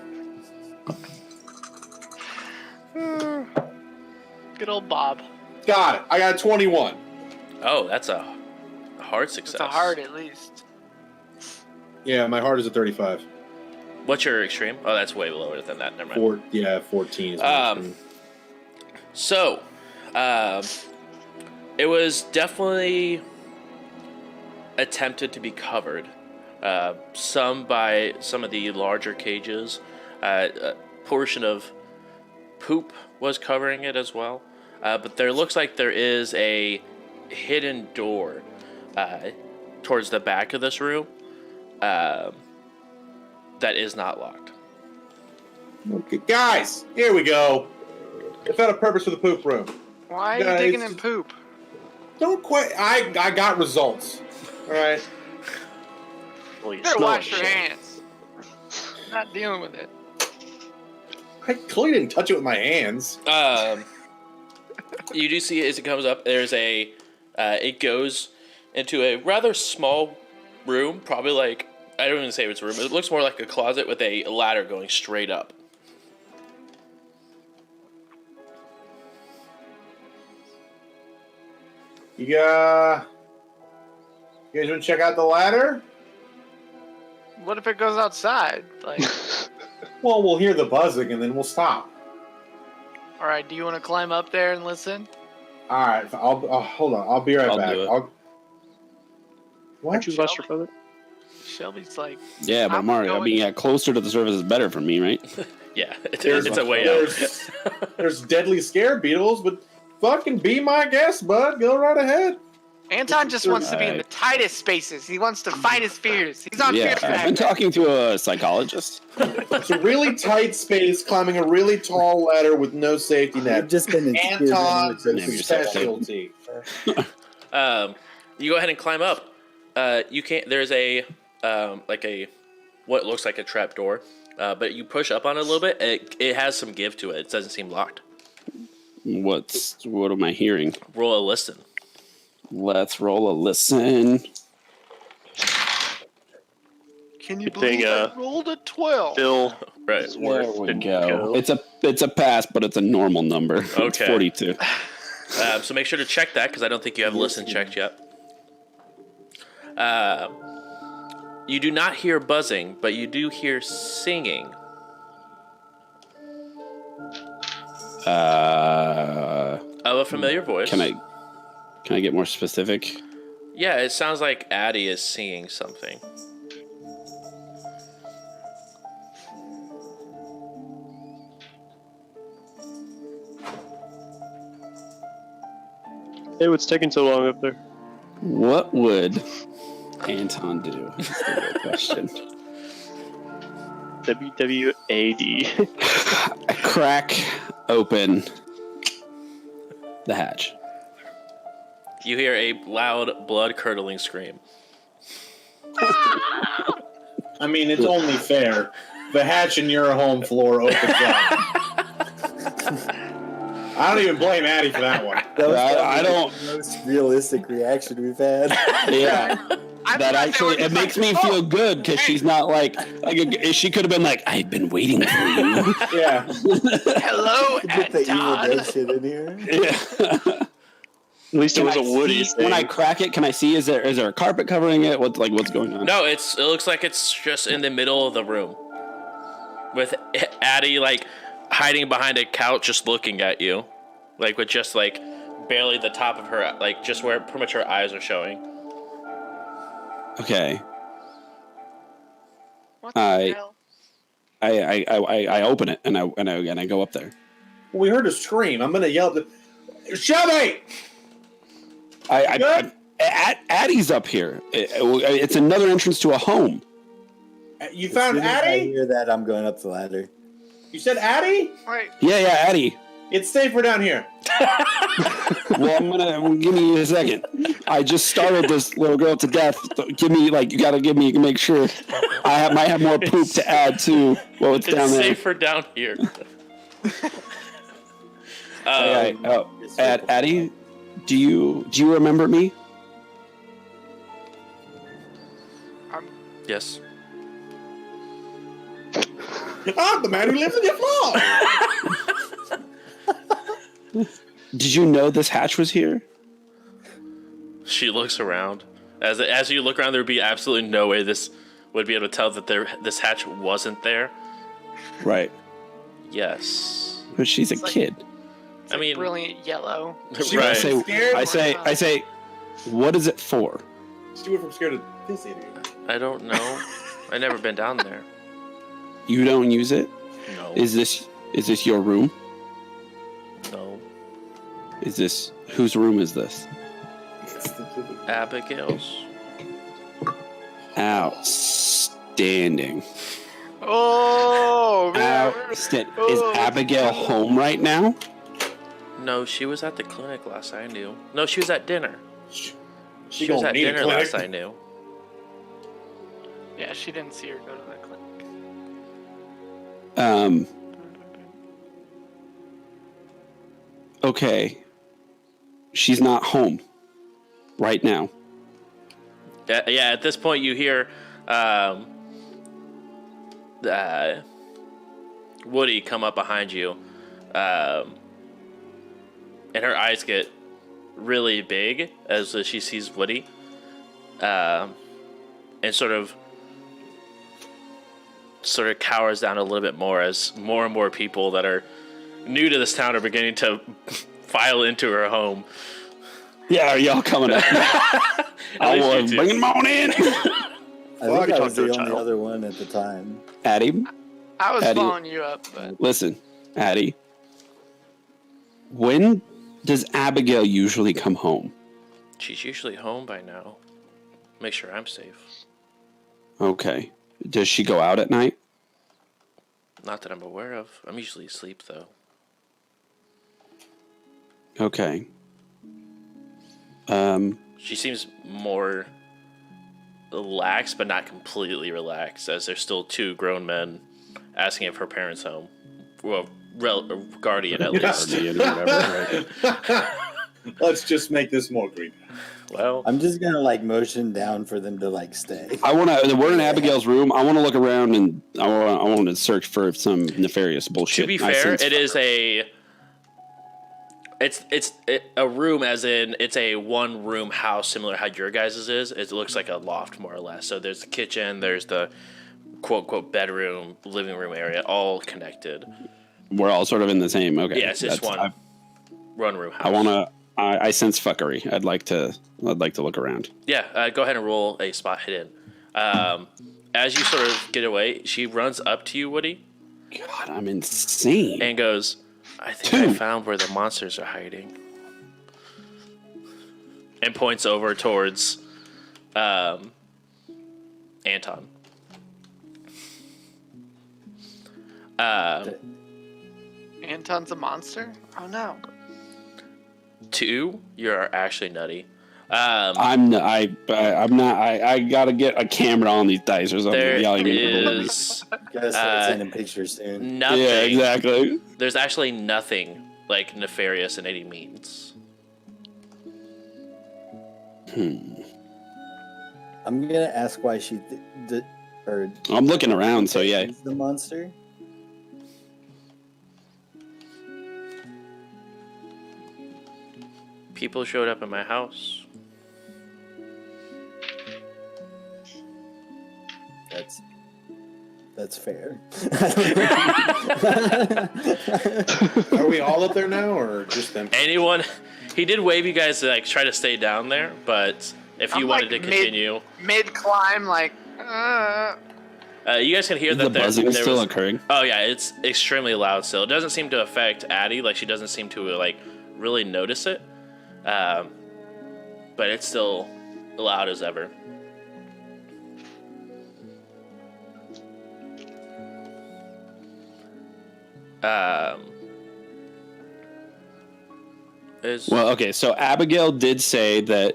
Good old Bob. Got it. I got 21. Oh, that's a hard success. It's a hard at least. Yeah, my heart is at 35. What's your extreme? Oh, that's way lower than that. Never mind. 14 is my Um, extreme. So, it was definitely attempted to be covered. Some by some of the larger cages. A portion of poop was covering it as well. But there looks like there is a hidden door towards the back of this room that is not locked. Okay, guys, here we go. I found a purpose for the poop room. Why are you Guys, digging in poop? Don't quit. I got results. All right. Well, you You better smell wash it, your shit. hands. I'm not dealing with it. I clearly didn't touch it with my hands. You do see as it comes up, there's a, it goes into a rather small room, probably like, I don't even say it's a room, it looks more like a closet with a ladder going straight up. You guys want to check out the ladder? What if it goes outside? Like, Well, we'll hear the buzzing and then we'll stop. all right, do you want to climb up there and listen? All right. I'll hold on. I'll be right I'll back. do it. I'll... What? Aren't you Lester Feather? Shelby's like, Yeah, but I'm Mark, I going- mean, yeah, closer to the surface is better for me, right? Yeah, it's There's- a way out. There's deadly scare beetles, but fucking be my guest, bud. Go right ahead. Anton just wants to be in the tightest spaces. He wants to fight his fears. He's on Yeah, Fear I've been Factor. talking to a psychologist. It's a really tight space, climbing a really tall ladder with no safety I've net. just been Anton's Name yourself. specialty. You go ahead and climb up. You can't. There's a like a what looks like a trap door, but you push up on it a little bit. It has some give to it. It doesn't seem locked. What am I hearing? Roll a listen. Let's roll a listen. Can you Good believe thing, I rolled a 12? Phil Right. is worth There we didn't go. go. It's a pass, but it's a normal number. It's Okay. 42. So make sure to check that because I don't think you have listen checked yet. You do not hear buzzing, but you do hear singing. Of a familiar voice. Can I get more specific? Yeah, it sounds like Addie is singing something. Hey, what's taking so long up there? What would Anton do? Is the real question. WWAD. I crack open the hatch. You hear a loud, blood-curdling scream. I mean, it's only fair. The hatch in your home floor opens up. I don't even blame Addie for that one. That was I probably don't- the most realistic reaction we've had. Yeah. I That thought actually, they were it makes me like, feel good because she's not like she could have been like, I've been waiting for you. Yeah. Hello, Get the evil Anton. dead shit in here. Yeah. At least it was a Woody See, thing. when I crack it, can I see? Is there a carpet covering it? What's going on? No, it looks like it's just in the middle of the room. With Addie, like, hiding behind a couch just looking at you. Like, with just, like, barely the top of her, like, just where pretty much her eyes are showing. Okay. What the I- hell? I open it and I go up there. We heard a scream. I'm gonna yell at the Shelby! Addie's up here. It's another entrance to a home. You As found soon as I Addie? hear that, I'm going up the ladder. You said Addie? Wait, Yeah, Addie. It's safer down here. Well, give me a second. I just started this little girl to death. Give me, like, you gotta give me, make sure might have more poop to add to what's It's down there. safer down here. Addie, do you remember me? Yes. I'm the man who lives in your floor. Did you know this hatch was here? She looks around. As you look around, there would be absolutely no way this would be able to tell that this hatch wasn't there. Right. Yes. But she's a It's like- kid. it's I like mean- brilliant yellow. She Right. was scared. I say, what is it for? She went from scared to this idiot. I don't know. I've never been down there. You don't use it? No. Is this your room? No. Whose room is this? Abigail's. Outstanding. Oh, man. Outstanding. Oh, Is that's Abigail home right now? No, she was at the clinic last I knew. No, she was at dinner. She She was gonna at need a dinner clinic. last I knew. Yeah, she didn't see her go to the clinic. Okay. She's not home right now. Yeah, at this point you hear Woody come up behind you. And her eyes get really big as she sees Woody. And sort of cowers down a little bit more as more and more people that are new to this town are beginning to file into her home. Yeah, are y'all coming up? least you two. Bring them on in. I Well, I think can I was talk to the a only child. other one at the time. Addie, I was Addie- following you up, but listen, Addie. When does Abigail usually come home? She's usually home by now. Make sure I'm safe. Okay. Does she go out at night? Not that I'm aware of. I'm usually asleep, though. Okay. She seems more relaxed, but not completely relaxed, as there's still two grown men asking if her parents' home. Well, guardian at least. Guardian or whatever, right? Let's just make this more creepy. Well, I'm just gonna like motion down for them to like stay. We're in Abigail's room. I want to look around and I want to search for some nefarious bullshit. to be I fair, sense- it is a It's a room, as in it's a one room house, similar to how your guys' is. It looks like a loft more or less. So there's the kitchen, there's the quote unquote bedroom, living room area, all connected. We're all sort of in the same. Okay. Yeah, it's just one room house. I sense fuckery. I'd like to look around. Yeah, go ahead and roll a spot hidden. As you sort of get away, she runs up to you, Woody. God, I'm insane. And goes, I think I found where the monsters are hiding. And points over towards Anton. Anton's a monster? Oh no. 2, you're actually nutty. I'm not. I gotta get a camera on these dice or something. There Y'all is Gotta start sending pictures soon. nothing. Yeah, exactly. There's actually nothing like nefarious in any means. I'm gonna ask why she or I'm looking around, so yeah. is the monster. People showed up at my house. That's fair. Are we all up there now, or just them? Anyone? He did wave you guys to like try to stay down there, but if you I'm, wanted like, to continue, Mid climb, like. you guys can hear Is that the buzzing there still was, occurring? Oh yeah, it's extremely loud still. It doesn't seem to affect Addie. Like she doesn't seem to like really notice it, but it's still loud as ever. Well, okay, so Abigail did say that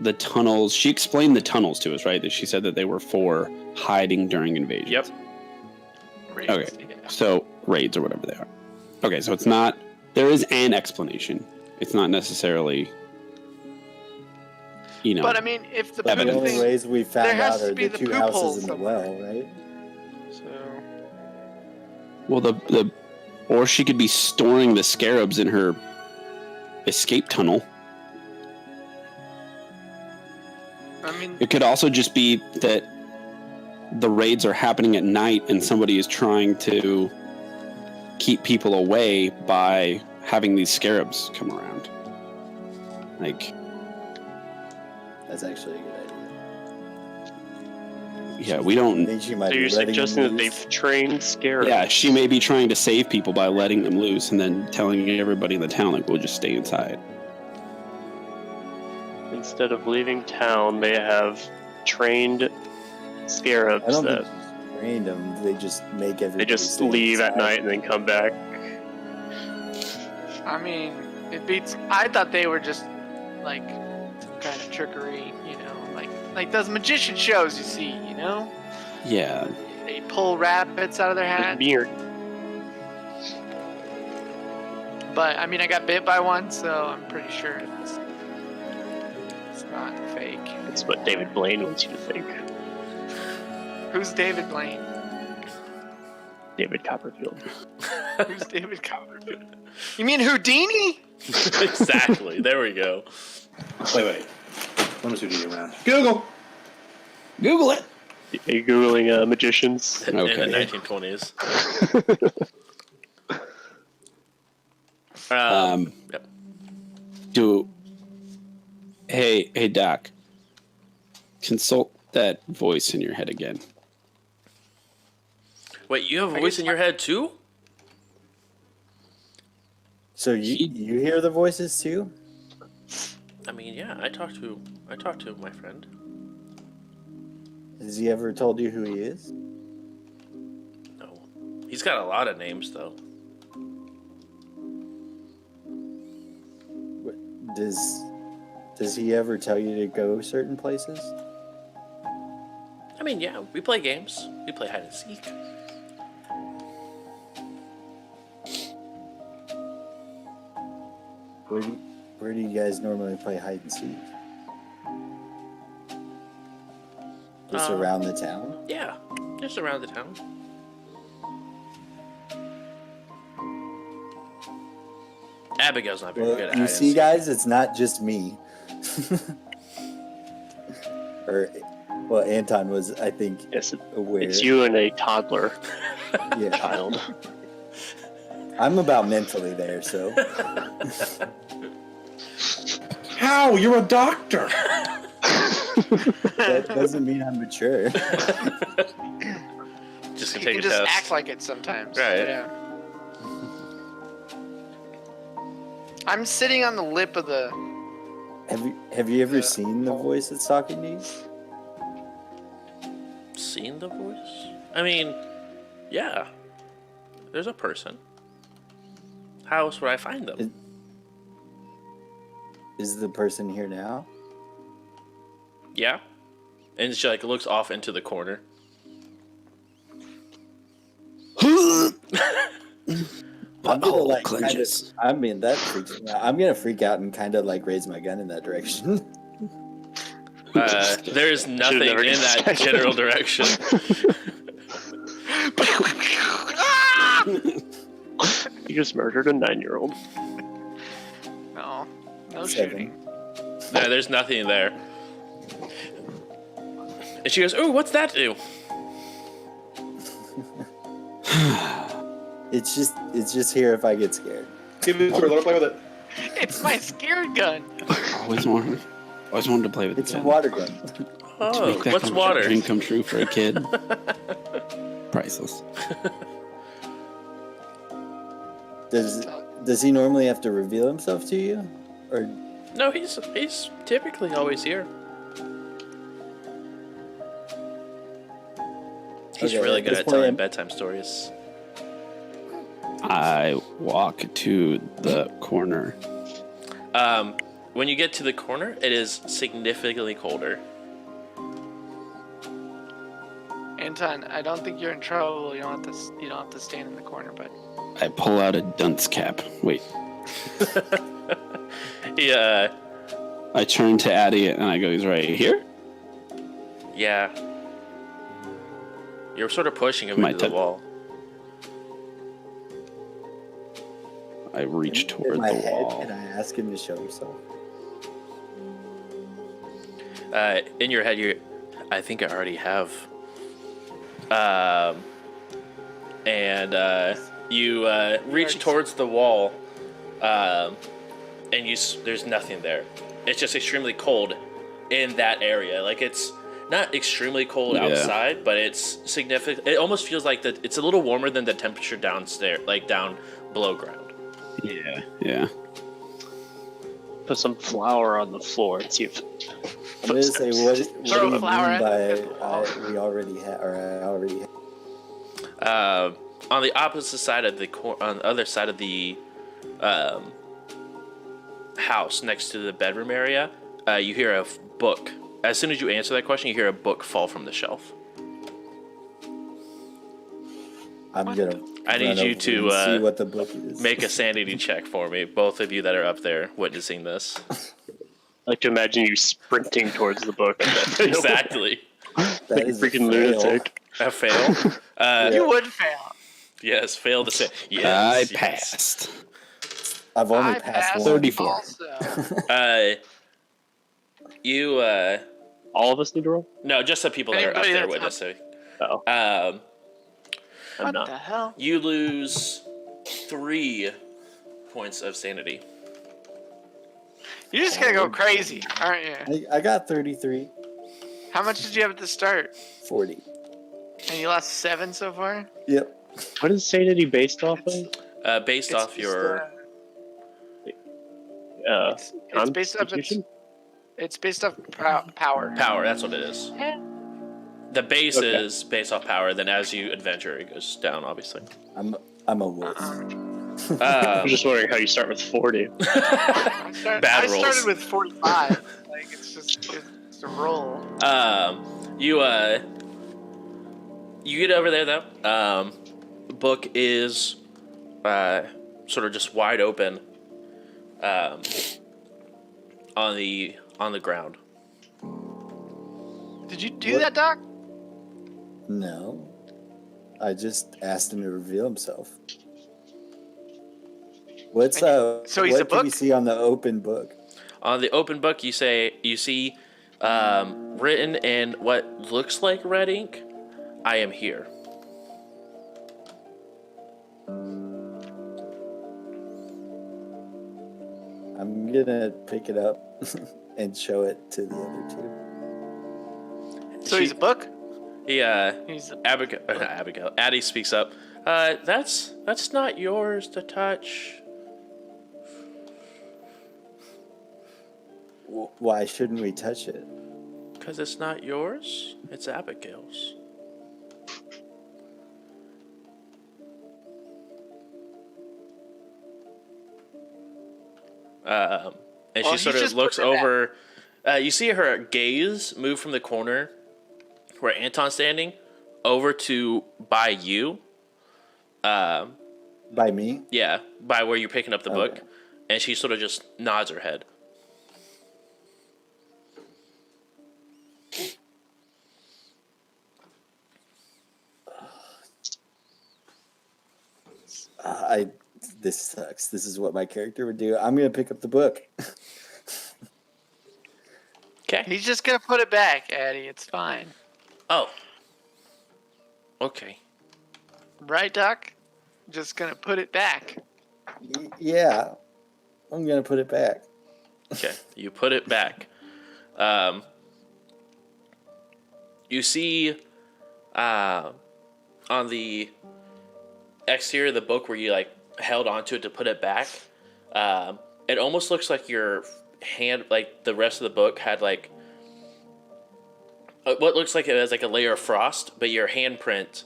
the tunnels, she explained the tunnels to us, right? That she said that they were for hiding during invasions. Yep. Okay, so raids or whatever they are. Okay, so it's not, there is an explanation. It's not necessarily, you know. But I mean, if the The Evidence. poop only thing, ways we there found has out to are be the the two poop hole houses in the somewhere. well, right? so Well, the or she could be storing the scarabs in her escape tunnel. I mean, It could also just be that the raids are happening at night and somebody is trying to keep people away by having these scarabs come around. Like, That's actually a good idea. yeah, we I don't. think she might So be you're letting suggesting them that loose. they've trained scarabs? Yeah, she may be trying to save people by letting them loose and then telling everybody in the town, like, we'll just stay inside. Instead of leaving town, they have trained scarabs I don't that think she's trained them. They just make everybody. they just stay leave at inside. night and then come back. I mean, it beats. I thought they were just like some kind of trickery, you know, like those magician shows you see, you know. Yeah. They pull rabbits out of their hat. Weird. But I mean, I got bit by one, so I'm pretty sure it's not fake. That's what David Blaine wants you to think. Who's David Blaine? David Copperfield. Who's David Copperfield? You mean Houdini? Exactly. There we go. Wait. Let me see you around. Google. Google it. Are you Googling magicians? In Okay. the 1920s. Yep. Hey, Doc. Consult that voice in your head again. Wait, you have a voice in your head too? So you hear the voices too? I mean, yeah, I talked to my friend. Has he ever told you who he is? No. He's got a lot of names though. Does he ever tell you to go certain places? I mean, yeah, we play games. We play hide and seek. Where do you guys normally play hide and seek? Just around the town? Yeah, just around the town. Abigail's not very good at You hide see, and seek. guys, it's not just me. Or, well, Anton was, I think, Yes, aware. it's you and a toddler Yeah. child. I'm about mentally there, so. How? You're a doctor. That doesn't mean I'm mature. Just You gonna take can a just test. act like it sometimes. Right. Yeah. I'm sitting on the lip of the. Have you ever Yeah. seen the voice that's talking to you? Seen the voice? I mean, yeah. There's a person. How else would I find them? Is the person here now? Yeah. And she like looks off into the corner. I'm gonna like clenches. I mean that freaks me out. I'm gonna freak out and kind of like raise my gun in that direction. There's nothing never in that guessed. general direction. You just murdered a 9-year-old. No. No 7. shooting. No, there's nothing there. And she goes, "Ooh, what's that do?" It's just here if I get scared. Give it to her. Let her play with it. It's my scared gun. Always wanted to play with It's a it. water gun. Oh, Make that what's water? dream come true for a kid. Priceless. Does he normally have to reveal himself to you, or No, he's typically always here. He's Okay, really at good this at telling point- bedtime stories. I walk to the corner. When you get to the corner, it is significantly colder. Anton, I don't think you're in trouble. You don't have to stand in the corner, but I pull out a dunce cap. Wait. Yeah, I turn to Addie and I go, he's right here? yeah. You're sort of pushing him My into the tip. wall. I reach in toward my the head? wall. Can I ask him to show himself? In your head, I think I already have. You reach towards the wall, and there's nothing there. It's just extremely cold in that area. Like, it's not extremely cold Yeah. outside, but it's significant. It almost feels like that it's a little warmer than the temperature downstairs, like down below ground. Yeah. Put some flour on the floor and see if. I'm gonna say what do Throw you mean flour at by the wall. we already have, or I already have? On the opposite side of on the other side of the house, next to the bedroom area, you hear a book. As soon as you answer that question, you hear a book fall from the shelf. I'm gonna. I need run you over to, and see what the book is. Make a sanity check for me, both of you that are up there witnessing this. I like to imagine you sprinting towards the book. Exactly. That Like a is a freaking fail. lunatic. A fail. you would fail. Yes, fail to say. Yes, I yes. passed. I've only I passed passed one. 34. Also. You All of us need to roll? no, just the people that are up Anybody there that's witnessing. Oh, I'm What not. the hell? You lose 3 points of sanity. You're just gonna go crazy, aren't you? I got 33, How much did you have at the start? 40. And you lost 7 so far? Yep. What is sanity based off of? Based It's off just, your it's based off Constitution? it's based off power. power, that's what it is. Yeah. The base Okay. is based off power. Then as you adventure, it goes down, obviously. I'm a wolf. I'm just wondering how you start with 40. I Bad rolls. started with 45. Like it's a roll. You get over there though. Book is sort of just wide open on the ground. Did you do What? that, Doc? No. I just asked him to reveal himself. What's So he's a what do we book? see on the open book? On the open book, you see written in what looks like red ink, "I am here." I'm gonna pick it up and show it to the other two. So he's a book? Yeah. He's Abigail. Addie speaks up. That's not yours to touch. Why shouldn't we touch it? Because it's not yours. It's Abigail's. And she sort of looks over. You see her gaze move from the corner where Anton's standing over to by you. By me? Yeah, by where you're picking up the book. Okay. And she sort of just nods her head. This sucks. This is what my character would do. I'm gonna pick up the book. Okay. He's just gonna put it back, Addie. It's fine. Oh. Okay. Right, Doc? Just gonna put it back. Yeah, I'm gonna put it back. Okay, you put it back. You see on the exterior of the book where you like held onto it to put it back, it almost looks like your hand, like the rest of the book had like what looks like it has like a layer of frost, but your handprint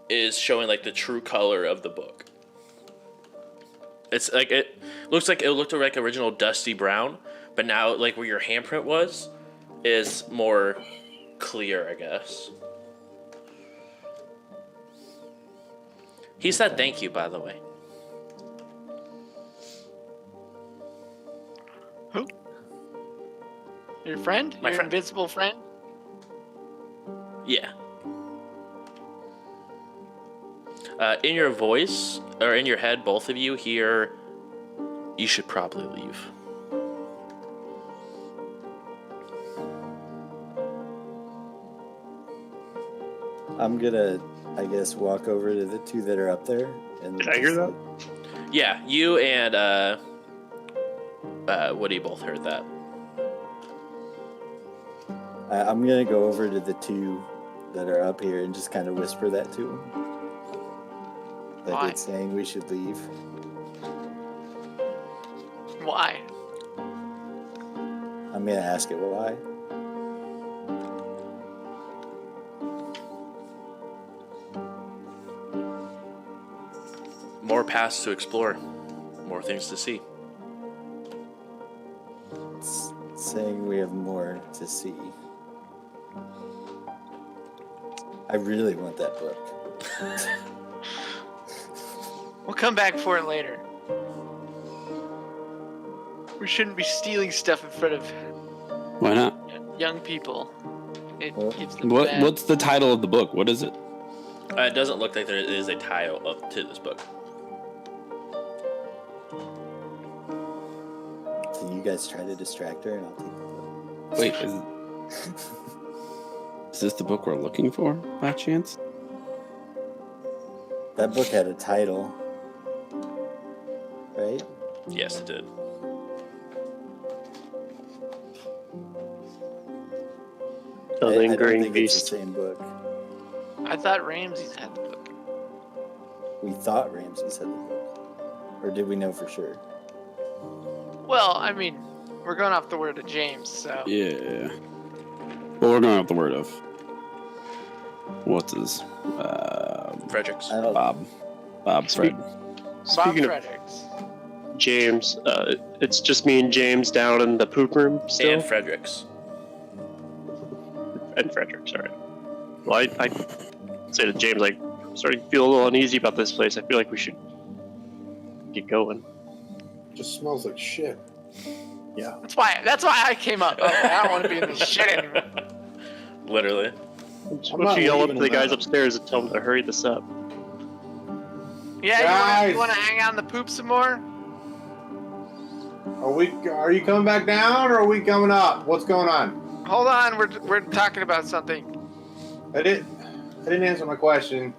is showing like the true color of the book. It's like it looks like it looked like original dusty brown, but now like where your handprint was is more clear, I guess. He said thank you, by the way. Who? Your friend? My Your friend. invisible friend? Yeah. In your voice, or in your head, both of you hear, "You should probably leave." I'm gonna, I guess, walk over to the two that are up there. And Did I hear that? Yeah, you and Woody both heard that. I'm gonna go over to the two that are up here and just kind of whisper that to them. That Why? it's saying we should leave. Why? I'm gonna ask it why. More paths to explore, more things to see. It's saying we have more to see. I really want that book. We'll come back for it later. We shouldn't be stealing stuff in front of Why not? young people. It Well, gives them bad. What's the title of the book? What is it? It doesn't look like there is a title to this book. Can you guys try to distract her and I'll take the book? Wait, is this the book we're looking for, by chance? That book had a title, right? Yes, it did. The I Lingering don't think it's Beast. the same book. I thought Ramses had the book. We thought Ramses had the book. Or did we know for sure? Well, I mean, we're going off the word of James, so. Yeah. Well, we're going off the word of. What's his? Fredericks. I don't Bob Fred. Bob Speaking of Fredericks. James, it's just me and James down in the poop room still. And Fredericks. And Frederick, sorry. Well, I say to James, like, I'm starting to feel a little uneasy about this place. I feel like we should get going. Just smells like shit. Yeah. That's why I came up. I don't want to be in this shit anymore. Literally. Why I'm don't not you yell up leaving to the him guys out. upstairs and tell them to hurry this up? Yeah, Guys! you want to hang out in the poop some more? Are you coming back down, or are we coming up? What's going on? Hold on, we're talking about something. I didn't answer my question.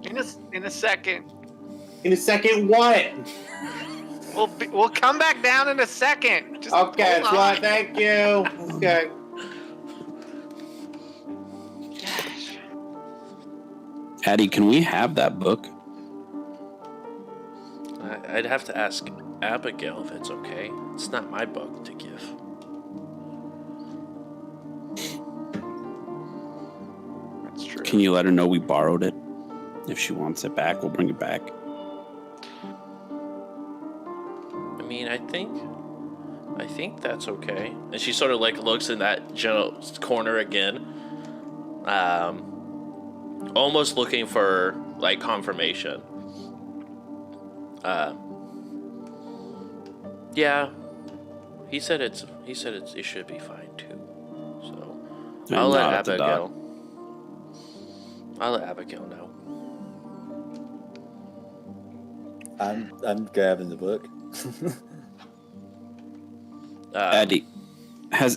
In a second. In a second, what? We'll come back down in a second. Just Okay, hold well, on. thank you. Okay. Gosh. Addie, can we have that book? I'd have to ask Abigail if it's okay. It's not my book to give. That's true. Can you let her know we borrowed it? If she wants it back, we'll bring it back. I mean, I think that's okay. And she sort of like looks in that general corner again, almost looking for like confirmation. Yeah, he said it should be fine too. So And I'll let nod at the dog. Abigail. I'll let Abigail know. I'm grabbing the book. Addie, have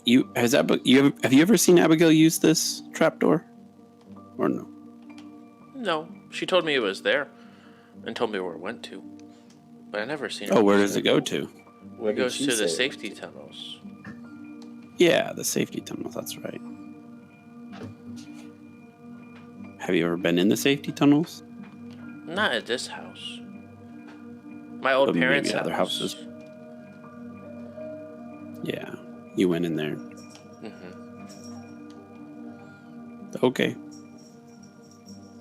you ever seen Abigail use this trapdoor? Or no? No, she told me it was there, and told me where it went to, but I never seen it. Oh, where does it go to? Where It did goes she to say the it safety went tunnels. Yeah, the safety tunnels, that's right. Have you ever been in the safety tunnels? Not at this house. My old But maybe parents' other house. houses. Yeah, you went in there. Mm-hmm. Okay.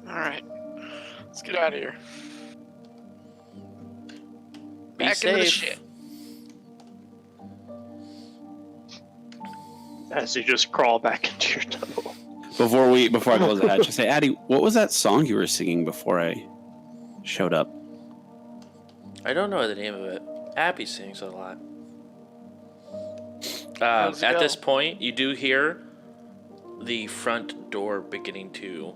All right, let's get out of here. Be Back into the safe. shit. As you just crawl back into your tunnel. Before I close the hatch, I say, Addie, what was that song you were singing before I showed up? I don't know the name of it. Abby sings a lot. How's it At go? this point, you do hear the front door beginning to,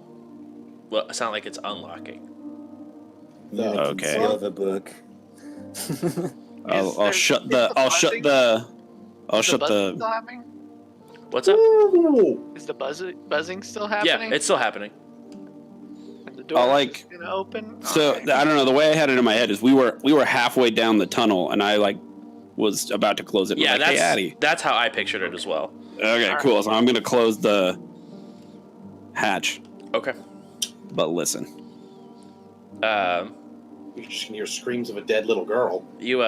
well, sound like it's unlocking. I'm gonna Okay. conceal the book. I'll shut the buzzing still happening? What's up? Ooh. Is the buzzing still Yeah, happening? it's still happening. And the door like- gonna open. So Okay. I don't know. The way I had it in my head is we were halfway down the tunnel, and I was about to close it. Yeah, like, hey, Addie. that's how I pictured it as well. Okay, All cool. So I'm gonna close the hatch. Okay. But listen, You just can hear screams of a dead little girl. you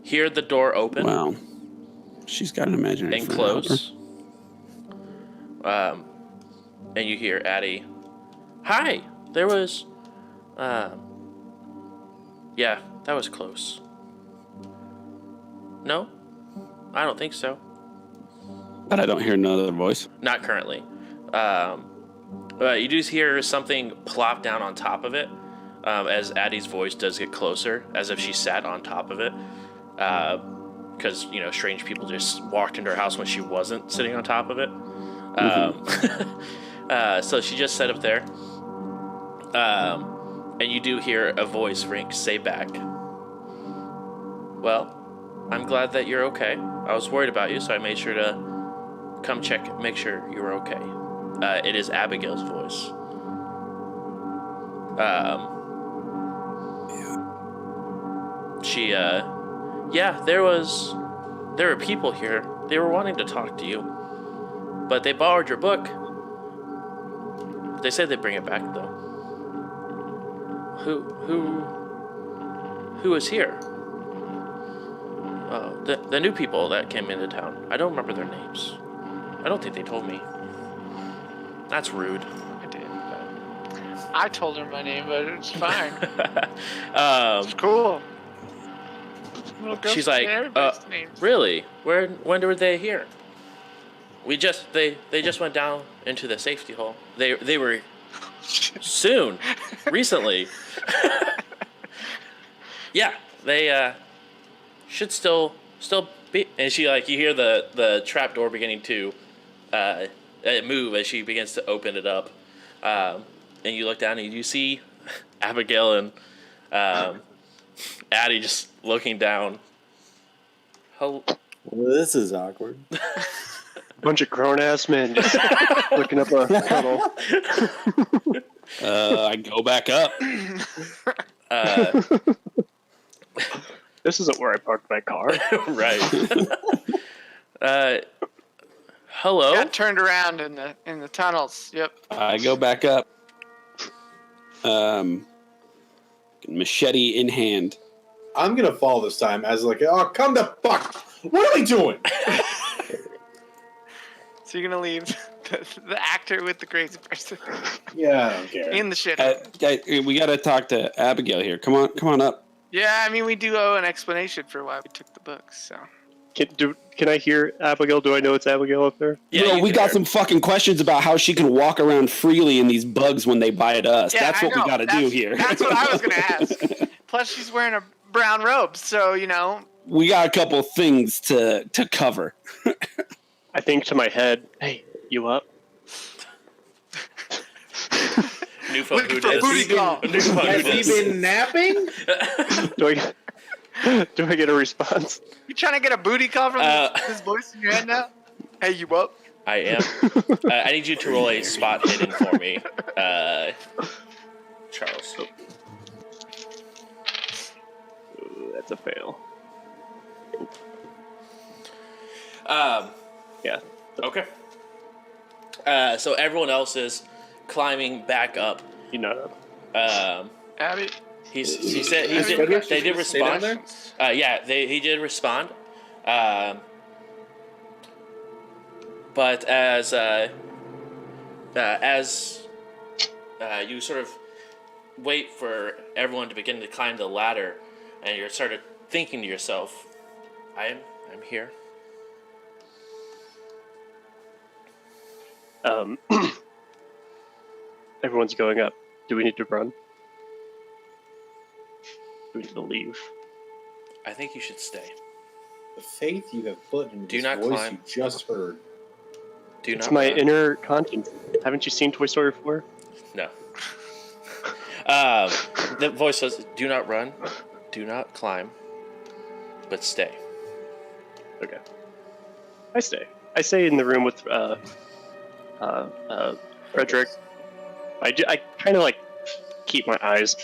hear the door open wow, she's got an imaginary and friend helper. close. And you hear Addie. Hi, there was. Yeah, that was close. No, I don't think so. But I don't hear another voice. Not currently. You do hear something plop down on top of it, as Addie's voice does get closer, as if she sat on top of it. Because, strange people just walked into her house when she wasn't sitting on top of it. So she just sat up there. And you do hear a voice say back, well, I'm glad that you're okay. I was worried about you, so I made sure to come make sure you were okay. It is Abigail's voice. Yeah, there were people here. They were wanting to talk to you, but they borrowed your book. They said they'd bring it back, though. Who is here? The new people that came into town. I don't remember their names. I don't think they told me. That's rude. I did. But I told her my name, but it's fine. It's cool. Little girls She's say like, everybody's names. really? When were they here? They just went down into the safety hole. They were soon, recently. Yeah, they should still be. And she you hear the trap door beginning to move as she begins to open it up. And you look down and you see Abigail and Addie just looking down. Well, this is awkward. Bunch of grown-ass men just looking up a tunnel. I go back up. This isn't where I parked my car. Right. Hello? Got turned around in the tunnels. Yep. I go back up. Machete in hand. I'm gonna fall this time as like, oh, come the fuck! What are we doing? So you're gonna leave the actor with the crazy person Yeah, I don't care. in the shit. We gotta talk to Abigail here. Come on up. Yeah, I mean, we do owe an explanation for why we took the books. So Can I hear Abigail? Do I know it's Abigail up there? Yeah, Bro, you we can got hear. some fucking questions about how she can walk around freely in these bugs when they bite us. yeah, That's I what we know. gotta do That's- here. That's what I was gonna ask. Plus, she's wearing a brown robe, so We got a couple things to cover. I think to my head, hey, you up? New phone looking who for a dis. booty call. New phone who Has he dis. been napping? Do I get a response? You trying to get a booty call from this voice in your head now? Hey, you up? I am. I need you to roll a spot hidden for me, Charles. Ooh, that's a fail. Yeah. Okay. So everyone else is climbing back up. You know. Abby? He said he Abby, did. Abby, They did just stay down respond. there? Yeah, he did respond. But as you sort of wait for everyone to begin to climb the ladder, and you're sort of thinking to yourself, I'm here. Everyone's going up. Do we need to run? Do we need to leave? I think you should stay. The faith you have put in Do this not voice climb. you just heard. Do It's not my run. inner conscience. Haven't you seen Toy Story 4? No. The voice says, "Do not run, do not climb, but stay." Okay. I stay. I stay in the room with Frederick. I kind of like keep my eyes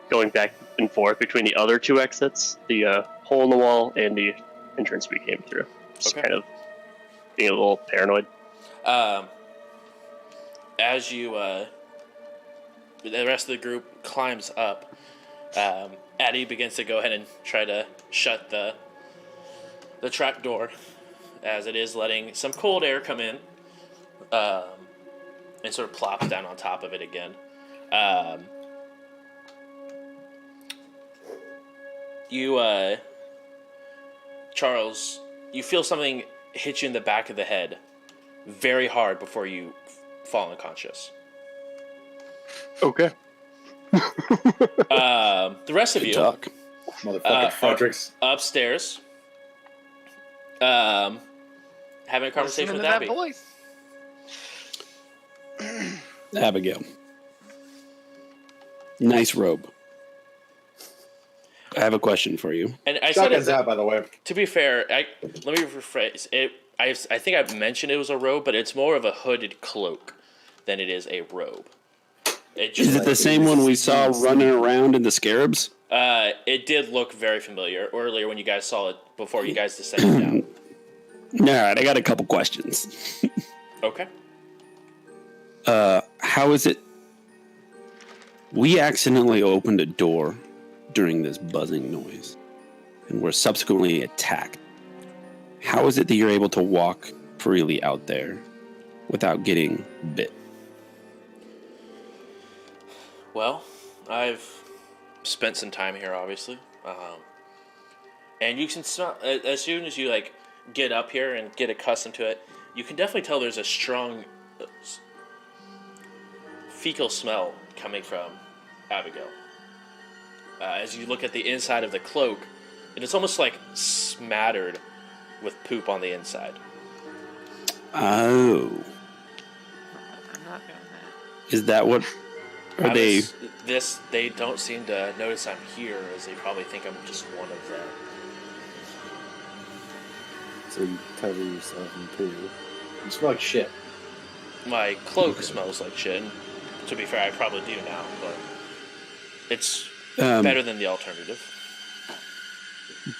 going back and forth between the other two exits, the hole in the wall and the entrance we came through. Just Okay. kind of being a little paranoid. As you, the rest of the group climbs up, Addie begins to go ahead and try to shut the trap door, as it is letting some cold air come in, and sort of plops down on top of it again. Charles, you feel something hit you in the back of the head very hard before you fall unconscious. Okay. The rest of Good you, talk. Motherfucking Fredericks. upstairs, having a conversation Listening with to that Abby. voice. Abigail. Nice robe. I have a question for you. And I said, Shotgun's out, by the way. to be fair, let me rephrase it. I think I mentioned it was a robe, but it's more of a hooded cloak than it is a robe. It just Is it the same one we saw running around in the scarabs? it did look very familiar earlier when you guys saw it before you guys descended down. All right, I got a couple questions. Okay. How is it? We accidentally opened a door during this buzzing noise and were subsequently attacked. How is it that you're able to walk freely out there without getting bit? Well, I've spent some time here, obviously, and you can smell as soon as you get up here and get accustomed to it. You can definitely tell there's a strong fecal smell coming from Abigail. As you look at the inside of the cloak, and it's almost like smattered with poop on the inside. Oh. I'm not doing that. Is that what... Are they... They don't seem to notice I'm here, as they probably think I'm just one of them. So you cover yourself in poo. You smell like shit. My cloak smells like shit. And to be fair, I probably do now, but it's better than the alternative.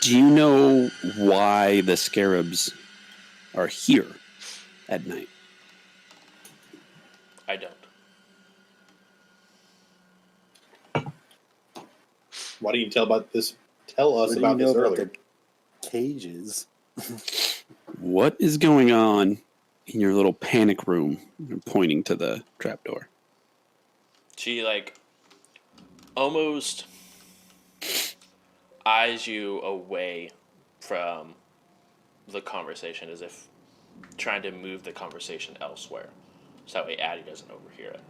Do you know why the scarabs are here at night? I don't. Why didn't you tell us What about do you know this about earlier? the cages? What is going on in your little panic room? I'm pointing to the trapdoor. She, almost eyes you away from the conversation as if trying to move the conversation elsewhere. So that way Addie doesn't overhear it.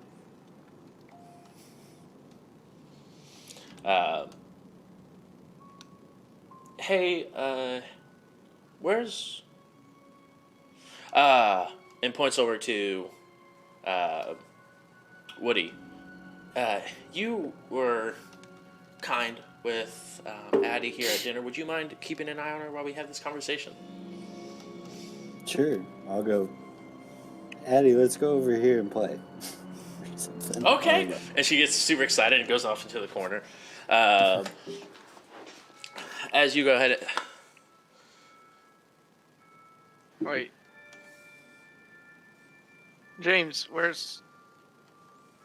Hey, where's... and points over to Woody. You were kind with Addie here at dinner. Would you mind keeping an eye on her while we have this conversation? Sure, I'll go. Addie, let's go over here and play. Okay. And she gets super excited and goes off into the corner. As you go ahead... Wait. James, where's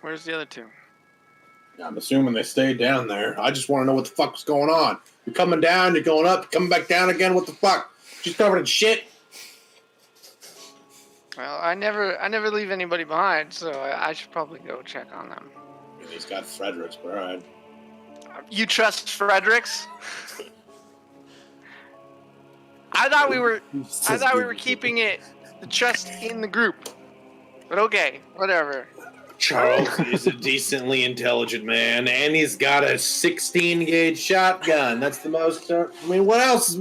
the other two? I'm assuming they stayed down there. I just want to know what the fuck was going on. You're coming down, you're going up, you're coming back down again. What the fuck? She's covered in shit. Well, I never leave anybody behind, so I should probably go check on them. I mean, he's got Fredericks, but all right. You trust Fredericks? I thought we were keeping the trust in the group. But okay, whatever. Charles is a decently intelligent man, and he's got a 16-gauge shotgun. That's the most... what else?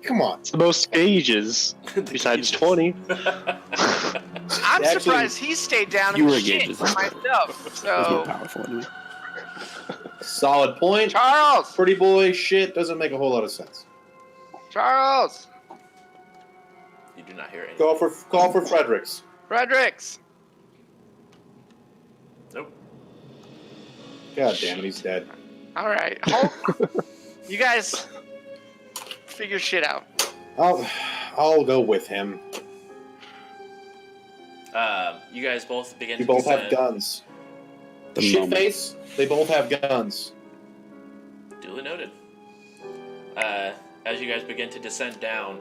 Come on. It's the most gauges, besides 20. I'm surprised he stayed down and shit for myself. So Powerful, anyway. Solid point. Charles! Pretty boy shit doesn't make a whole lot of sense. Charles! You do not hear anything. Call for Fredericks. Fredericks! Nope. God damn it, he's dead. Alright, you guys figure shit out. I'll go with him. You guys both begin You to both have descend. guns. The Shit moment. face, they both have guns. Duly noted. As you guys begin to descend down,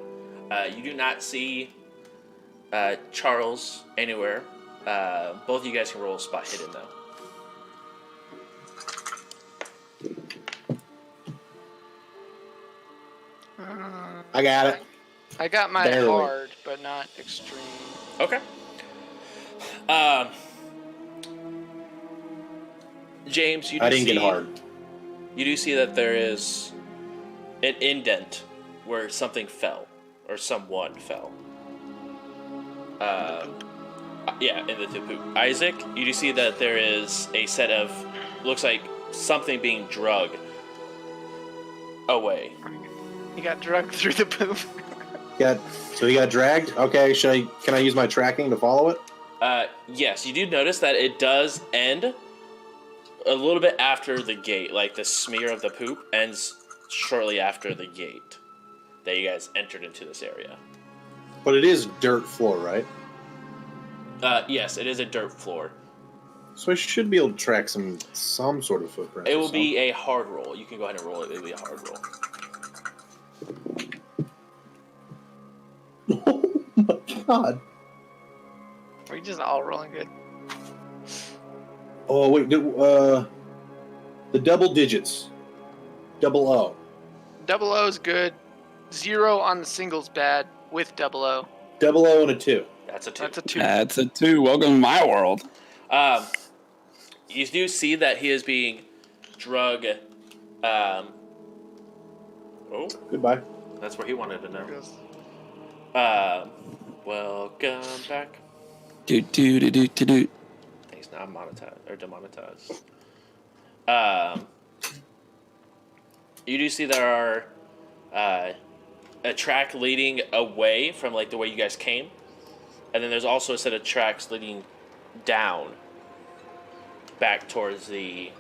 you do not see Charles anywhere. Both of you guys can roll a spot hidden, though. I got it. I got my Barely. hard, but not extreme. Okay. James, you do I didn't see, get hard. You do see that there is an indent where something fell, or someone fell. Yeah, in the poop. Isaac, you do see that there is a set of, looks like something being drugged away. He got drugged through the poop. So he got dragged? Okay, can I use my tracking to follow it? Yes, you do notice that it does end a little bit after the gate. Like the smear of the poop ends shortly after the gate that you guys entered into this area. But it is dirt floor, right? Yes, it is a dirt floor. So I should be able to track some sort of footprint. It will be a hard roll. You can go ahead and roll it. It will be a hard roll. Oh my god. Are you just all rolling good? Oh wait, the double digits. Double O. Double O is good. 0 on the singles bad with double O. Double O and a 2. That's a 2. That's a 2. That's a 2. Welcome to my world. You do see that he is being drugged. Oh, Goodbye. that's where he wanted to know. Welcome back. Doot doot doot doot doot. He's not monetized or demonetized. You do see there are a track leading away from like the way you guys came, and then there's also a set of tracks leading down back towards the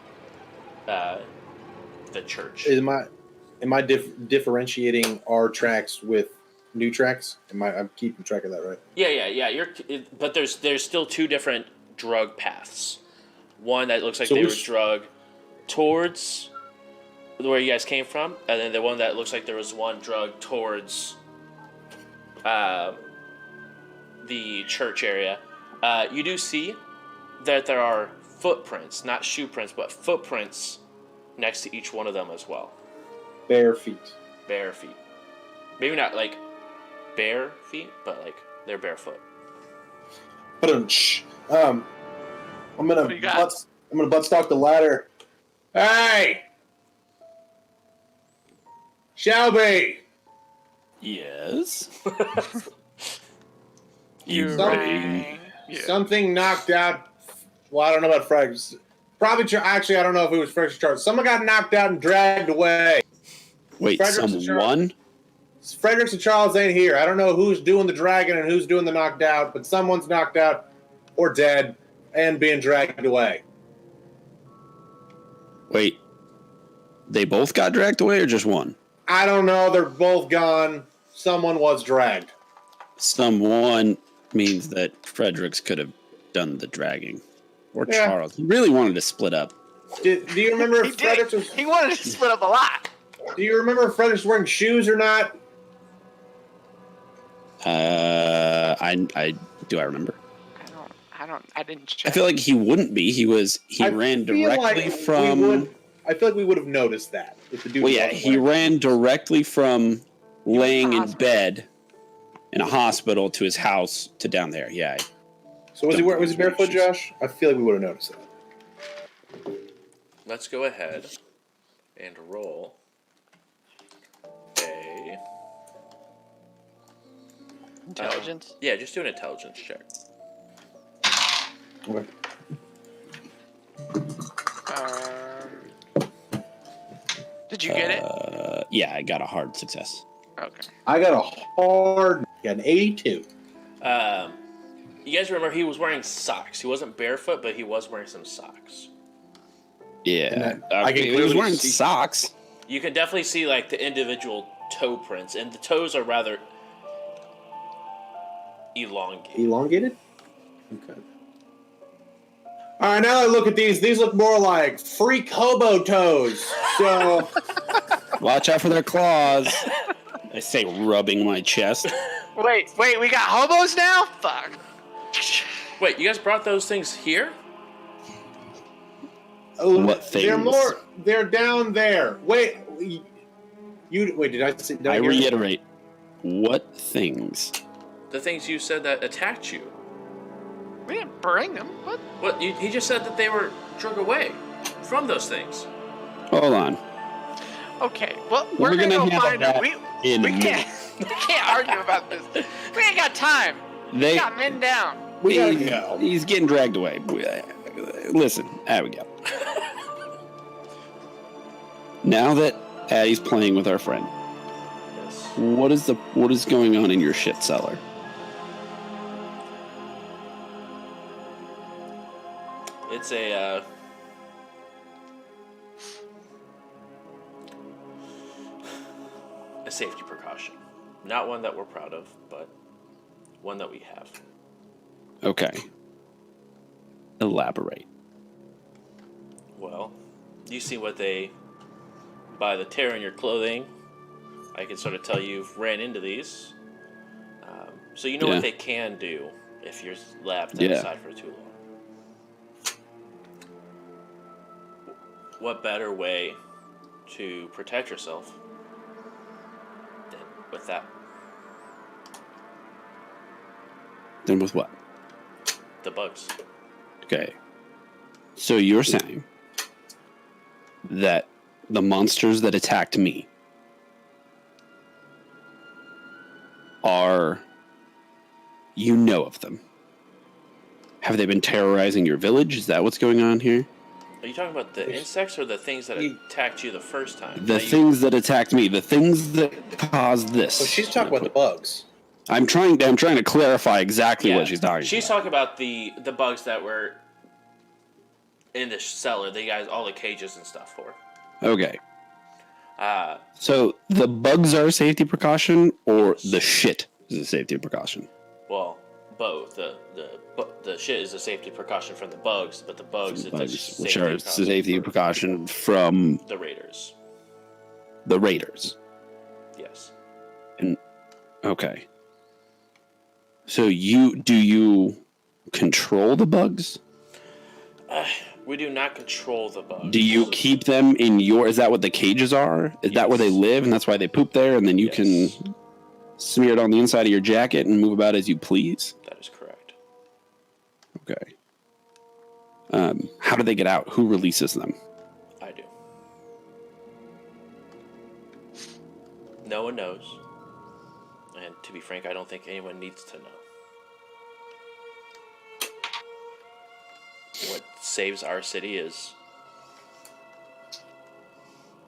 church. Am I differentiating our tracks with new tracks? I'm keeping track of that, right? Yeah. But there's still two different drug paths. One that looks like So they were which- drug towards where you guys came from, and then the one that looks like there was one drug towards the church area. You do see that there are footprints, not shoe prints, but footprints next to each one of them as well. Bare feet. Bare feet. Maybe not like bare feet, but like they're barefoot. But I'm gonna What do you got? butt stalk the ladder. Hey, Shelby. Yes. You rang. Yeah. Something knocked out. Well, I don't know about Frederick's. Probably. Actually, I don't know if it was Frederick's charge. Someone got knocked out and dragged away. Wait, Frederick's someone? Fredericks and Charles ain't here. I don't know who's doing the dragging and who's doing the knocked out, but someone's knocked out or dead and being dragged away. Wait, they both got dragged away or just one? I don't know. They're both gone. Someone was dragged. Someone means that Fredericks could have done the dragging. Or Yeah. Charles. He really wanted to split up. Do you remember if Fredericks was? He wanted to split up a lot. Do you remember if Fredericks was wearing shoes or not? I remember. I didn't check. I feel like he wouldn't be. He ran directly from. I feel like we would have noticed that if the dude. Well, yeah, wasn't he wearing- ran directly from laying in hospital. bed in a hospital to his house to down there. Yeah. So was he barefoot, Josh? I feel like we would have noticed that. Let's go ahead and roll a Intelligence. yeah, just do an intelligence check. Okay. Did you get it? Yeah, I got a hard success. Okay. I got an 82. You guys remember he was wearing socks. He wasn't barefoot, but he was wearing some socks. Yeah. I can he was clearly wearing see- socks. You can definitely see like the individual toe prints, and the toes are rather elongated. Elongated? Okay. All right, now I look at these look more like freak hobo toes. So, Watch out for their claws. I say, rubbing my chest. Wait, we got hobos now? Fuck. Wait, you guys brought those things here? What things? They're down there. Wait, did I say? Did I hear- reiterate, what things? The things you said that attacked you. We didn't bring them. What? What? He just said that they were drug away from those things. Hold on. Okay, well, We're we're gonna gonna go handle find them. that We in a can't. We can't argue about this. We ain't got time. We They, got men down. We gotta go. He's getting dragged away. Listen, Abigail. Now that Addie's playing with our friend, Yes. what is going on in your shit cellar? It's a safety precaution. Not one that we're proud of, but one that we have. Okay. Elaborate. Well, you see what they, by the tear in your clothing, I can sort of tell you've ran into these. So you know Yeah. what they can do if you're left Yeah. outside for too long. What better way to protect yourself than with that? Then with what? The bugs. Okay. So you're saying that the monsters that attacked me are You know of them. Have they been terrorizing your village? Is that what's going on here? Are you talking about the insects or the things that attacked you the first time? The things that attacked me. The things that caused this. So she's talking about the bugs. I'm trying to clarify exactly what she's talking about. She's talking about the bugs that were in the cellar. They got all the cages and stuff for. Okay. So the bugs are a safety precaution, or the shit is a safety precaution? Well, both. The shit is a safety precaution from the bugs, but the bugs which are a safety precaution from the raiders. The raiders. Yes. And okay. So do you control the bugs? We do not control the bugs. Do you keep them in your... Is that what the cages are? Is that where they live and that's why they poop there? And then you can smear it on the inside of your jacket and move about as you please? That is correct. Okay. How do they get out? Who releases them? I do. No one knows. And to be frank, I don't think anyone needs to know. What saves our city is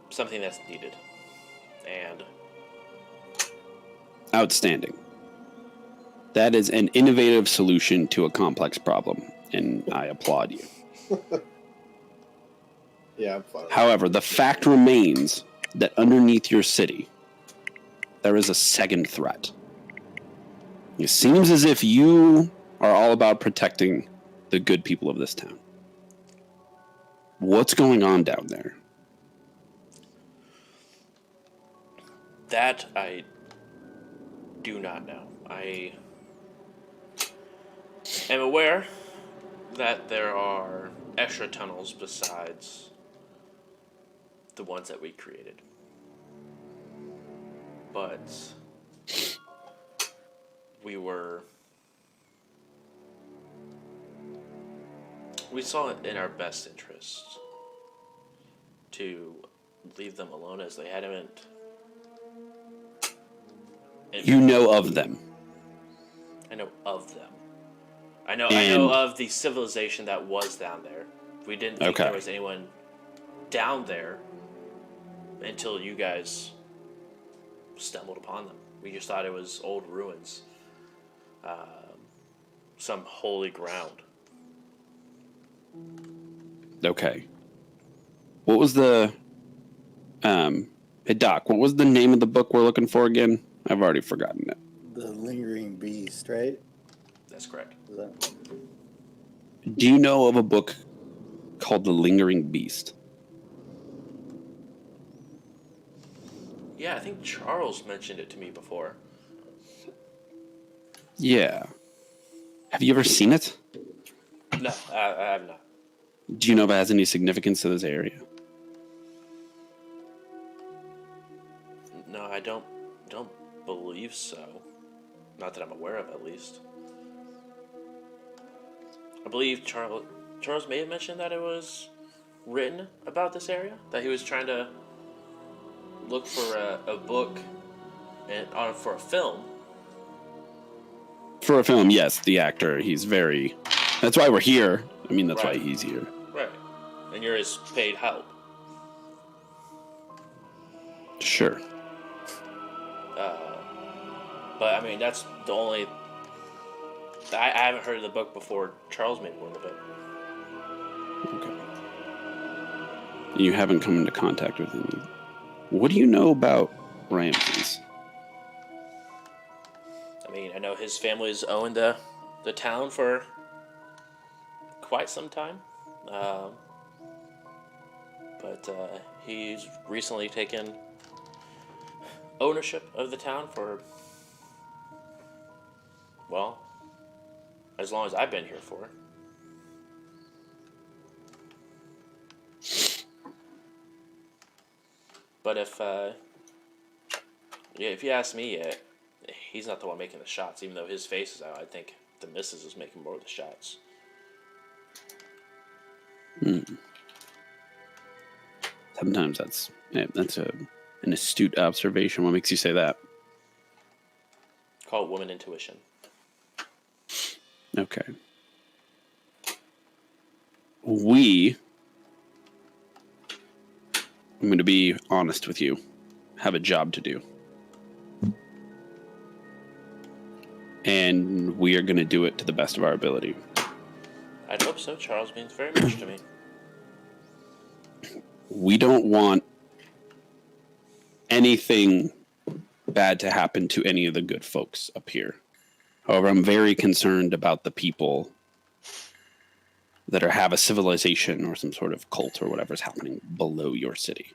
something that's needed. And outstanding. That is an innovative solution to a complex problem, and I applaud you. Yeah, I'm fine. However, the fact remains that underneath your city, there is a second threat. It seems as if you are all about protecting the good people of this town. What's going on down there? that I do not know. I am aware that there are extra tunnels besides the ones that we created. But we saw it in our best interest to leave them alone, as they hadn't. You know of them. I know of them. I know of the civilization that was down there. We didn't think there was anyone down there until you guys stumbled upon them. We just thought it was old ruins. Some holy ground. Okay. What was the... hey, Doc, what was the name of the book we're looking for again? I've already forgotten it. The Lingering Beast, right? That's correct. Is that... Do you know of a book called The Lingering Beast? Yeah, I think Charles mentioned it to me before. Yeah. Have you ever seen it? No, I have not. Do you know if it has any significance to this area? No, I don't believe so. Not that I'm aware of, at least. I believe Charles may have mentioned that it was written about this area, that he was trying to look for a book for a film. For a film, yes. The actor, he's very... That's why we're here. I mean, that's why he's here. Right. And you're his paid help. Sure. But, I mean, that's the only... I haven't heard of the book before Charles made one of it. Okay. You haven't come into contact with him. What do you know about Ramses? I mean, I know his family's owned the town for quite some time. But he's recently taken ownership of the town for, well, as long as I've been here for. But if you ask me, he's not the one making the shots. Even though his face is out, I think the missus is making more of the shots. Sometimes that's an astute observation. What makes you say that? Call it woman intuition. Okay. I'm going to be honest with you, have a job to do. And we are going to do it to the best of our ability. I'd hope so. Charles means very much to me. We don't want anything bad to happen to any of the good folks up here. However, I'm very concerned about the people that have a civilization or some sort of cult or whatever's happening below your city.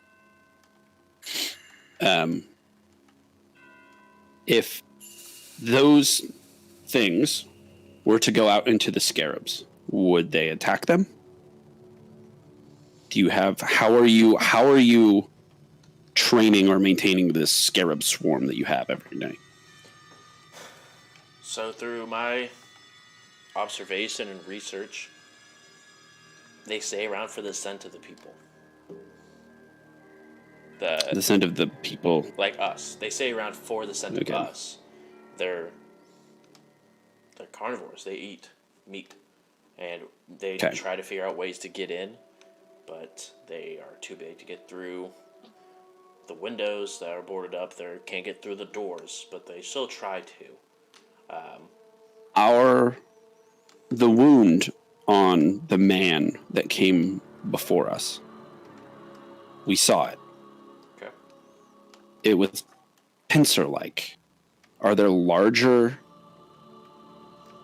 If those things were to go out into the scarabs, would they attack them? How are you training or maintaining this scarab swarm that you have every night? So through my observation and research, they stay around for the scent of the people. The scent of the people? Like us. They stay around for the scent of us. They're carnivores. They eat meat. And they try to figure out ways to get in, but they are too big to get through the windows that are boarded up. They can't get through the doors, but they still try to. The wound on the man that came before us, we saw it. Okay. It was pincer-like. Are there larger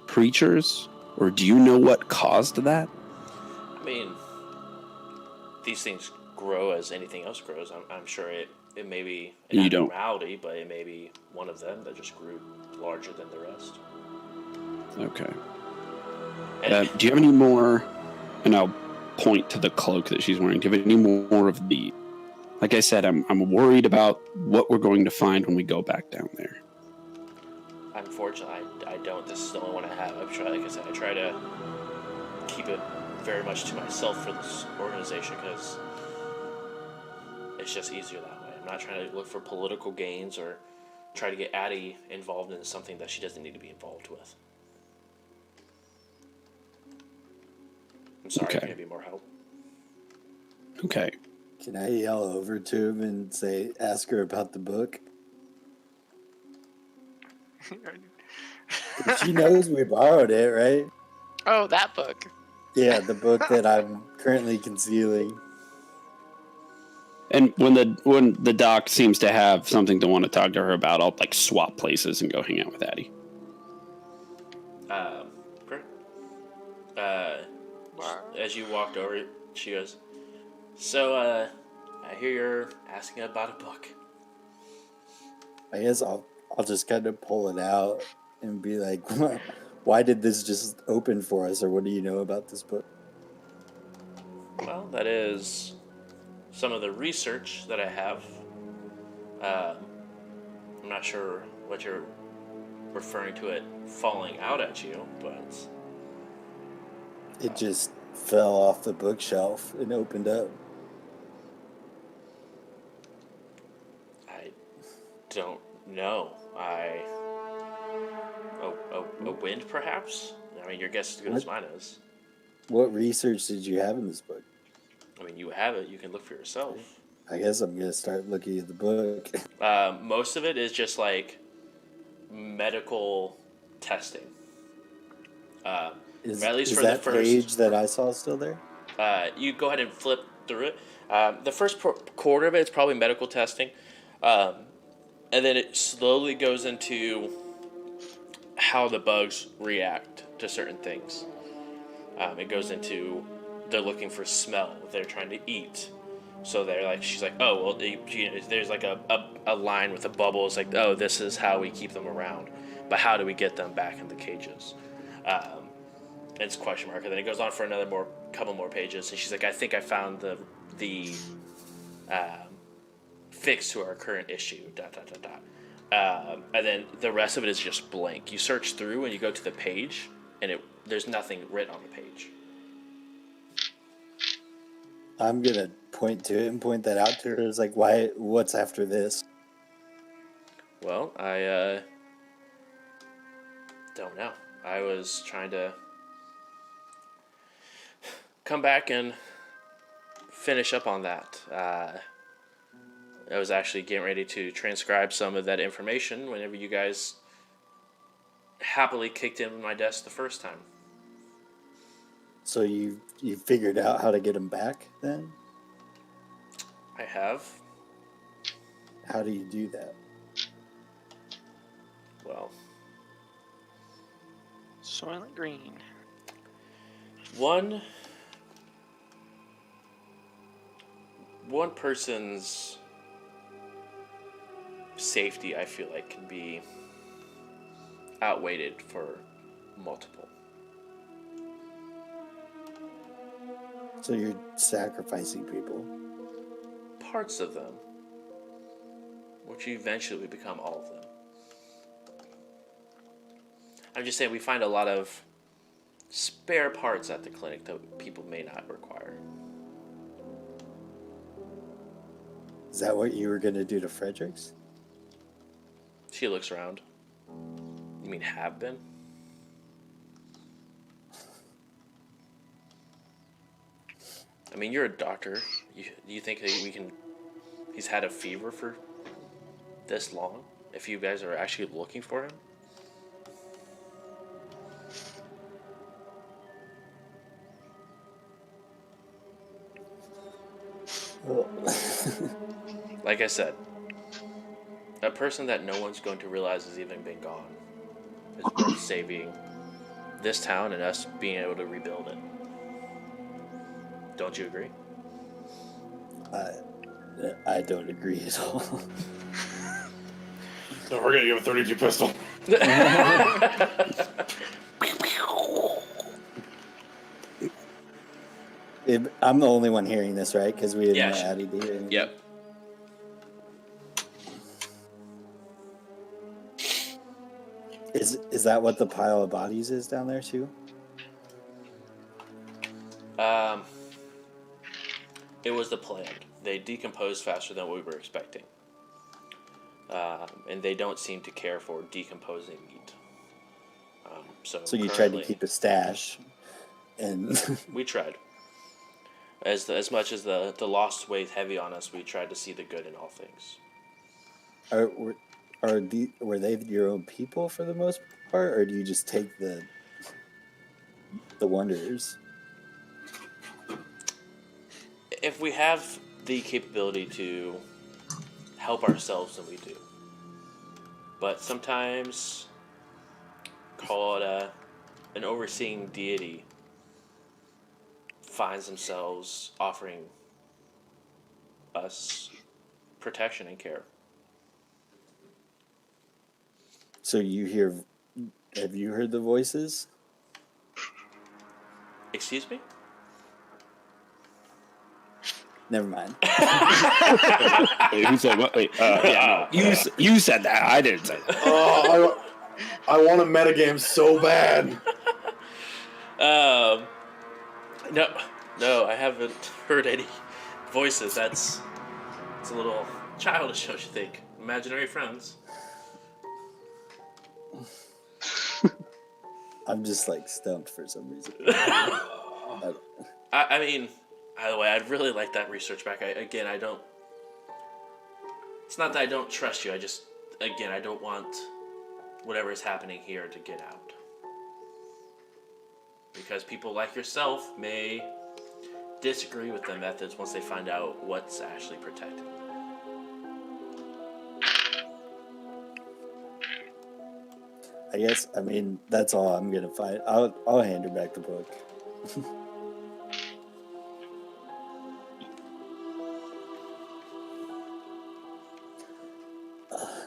creatures, or do you know what caused that? I mean, these things grow as anything else grows. I'm sure it may be an abnormality, but it may be one of them that just grew larger than the rest. Okay. Do you have any more? And I'll point to the cloak that she's wearing. Do you have any more of the? Like I said, I'm worried about what we're going to find when we go back down there. Unfortunately, I don't. This is the only one I have. Like I said, I try to keep it very much to myself for this organization because it's just easier that way. I'm not trying to look for political gains or try to get Addie involved in something that she doesn't need to be involved with. I'm sorry, Okay. Can I be more help? Okay. Can I yell over to him and ask her about the book? She knows we borrowed it, right? Oh, that book. Yeah, the book that I'm currently concealing. And when the doc seems to have something to want to talk to her about, I'll swap places and go hang out with Addie. Great. As you walked over, she goes, "So, I hear you're asking about a book." I guess I'll just kind of pull it out and be like, why did this just open for us, or what do you know about this book? Well, that is some of the research that I have. I'm not sure what you're referring to it falling out at you, but it just fell off the bookshelf and opened up. I don't know. A wind, perhaps? I mean, your guess is as good as mine is. What research did you have in this book? I mean, you have it. You can look for yourself. I guess I'm going to start looking at the book. Most of it is just medical testing. Is at least is for that the first page that I saw still there? You go ahead and flip through it. The first quarter of it is probably medical testing. And then it slowly goes into how the bugs react to certain things. It goes into they're looking for smell. They're trying to eat. So she's like, oh, well, there's a line with a bubble. It's like, oh, this is how we keep them around. But how do we get them back in the cages? It's question mark. And then it goes on for couple more pages. And she's like, I think I found the fix to our current issue. ... And then the rest of it is just blank. You search through and you go to the page, and there's nothing written on the page. I'm going to point to it and point that out to her. It's like, why? What's after this? Well, I don't know. I was trying to come back and finish up on that. I was actually getting ready to transcribe some of that information whenever you guys happily kicked in my desk the first time. So you figured out how to get him back then? I have. How do you do that? Well, Soylent Green. one person's safety, I feel like, can be outweighed for multiple. So you're sacrificing people. Parts of them, which eventually would become all of them. I'm just saying we find a lot of spare parts at the clinic that people may not require. Is that what you were going to do to Fredericks? She looks around. You mean have been? I mean, you're a doctor. Do you think that we can... He's had a fever for this long? If you guys are actually looking for him? Like I said, a person that no one's going to realize has even been gone is worth saving this town and us being able to rebuild it. Don't you agree? I don't agree at all. Don't forget you have a 32 pistol. I'm the only one hearing this, right? Because we didn't Yeah, let Addie do it. Yep. Is that what the pile of bodies is down there too? It was the plan. They decomposed faster than we were expecting. And they don't seem to care for decomposing meat. So you tried to keep a stash, and we tried. As much as the loss weighs heavy on us, we tried to see the good in all things. were they your own people for the most part, or do you just take the Wanderers? If we have the capability to help ourselves, then we do. But sometimes, call it an overseeing deity finds themselves offering us protection and care. So have you heard the voices? Excuse me? Never mind. Wait, who said what? Wait, yeah, no. You said that. I didn't say that. Oh, I want a metagame so bad. No, I haven't heard any voices. It's a little childish, don't you think? Imaginary friends. I'm just like stumped for some reason. I mean, either way, I'd really like that research back. I don't. It's not that I don't trust you. I don't want whatever is happening here to get out. Because people like yourself may disagree with the methods once they find out what's actually protected. I guess, that's all I'm gonna find. I'll hand her back the book.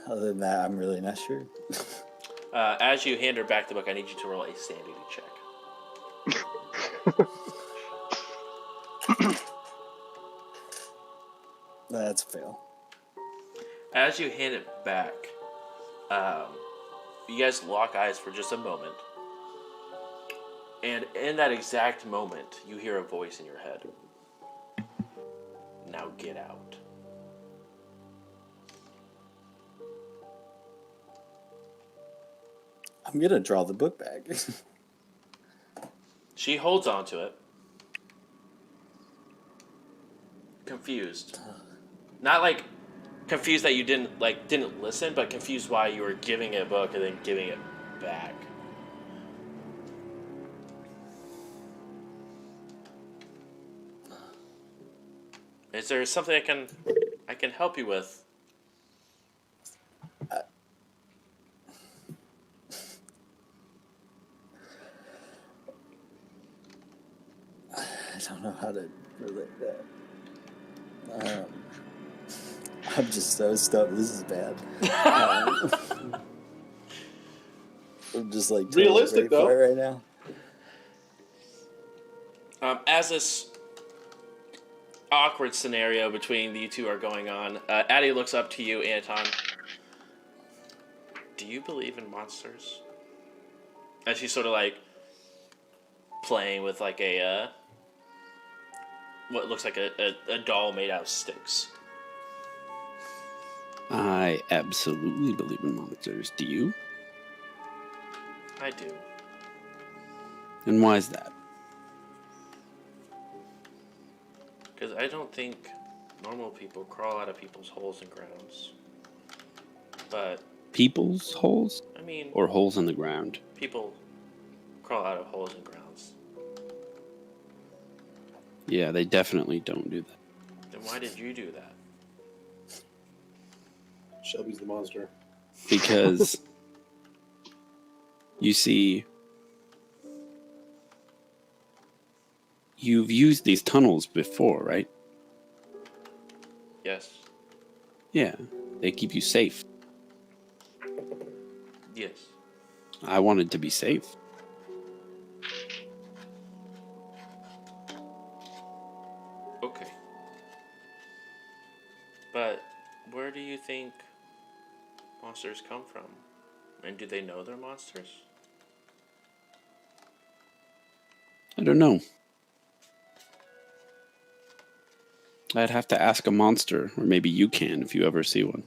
Other than that, I'm really not sure. As you hand her back the book, I need you to roll a sanity check. That's a fail. As you hand it back, you guys lock eyes for just a moment. And in that exact moment, you hear a voice in your head. Now get out. I'm gonna draw the book back. She holds on to it. Confused. Not like confused that you didn't listen, but confused why you were giving it a book and then giving it back. Is there something I can help you with? I don't know how to relate that. I'm just so stuck. This is bad. I'm just like totally Realistic, ready for it right now. As this awkward scenario between you two are going on, Addie looks up to you, Anton. Do you believe in monsters? And she's sort of like playing with like a what looks like a doll made out of sticks. I absolutely believe in monsters. Do you? I do. And why is that? Because I don't think normal people crawl out of people's holes and grounds. But, People's holes? I mean, Or holes in the ground? people crawl out of holes and grounds. Yeah, they definitely don't do that. Then why did you do that? Shelby's the monster. Because, you see, you've used these tunnels before, right? Yes. Yeah, they keep you safe. Yes. I wanted to be safe. Okay. But where do you think monsters come from? And do they know they're monsters? I don't know. I'd have to ask a monster, or maybe you can if you ever see one.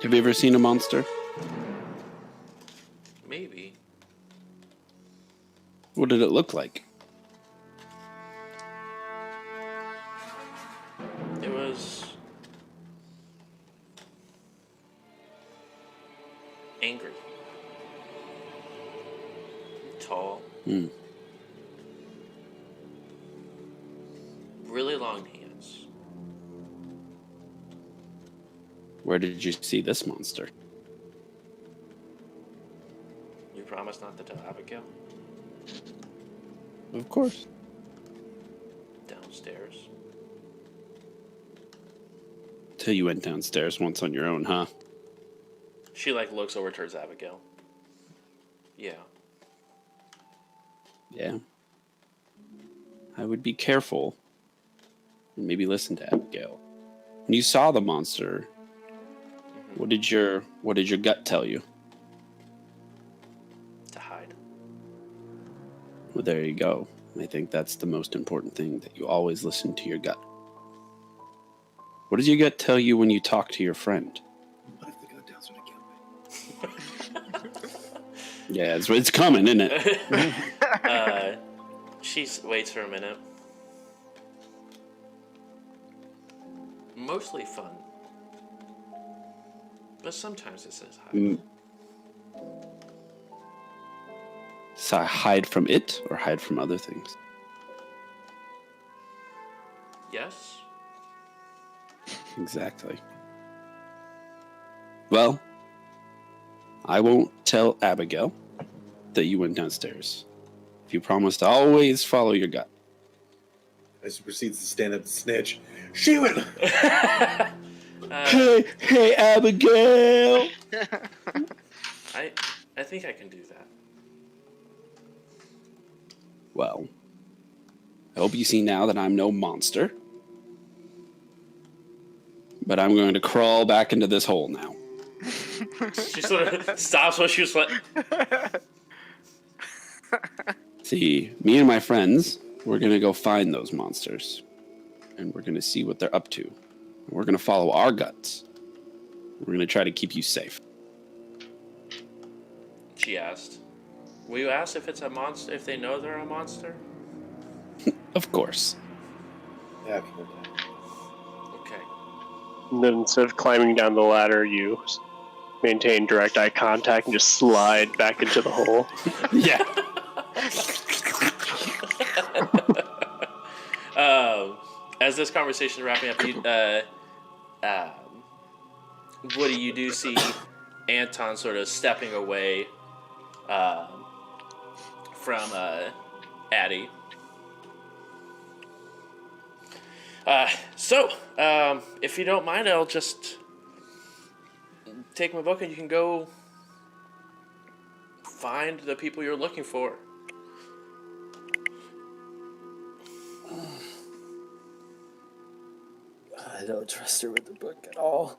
Have you ever seen a monster? Maybe. What did it look like? It was angry. Tall. Really long hands. Where did you see this monster? You promise not to tell Abigail? Of course. Downstairs. Till you went downstairs once on your own, huh? She looks over towards Abigail. Yeah. Yeah. I would be careful and maybe listen to Abigail. When you saw the monster, what did your gut tell you? To hide. Well, there you go. I think that's the most important thing, that you always listen to your gut. What does your gut tell you when you talk to your friend? What if they go down so they can't? Yeah, it's coming, isn't it? She waits for a minute. Mostly fun. But sometimes it says hide. So I hide from it or hide from other things? Yes? Exactly. Well, I won't tell Abigail that you went downstairs. If you promise to always follow your gut. As he proceeds to stand up and snitch. She went. Hey, Abigail! I think I can do that. Well, I hope you see now that I'm no monster. But I'm going to crawl back into this hole now. She sort of stops when she was like... See, me and my friends, we're going to go find those monsters. and we're going to see what they're up to. We're going to follow our guts. We're going to try to keep you safe. She asked. Will you ask if it's a monster, if they know they're a monster? Of course. Definitely. Okay. And then instead of climbing down the ladder, you maintain direct eye contact and just slide back into the hole. Yeah. As this conversation is wrapping up, Woody, you do see Anton sort of stepping away from Addie. So, if you don't mind, I'll just take my book and you can go find the people you're looking for. I don't trust her with the book at all.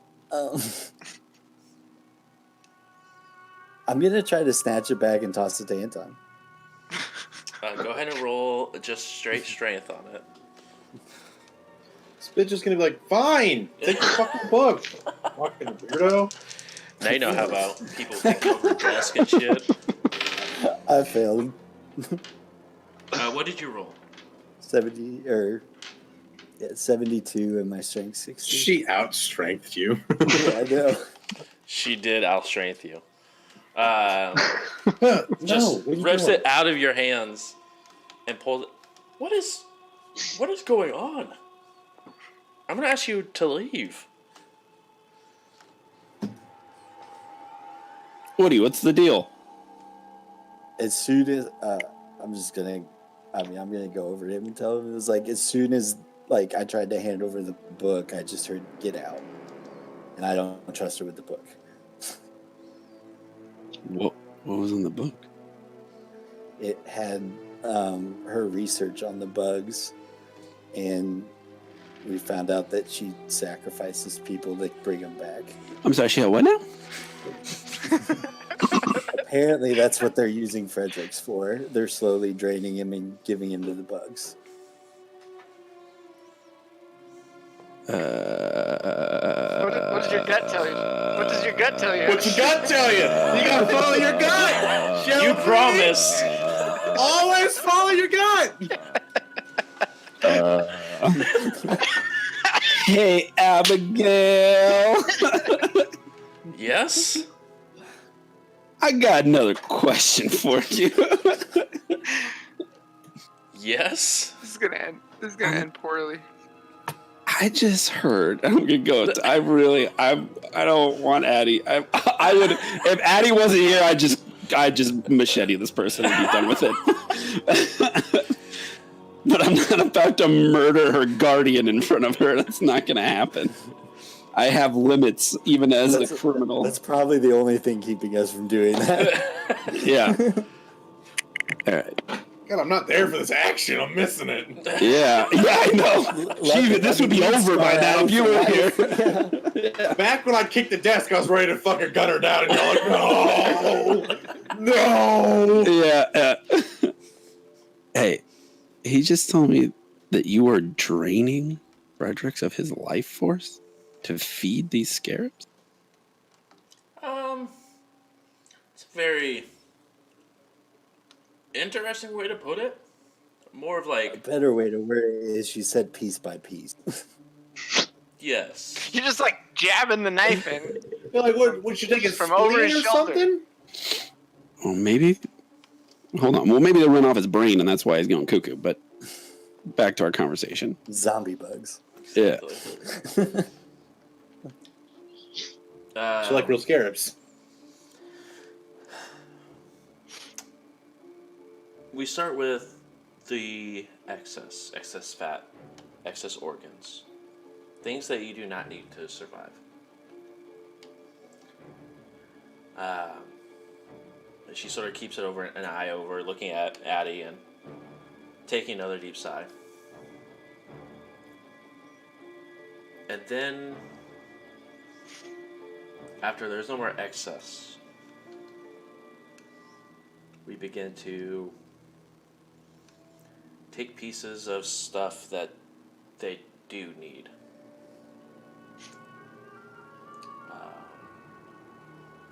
I'm gonna try to snatch it back and toss it to Anton. Go ahead and roll just straight strength on it. This bitch is gonna be like, fine, take the fucking book. Fucking weirdo. Now you know how about people taking over desk and shit. I failed. What did you roll? 72 and my strength 60. She outstrengthed you. Yeah, I know. She did outstrength you. No, Just what are you rips doing? it out of your hands and pulls it. What is going on? I'm gonna ask you to leave. Woody, what's the deal? As soon as I'm gonna go over to him and tell him it was like as soon as like I tried to hand over the book, I just heard "get out," and I don't trust her with the book. What was in the book? It had her research on the bugs, and we found out that she sacrifices people to bring them back. I'm sorry, she had what now? Apparently, that's what they're using Fredericks for. They're slowly draining him and giving him to the bugs. What does your gut tell you? What does your gut tell you? What's your gut tell you? You gotta follow your gut. You Shelby. promised. Always follow your gut. Hey, Abigail. Yes. I got another question for you. Yes. This is gonna end poorly. I just heard. I'm gonna go. I don't want Addie. I would if Addie wasn't here. I just machete this person and be done with it. But I'm not about to murder her guardian in front of her. That's not gonna happen. I have limits, even as a criminal. That's probably the only thing keeping us from doing that. Yeah. All right. God, I'm not there for this action. I'm missing it. Yeah, I know. This would be over by now if you were here. Back when I kicked the desk, I was ready to fucking gun her down, and you're like, no, no. Yeah. Hey, he just told me that you are draining Fredericks of his life force to feed these scarabs? It's a very interesting way to put it. More of A like, better way to word it is she said piece by piece. yes. You're just like jabbing the knife in. You're like, what? Would you take it From over his or shoulder. something? Well, maybe. Hold on. Well, maybe they run off his brain, and that's why he's going cuckoo. But back to our conversation. Zombie bugs. Yeah. She like real scarabs. We start with the excess fat, excess organs, things that you do not need to survive. She sort of keeps it over an eye over, looking at Addie and taking another deep sigh. And then, after there's no more excess, we begin to take pieces of stuff that they do need.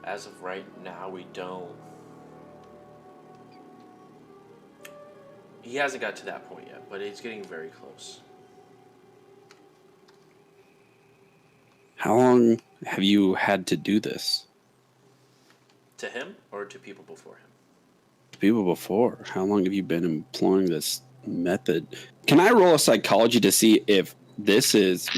As of right now, we don't. He hasn't got to that point yet, but it's getting very close. How long have you had to do this? To him or to people before him? People before. How long have you been employing this method? Can I roll a psychology to see if this is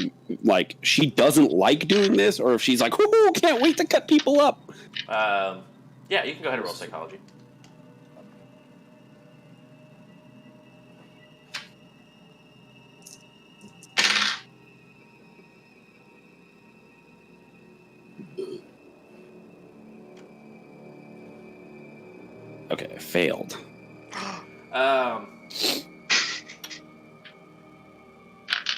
like she doesn't like doing this, or if she's like, "Ooh, can't wait to cut people up"? Yeah, you can go ahead and roll psychology. Okay, I failed.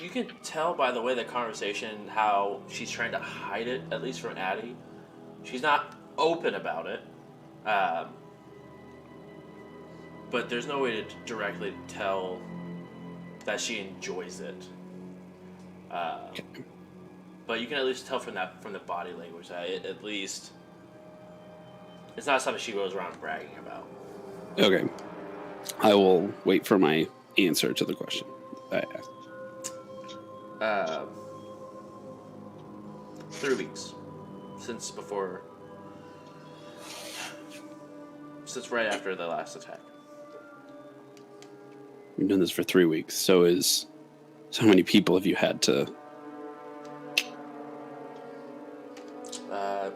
You can tell by the way the conversation how she's trying to hide it, at least from Addie. She's not open about it, but there's no way to directly tell that she enjoys it. But you can at least tell from the body language that at least it's not something she goes around bragging about. Okay, I will wait for my answer to the question I asked. 3 weeks since right after the last attack. We've done this for 3 weeks. So how many people have you had to?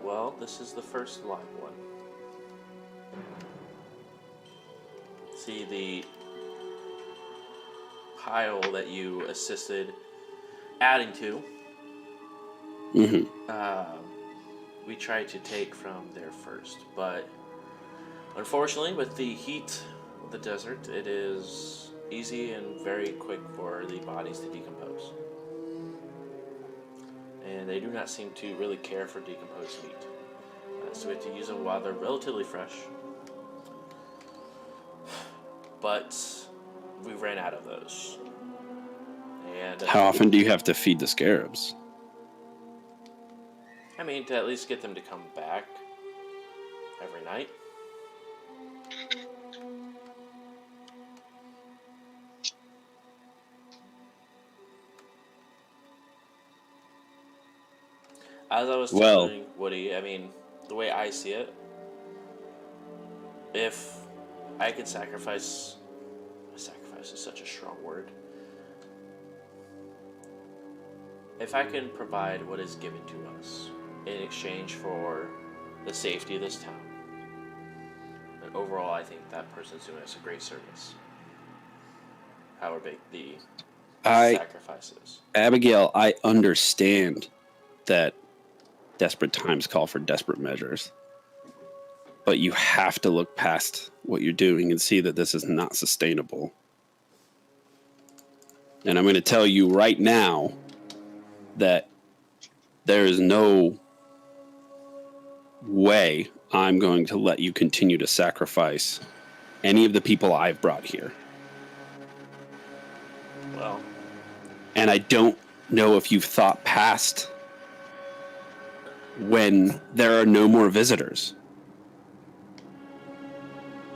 Well, this is the first live one. See the pile that you assisted adding to. Mm-hmm. We tried to take from there first, but unfortunately, with the heat of the desert, it is easy and very quick for the bodies to decompose. And they do not seem to really care for decomposed meat. So we have to use them while they're relatively fresh. But we ran out of those. And How often do you have to feed the scarabs? I mean, to at least get them to come back every night. As I was telling Woody, I mean, the way I see it, if I could sacrifice is such a strong word. If I can provide what is given to us in exchange for the safety of this town, then overall I think that person's doing us a great service. However big the sacrifice is. Abigail, I understand that desperate times call for desperate measures. But you have to look past what you're doing and see that this is not sustainable. And I'm going to tell you right now that there is no way I'm going to let you continue to sacrifice any of the people I've brought here. Well, and I don't know if you've thought past when there are no more visitors.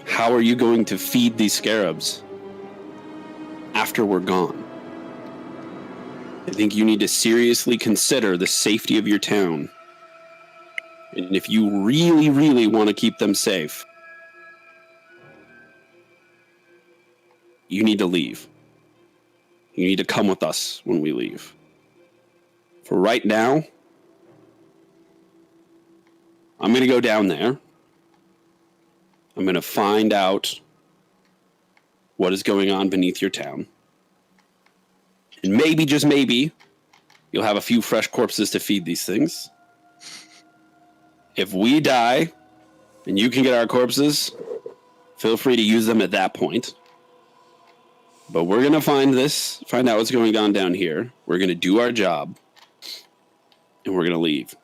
How are you going to feed these scarabs after we're gone? I think you need to seriously consider the safety of your town. And if you really, really want to keep them safe, you need to leave. You need to come with us when we leave. For right now, I'm going to go down there. I'm going to find out what is going on beneath your town. And maybe, just maybe, you'll have a few fresh corpses to feed these things. If we die and you can get our corpses, feel free to use them at that point. But we're going to find out what's going on down here. We're going to do our job. And we're going to leave.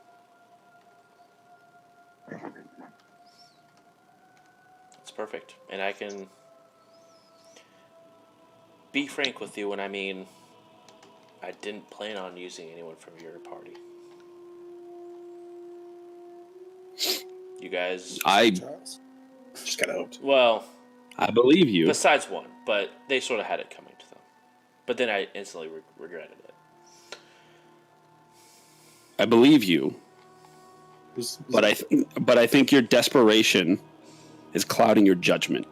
that's perfect. And I can be frank with you when I mean I didn't plan on using anyone from your party. You guys... Charles? Just kind of hoped. Well, I believe you. besides one, but they sort of had it coming to them. But then I instantly regretted it. I believe you. But I think your desperation is clouding your judgment.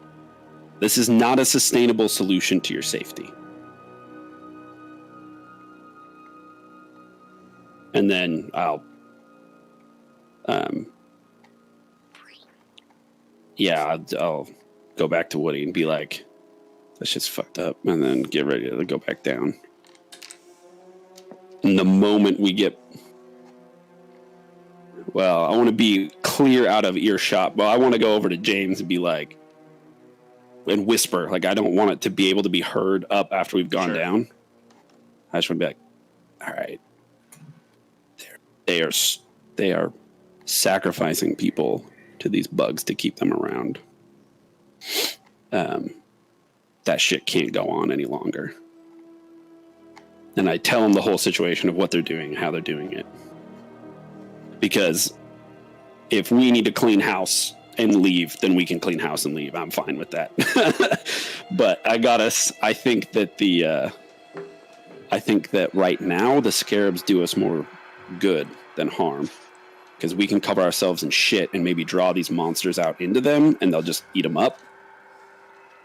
This is not a sustainable solution to your safety. And then I'll I'll go back to Woody and be like, that shit's fucked up, and then get ready to go back down. And the moment we get... Well, I want to be clear out of earshot, but I want to go over to James and be like... And whisper. Like, I don't want it to be able to be heard up after we've gone down. I just want to be like, all right. They are sacrificing people to these bugs to keep them around. That shit can't go on any longer. And I tell them the whole situation of what they're doing, how they're doing it. Because if we need to clean house and leave, then we can clean house and leave. I'm fine with that. But I think that right now the scarabs do us more good than harm, because we can cover ourselves in shit and maybe draw these monsters out into them, and they'll just eat them up,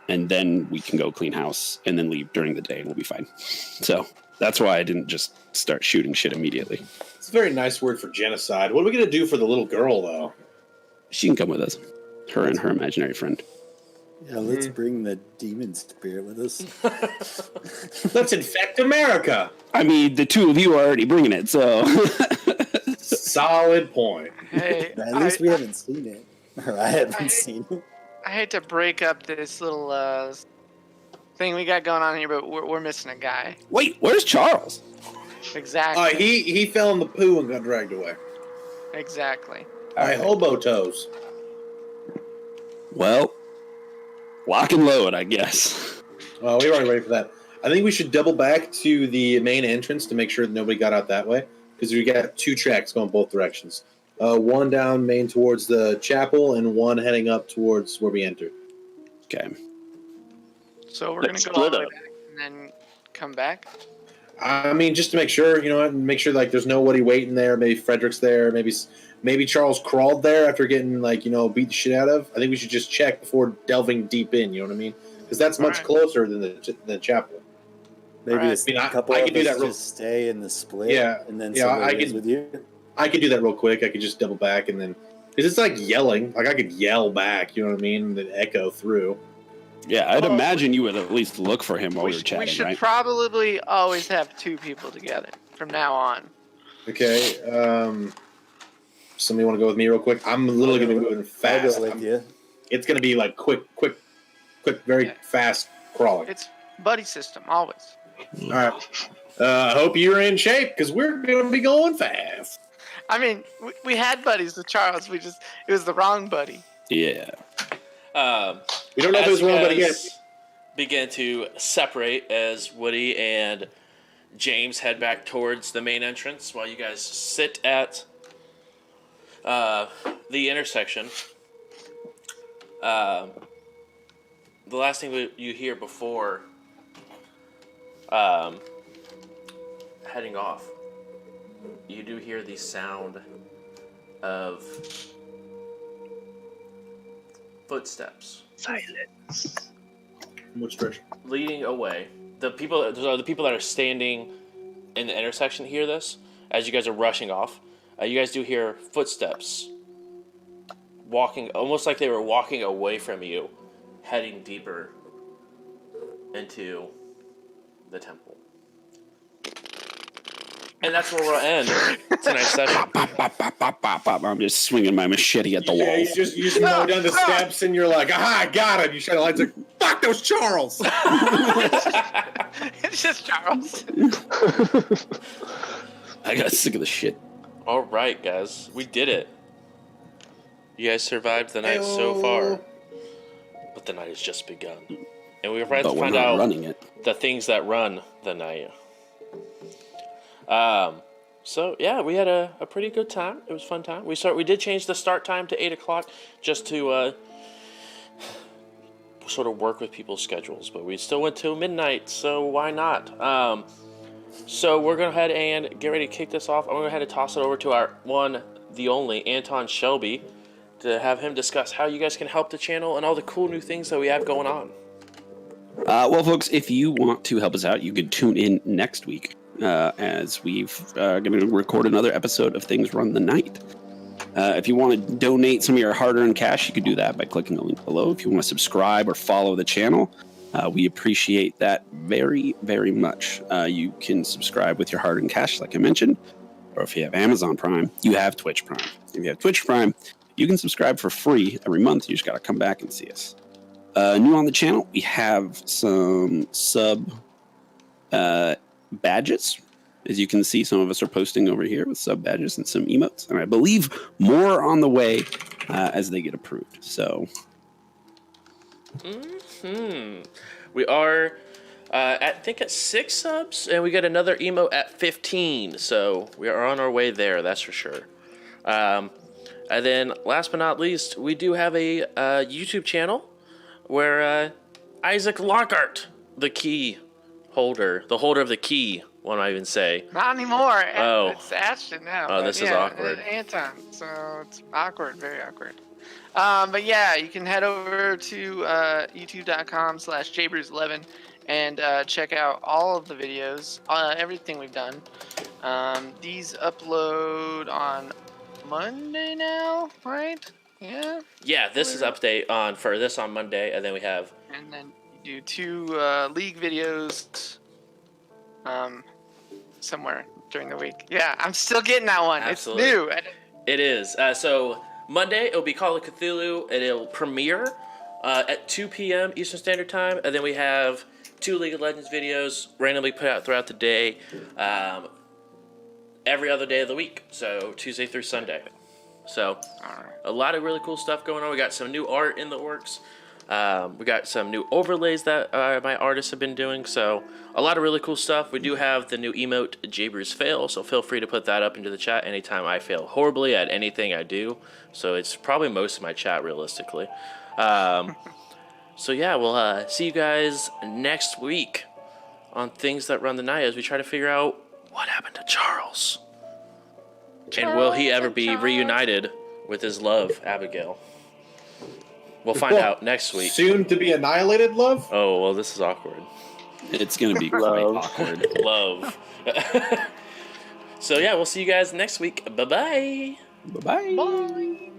and then we can go clean house and then leave during the day and we'll be fine. So that's why I didn't just start shooting shit immediately. It's a very nice word for genocide. What are we going to do for the little girl, though? She can come with us, her and her imaginary friend. Yeah, let's bring the demon spirit with us. Let's infect America. I mean, the two of you are already bringing it, so... Solid point. Hey, At least we haven't seen it. Or I haven't seen it. I hate to break up this little thing we got going on here, but we're missing a guy. Wait, where's Charles? Exactly. He fell in the poo and got dragged away. Exactly. By hobo toes. Well, lock and load, I guess. Well, we were already ready for that. I think we should double back to the main entrance to make sure that nobody got out that way, because we got two tracks going both directions. One down main towards the chapel, and one heading up towards where we entered. Okay. So we're Let's gonna go all split the way up. back and then come back. I mean, just to make sure, make sure like there's nobody waiting there. Maybe Frederick's there. Maybe Charles crawled there after getting beat the shit out of. I think we should just check before delving deep in. You know what I mean? Because that's much Alright. closer than the chapel. Maybe Alright. it's I mean, a couple I of can do us that real- just stay in the split. Yeah. And then Yeah, somebody I goes can- with you. I could do that real quick. I could just double back and then, because it's like yelling. Like I could yell back. You know what I mean? And then echo through. Yeah, I'd Well, imagine you would at least look for him while we were We chatting, should right? probably always have two people together from now on. Okay. Somebody want to go with me real quick? I'm literally going to be moving I'll fast. go with you. It's going to be like quick, very Yeah. fast crawling. It's buddy system always. All right. I hope you're in shape because we're going to be going fast. I mean, we had buddies with Charles. It was the wrong buddy. Yeah. We don't know if it was wrong, but again, begin to separate as Woody and James head back towards the main entrance while you guys sit at the intersection. The last thing you hear before heading off, you do hear the sound of footsteps which direction? leading away. The people that are standing in the intersection hear this as you guys are rushing off. You guys do hear footsteps walking, almost like they were walking away from you, heading deeper into the temple. And that's where we'll end tonight's session. Bop, bop, bop, bop, bop, bop. I'm just swinging my machete at the Yeah, wall. you just go down the steps and you're like, aha, I got him. You shine the lights like, fuck, that was Charles. It's just Charles. I got sick of the shit. All right, guys, we did it. You guys survived the night so far, but the night has just begun, and we're about But to we're find not out running it. the things that run the night. So yeah, we had a pretty good time. It was a fun time. We did change the start time to 8 o'clock just to sort of work with people's schedules, but we still went till midnight, so why not? So we're going to head and get ready to kick this off. I'm going to go ahead and toss it over to our one, the only, Anton Shelby, to have him discuss how you guys can help the channel and all the cool new things that we have going on. Well, folks, if you want to help us out, you can tune in next week as we've going to record another episode of Things Run the Night. If you want to donate some of your hard-earned cash, you can do that by clicking the link below. If you want to subscribe or follow the channel, we appreciate that very, very much. You can subscribe with your hard-earned cash, like I mentioned, or if you have Amazon Prime, you have Twitch Prime. If you have Twitch Prime, you can subscribe for free every month. You just got to come back and see us. New on the channel, we have some sub badges. As you can see, some of us are posting over here with sub badges and some emotes. And I believe more on the way as they get approved. So. We are, I think, at 6 subs, and we got another emote at 15. So we are on our way there, that's for sure. And then, last but not least, we do have a YouTube channel where Isaac Lockhart, the key holder, the holder of the key, one might even say. Not anymore. Oh. It's Ashton now. Oh, but this is awkward. Anton. So it's awkward, very awkward. But yeah, you can head over to youtube.com/Jbrews11 and check out all of the videos, everything we've done. These upload on Monday now, right? Yeah. Yeah, this is update on for this on Monday, and then we have. And then you do 2 league videos somewhere during the week. Yeah, I'm still getting that one. Absolutely. It's new. It is. So Monday it'll be Call of Cthulhu, and it'll premiere at 2 p.m. Eastern Standard Time, and then we have 2 League of Legends videos randomly put out throughout the day, every other day of the week. So Tuesday through Sunday. So a lot of really cool stuff going on. We got some new art in the works. We got some new overlays that my artists have been doing. So a lot of really cool stuff. We do have the new emote Jbrews fail. So feel free to put that up into the chat anytime I fail horribly at anything I do. So it's probably most of my chat realistically. So yeah, we'll see you guys next week on Things That Run the Night as we try to figure out what happened to Charles. And will he ever be reunited with his love, Abigail? We'll find out next week. Soon to be annihilated, love? Oh, well, this is awkward. It's going to be quite awkward. Love. So, yeah, we'll see you guys next week. Bye-bye. Bye-bye. Bye.